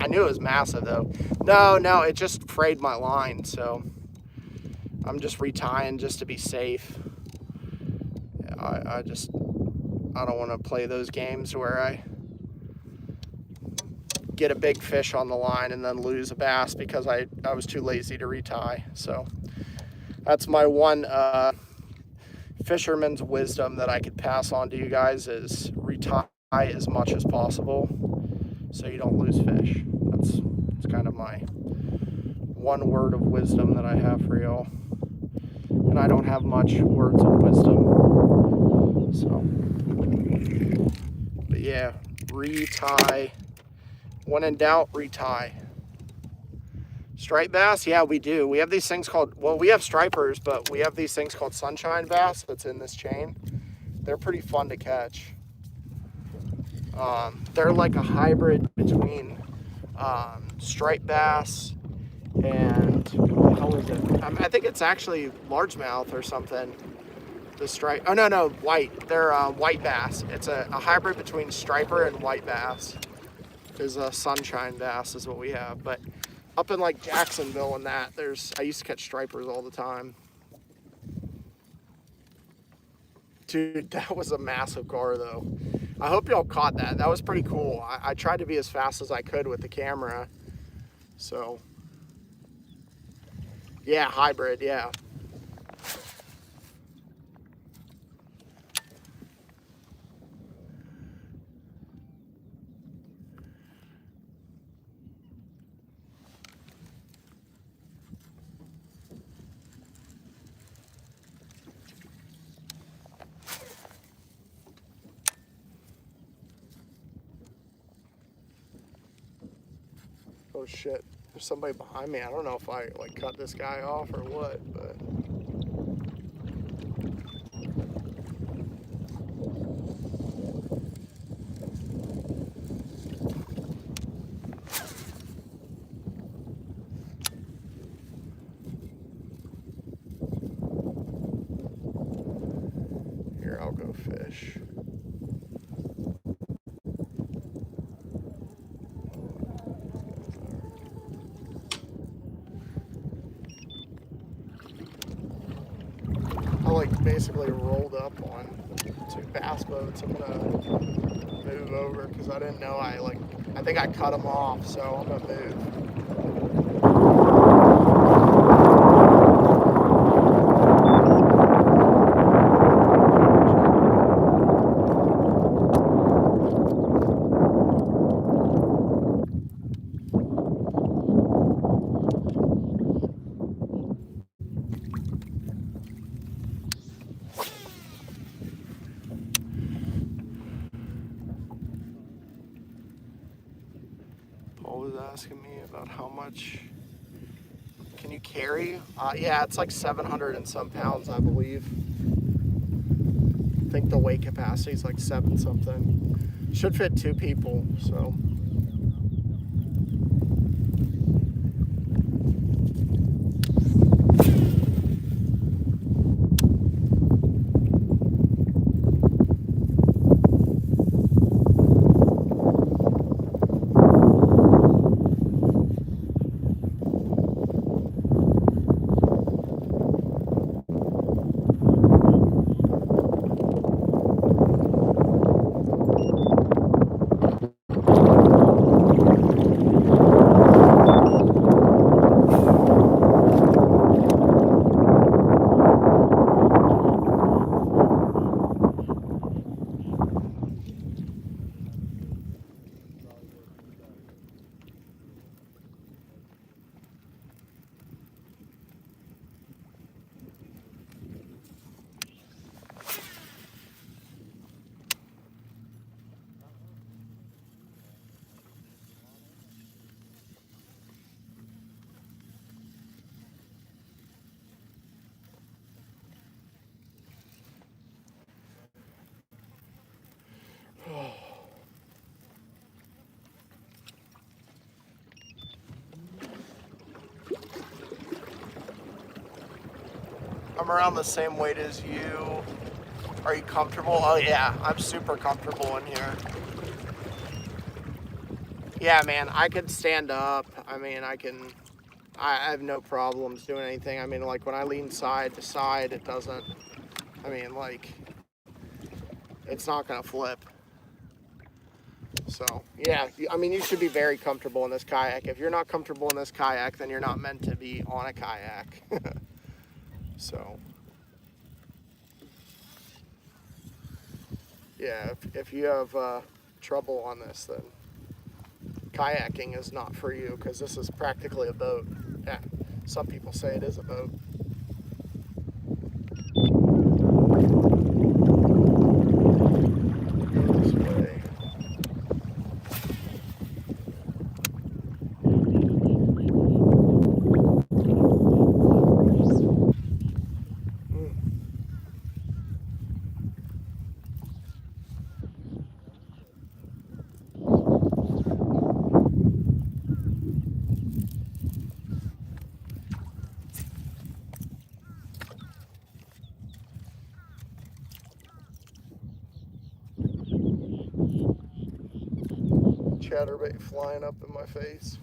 knew it was massive though. No, it just frayed my line, so I'm just retying just to be safe. I don't want to play those games where I get a big fish on the line and then lose a bass because I was too lazy to retie. So that's my one fisherman's wisdom that I could pass on to you guys is retie as much as possible so you don't lose fish. That's kind of my one word of wisdom that I have for y'all. And I don't have much words of wisdom. So, but yeah, retie. When in doubt, retie. Striped bass, yeah, we do. We have these things called, well, we have stripers, but we have these things called sunshine bass that's in this chain. They're pretty fun to catch. They're like a hybrid between striped bass and, what the hell is it? I think it's actually largemouth or something. The stripe, oh no, white. They're white bass. It's a hybrid between striper and white bass. Is a sunshine bass is what we have. But up in like Jacksonville and that, I used to catch stripers all the time. Dude, that was a massive gar though. I hope y'all caught that. That was pretty cool. I tried to be as fast as I could with the camera. So, yeah, hybrid, yeah. Oh shit, there's somebody behind me. I don't know if I like cut this guy off or what, but. Here, I'll go fish. I like basically rolled up on 2 bass boats. I'm gonna move over because I didn't know I think I cut them off, so I'm gonna move. Paul was asking me about how much can you carry? Yeah, it's like 700 and some pounds, I believe. I think the weight capacity is like 7 something. Should fit 2 people, so. I'm around the same weight as you. Are you comfortable? Oh yeah, I'm super comfortable in here. Yeah, man, I could stand up. I mean, I have no problems doing anything. I mean, like when I lean side to side, it doesn't, I mean, like, it's not gonna flip. So, yeah, I mean, you should be very comfortable in this kayak. If you're not comfortable in this kayak, then you're not meant to be on a kayak. So, yeah, if you have trouble on this, then kayaking is not for you, because this is practically a boat. Yeah, some people say it is a boat. This way. Chatterbait flying up in my face.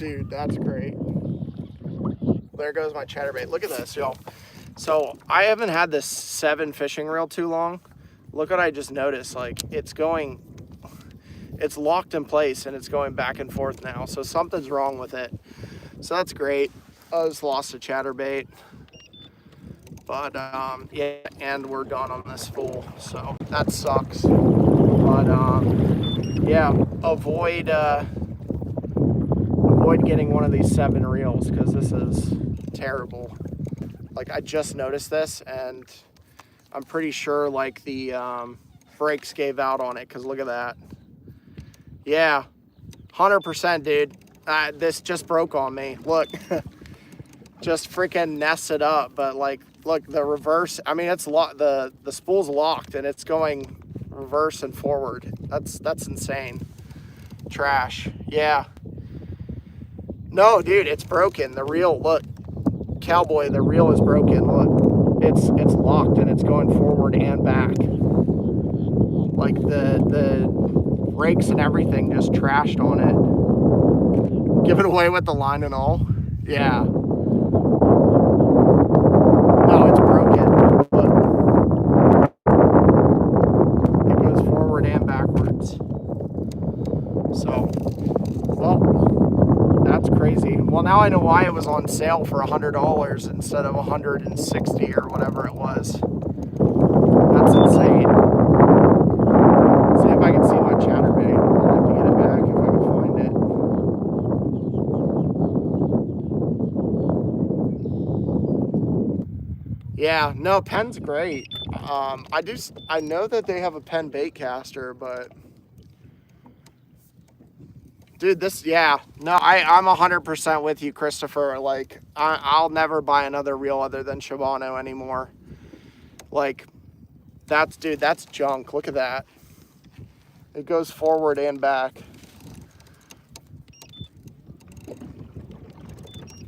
Dude, that's great. There goes my chatterbait. Look at this, y'all. So I haven't had this 7 fishing reel too long. Look what I just noticed. Like, it's locked in place and it's going back and forth now. So something's wrong with it. So that's great. I just lost a chatterbait. But yeah, and we're done on this fool. So that sucks. But yeah, avoid getting one of these 7 reels because this is terrible. Like, I just noticed this and I'm pretty sure like the brakes gave out on it, because look at that. Yeah, 100%, dude. This just broke on me. Look, just freaking nested up. But like, look, the reverse, I mean, it's locked. The spool's locked and it's going reverse and forward. That's insane. Trash. Yeah. No, dude, it's broken. The reel, look, cowboy, the reel is broken. Look, it's locked and it's going forward and back. Like the brakes and everything just trashed on it. Give it away with the line and all. Yeah. No, it's broken. Look. It goes forward and backwards. So, well, that's crazy. Well, now I know why it was on sale for $100 instead of $160 or whatever it was. That's insane. See if I can see my chatterbait. I'll have to get it back if I can find it. Yeah, no, Penn's great. I know that they have a Penn bait caster, but dude, this, yeah, no, I'm 100% with you, Christopher. Like, I'll never buy another reel other than Shimano anymore. Like, dude, that's junk. Look at that. It goes forward and back.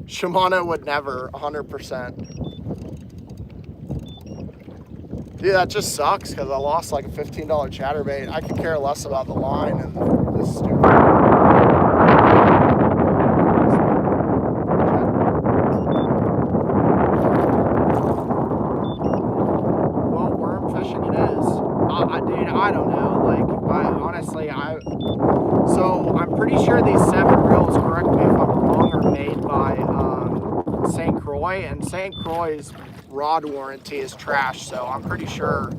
Shimano would never, 100%. Dude, that just sucks because I lost like a $15 chatterbait. I could care less about the line and this stupid. Well, worm fishing it is. Dude, I don't know. Like, honestly, so I'm pretty sure these 7 reels, correct me if I'm wrong, are made by St. Croix, and St. Croix's rod warranty is trash. So I'm pretty sure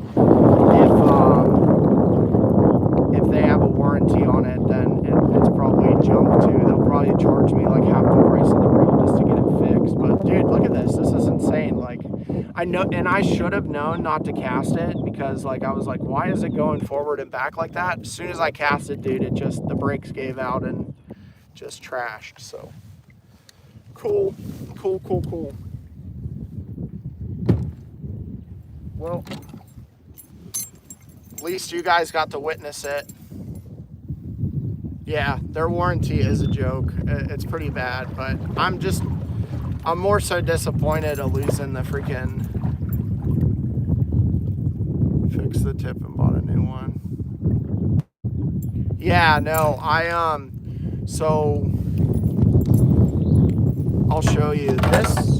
if they have a warranty on it, then it's probably junk too. They'll probably charge me like half the price of the reel just to get it fixed. But dude, look at this. This is insane. Like, I know, and I should have known not to cast it because like I was like, why is it going forward and back like that? As soon as I cast it, dude, the brakes gave out and just trashed. So cool. Well, at least you guys got to witness it. Yeah, their warranty is a joke. It's pretty bad, but I'm more so disappointed of losing the freaking, fix the tip and bought a new one. Yeah, no, so I'll show you this.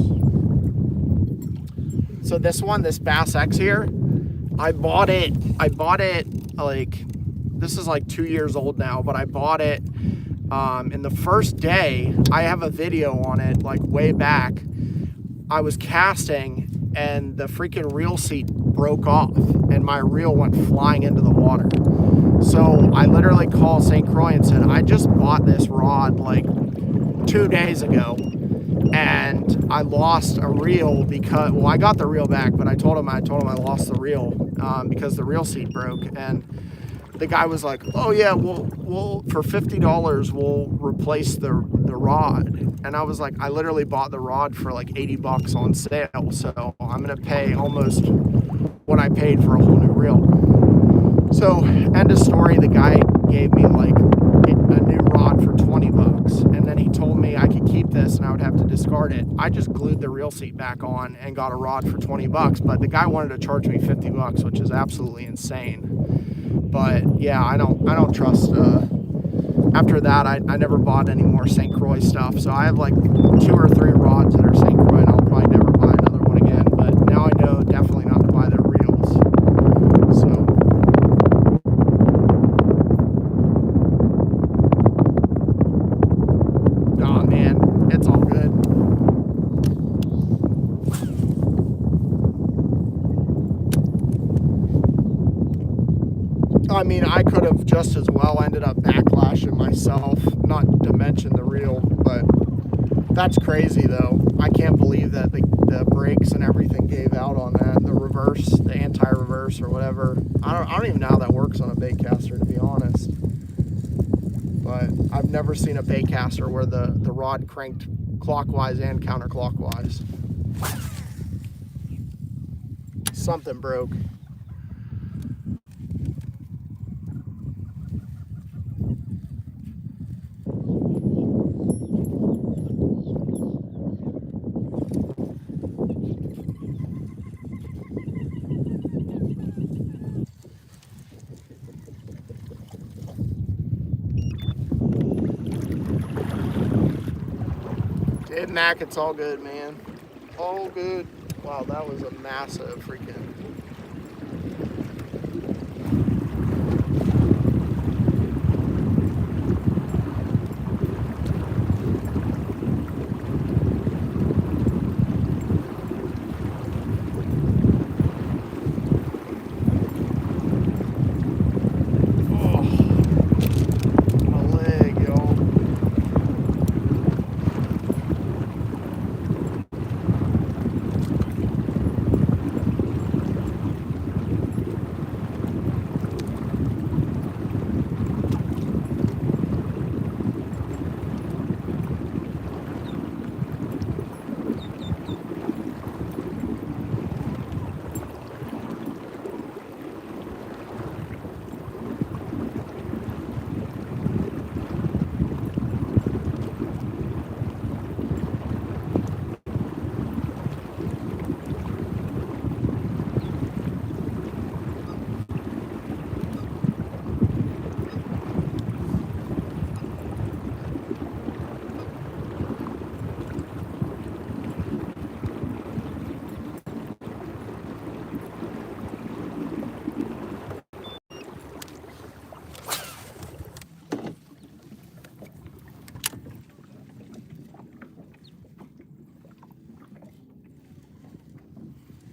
So this one, this Bass X here, I bought it like, this is like 2 years old now, but I bought it, and the first day, I have a video on it, like way back, I was casting and the freaking reel seat broke off and my reel went flying into the water. So I literally called St. Croix and said, I just bought this rod like 2 days ago. And I lost a reel because, well, I got the reel back, but I told him I lost the reel because the reel seat broke. And the guy was like, oh yeah, we'll for $50 we'll replace the rod. And I was like, I literally bought the rod for like $80 on sale, so I'm gonna pay almost what I paid for a whole new reel. So end of story, the guy gave me like a new rod for $20, and then he told me I could keep this and I would have to discard it. I just glued the reel seat back on and got a rod for $20, but the guy wanted to charge me $50, which is absolutely insane. But yeah, I don't trust after that, I never bought any more St. Croix stuff. So I have like 2 or 3 rods that are St. Croix, and I'll probably never buy another one again. But now I know definitely not to buy their reels. So. Oh man, it's all good. I mean, I could have just as well ended up backlashing myself, not to mention the reel, but that's crazy though. I can't believe that the brakes and everything gave out on that. The reverse, the anti-reverse or whatever. I don't even know how that works on a bait caster, to be honest. But I've never seen a bait caster where the rod cranked clockwise and counterclockwise. Something broke. Did Mac, it's all good, man. All good. Wow, that was a massive freaking.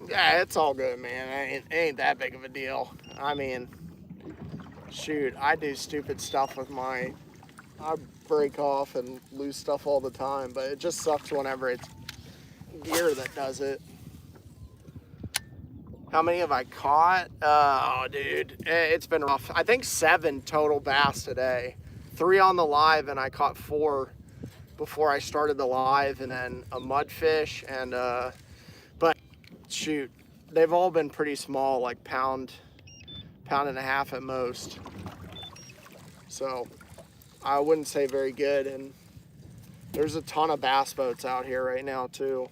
Yeah, it's all good, man. It ain't that big of a deal. I mean, shoot, I do stupid stuff with I break off and lose stuff all the time, but it just sucks whenever it's gear that does it. How many have I caught? Oh, dude, it's been rough. I think 7 total bass today. 3 on the live, and I caught 4 before I started the live, and then a mudfish, and but shoot, they've all been pretty small, like pound and a half at most. So I wouldn't say very good, and there's a ton of bass boats out here right now too.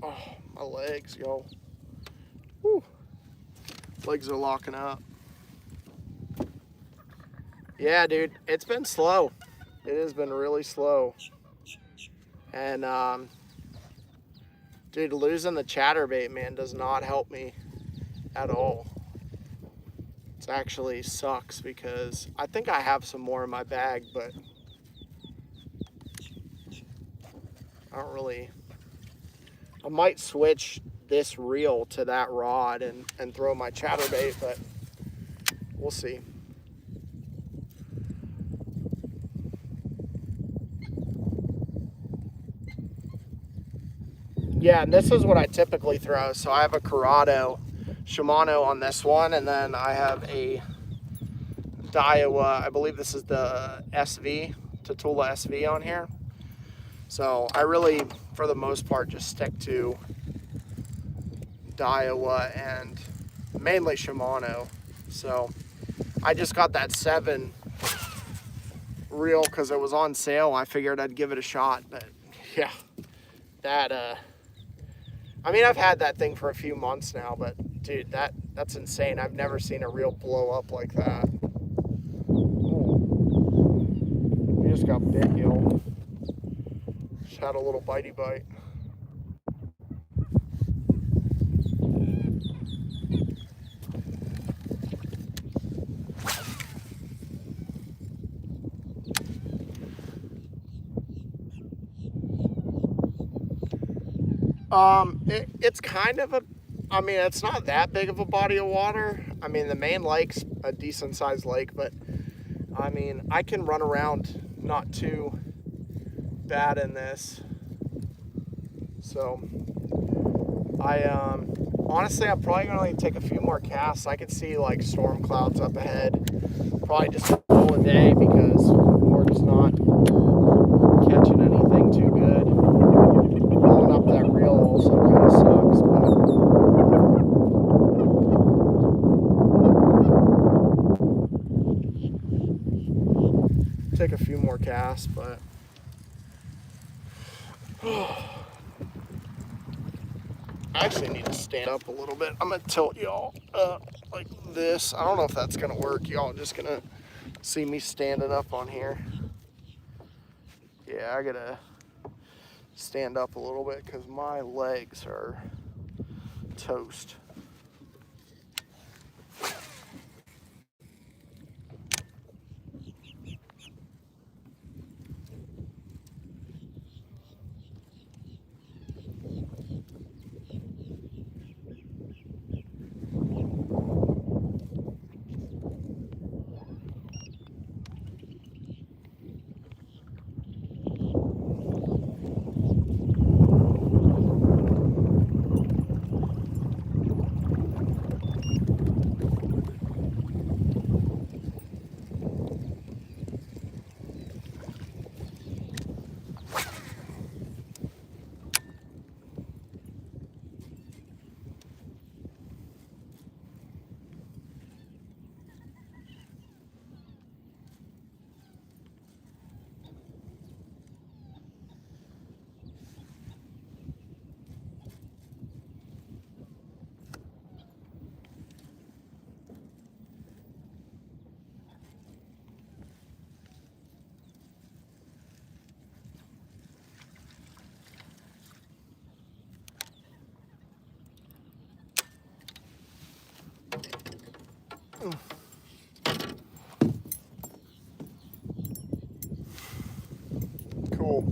Oh, my legs, yo. Whew. Legs are locking up. Yeah, dude, it's been slow. It has been really slow. And, dude, losing the chatterbait, man, does not help me at all. It actually sucks because I think I have some more in my bag, but I don't really. I might switch this reel to that rod and throw my chatterbait, but we'll see. Yeah, and this is what I typically throw. So I have a Corrado Shimano on this one, and then I have a Daiwa, I believe this is the SV, Tatula SV on here. So I really, for the most part, just stick to Daiwa and mainly Shimano. So I just got that 7 reel because it was on sale. I figured I'd give it a shot, but yeah, I mean, I've had that thing for a few months now, but dude, that's insane. I've never seen a reel blow up like that. Ooh. We just got bit, yo. Just had a little bitey bite. It's kind of I mean, it's not that big of a body of water. I mean, the main lake's a decent sized lake, but I mean, I can run around not too bad in this. So honestly, I'm probably gonna take a few more casts. I could see like storm clouds up ahead. Probably just call a day because we're just not catching anything too good. Blowing up that reel also kind of sucks, but take a few more casts, but I actually need to stand up a little bit. I'm gonna tilt y'all like this. I don't know if that's gonna work. Y'all just gonna see me standing up on here. Yeah, I gotta stand up a little bit because my legs are toast. Cool.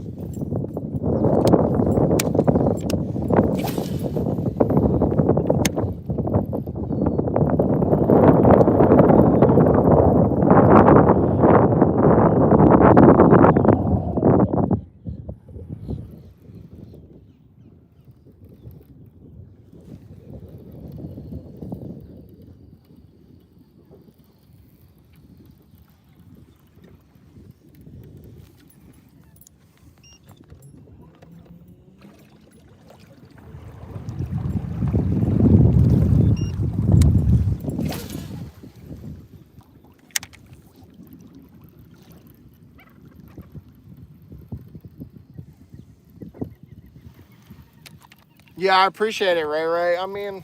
Yeah, I appreciate it, Ray. I mean,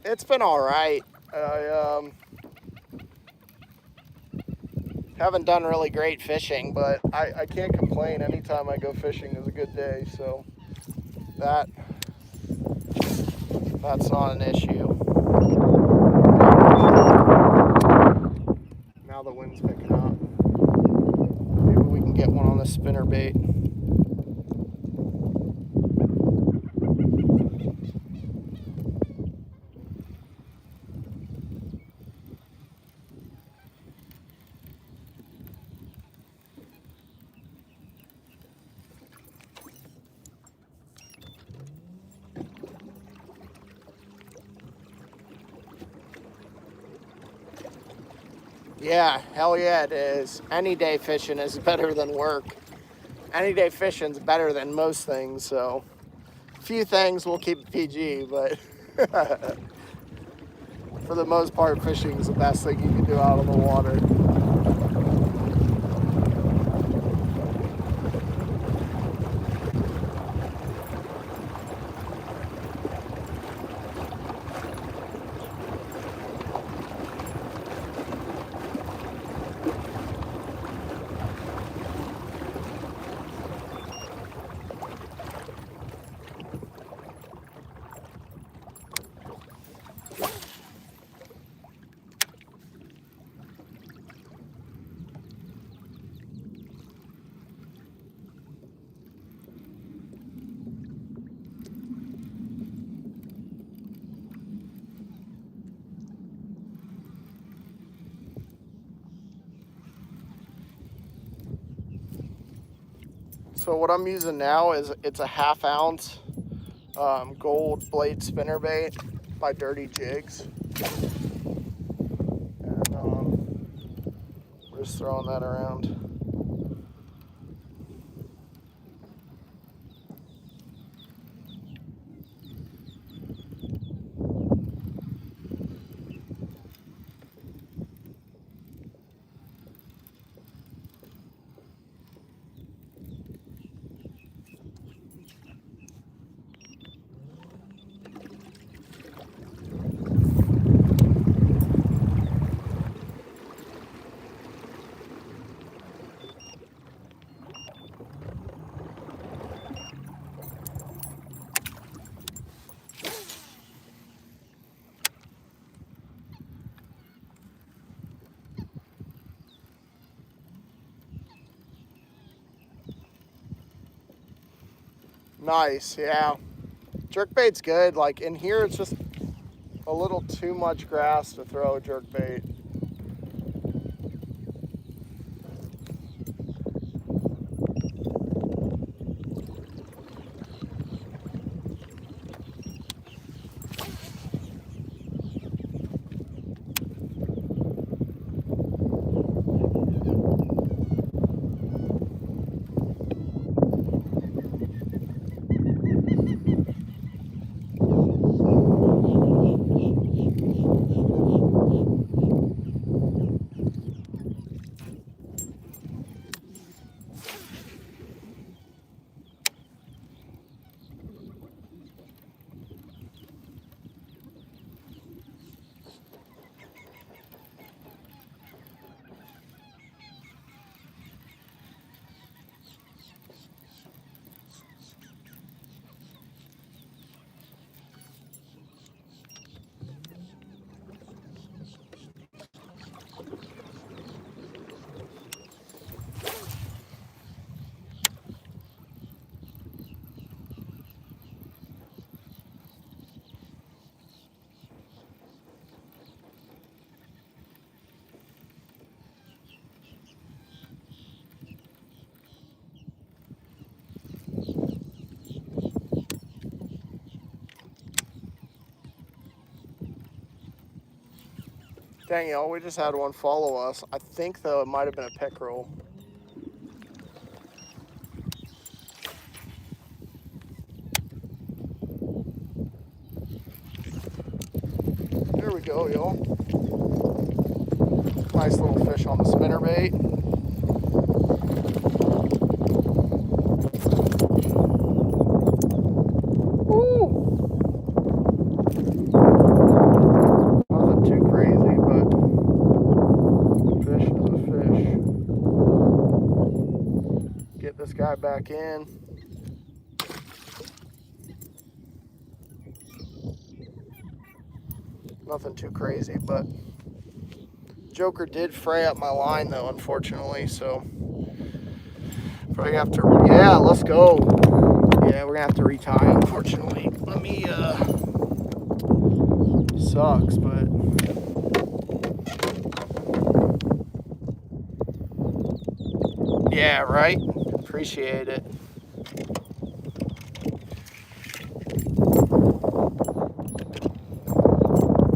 it's been all right. I haven't done really great fishing, but I can't complain. Anytime I go fishing is a good day, so that's not an issue. Now the wind's picking up. Maybe we can get one on the spinnerbait. Yeah, hell yeah it is. Any day fishing is better than work. Any day fishing's better than most things, so a few things we'll keep PG, but for the most part, fishing is the best thing you can do out on the water. So what I'm using now is, it's a 1/2 ounce gold blade spinnerbait by Dirty Jigs. And we're just throwing that around. Nice, yeah. Jerkbait's good. Like in here, it's just a little too much grass to throw a jerkbait. Dang, y'all, we just had one follow us. I think, though, it might have been a pickerel. There we go, y'all. Nice little fish on the spinnerbait. Guy back in. Nothing too crazy, but Joker did fray up my line though, unfortunately, so probably have to, yeah, let's go. Yeah, we're gonna have to retie, unfortunately. Let me, sucks, but yeah, right? Appreciate it.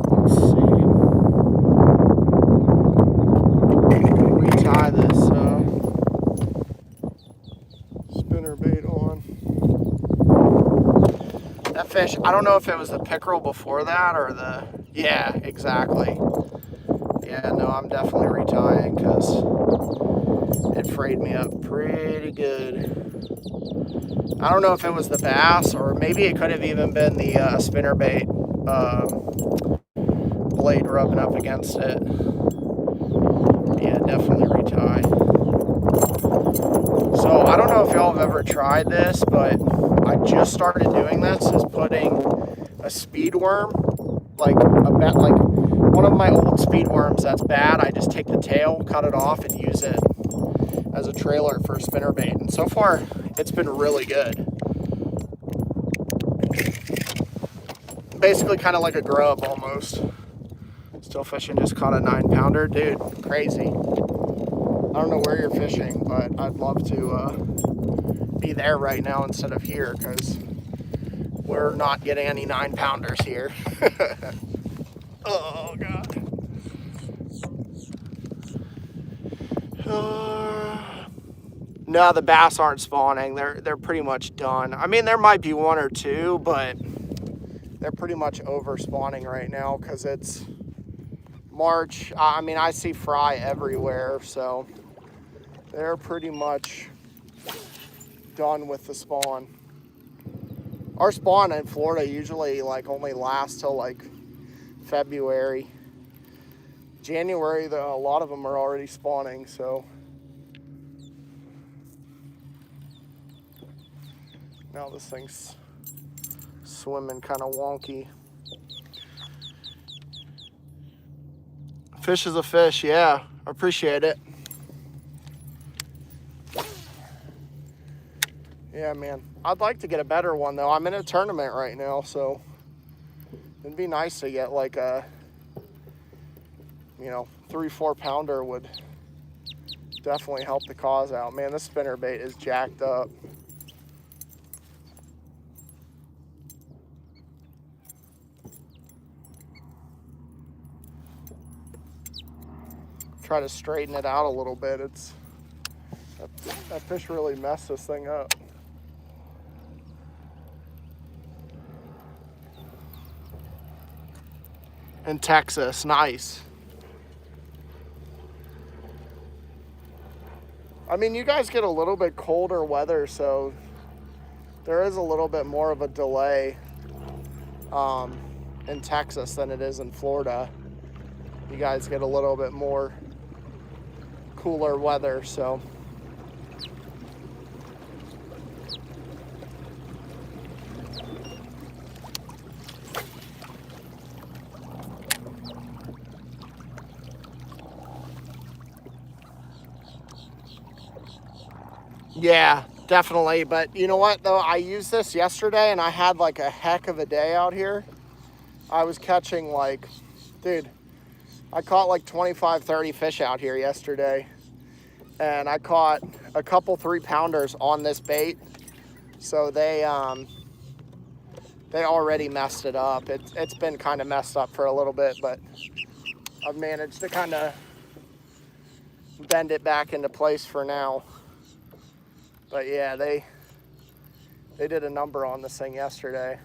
Let's see. Retie this spinnerbait on. That fish, I don't know if it was the pickerel before that or the, yeah, exactly. Yeah, no, I'm definitely retying because it frayed me up pretty good. I don't know if it was the bass or maybe it could have even been the spinnerbait blade rubbing up against it. Yeah, definitely retie. So I don't know if y'all have ever tried this, but I just started doing this, is putting a speed worm, like one of my old speed worms that's bad. I just take the tail, cut it off, and use it as a trailer for spinnerbait. And so far, it's been really good. Basically kind of like a grub almost. Still fishing, just caught a 9-pounder. Dude, crazy. don't know where you're fishing, but I'd love to be there right now instead of here, because we're not getting any 9-pounders here. Oh, God. No, the bass aren't spawning. They're pretty much done. I mean, there might be one or two, but they're pretty much over spawning right now because it's March. I mean, I see fry everywhere, so they're pretty much done with the spawn. Our spawn in Florida usually like only lasts till like February. January, a lot of them are already spawning, so. Now this thing's swimming kind of wonky. Fish is a fish, yeah. I appreciate it. Yeah, man. I'd like to get a better one, though. I'm in a tournament right now, so it'd be nice to get like a, 3-4 pounder would definitely help the cause out. Man, this spinnerbait is jacked up. Try to straighten it out a little bit. That fish really messed this thing up. In Texas, nice. I mean, you guys get a little bit colder weather, so there is a little bit more of a delay in Texas than it is in Florida. You guys get a little bit more cooler weather, so. Yeah, definitely. But you know what, though? I used this yesterday, and I had like a heck of a day out here. I was catching like, dude, I caught like 25, 30 fish out here yesterday. And I caught a couple 3-pounders on this bait. So they already messed it up. It's been kind of messed up for a little bit, but I've managed to kind of bend it back into place for now. But yeah, they did a number on this thing yesterday.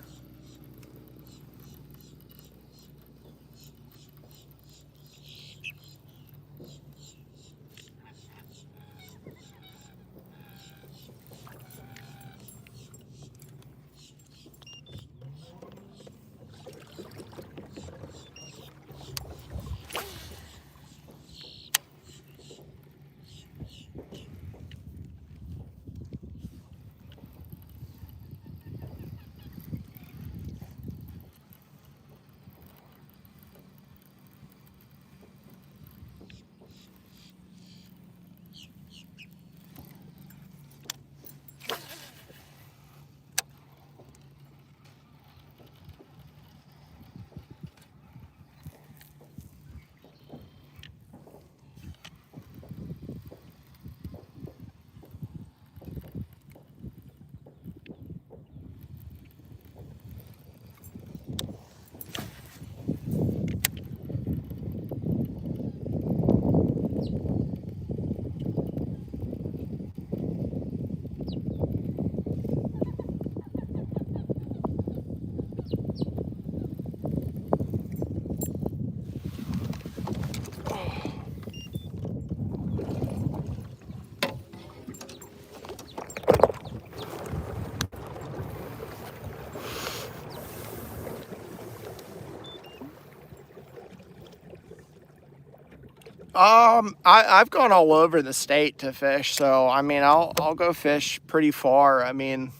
I've gone all over the state to fish, so I mean, I'll go fish pretty far. I mean,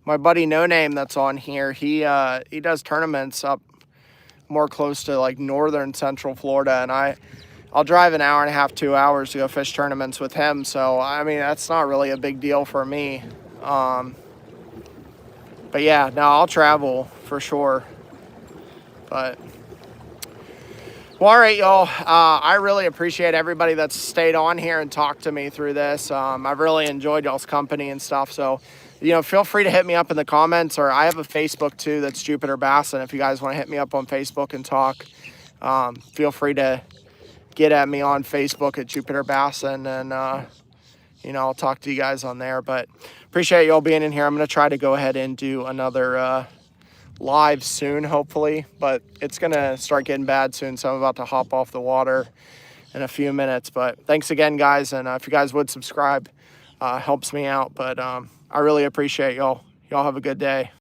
my buddy No Name that's on here, he does tournaments up more close to like northern central Florida, and I'll drive an hour and a half, 2 hours to go fish tournaments with him. So I mean, that's not really a big deal for me. But yeah, no, I'll travel for sure. But Well, all right, y'all. I really appreciate everybody that's stayed on here and talked to me through this. I've really enjoyed y'all's company and stuff. So, you know, feel free to hit me up in the comments, or I have a Facebook too. That's Jupiter Bassin. If you guys want to hit me up on Facebook and talk, feel free to get at me on Facebook at Jupiter Bassin, and you know, I'll talk to you guys on there. But appreciate y'all being in here. I'm going to try to go ahead and do another live soon, hopefully, but it's going to start getting bad soon, so I'm about to hop off the water in a few minutes. But thanks again, guys, and if you guys would subscribe, helps me out. But I really appreciate y'all. Y'all have a good day.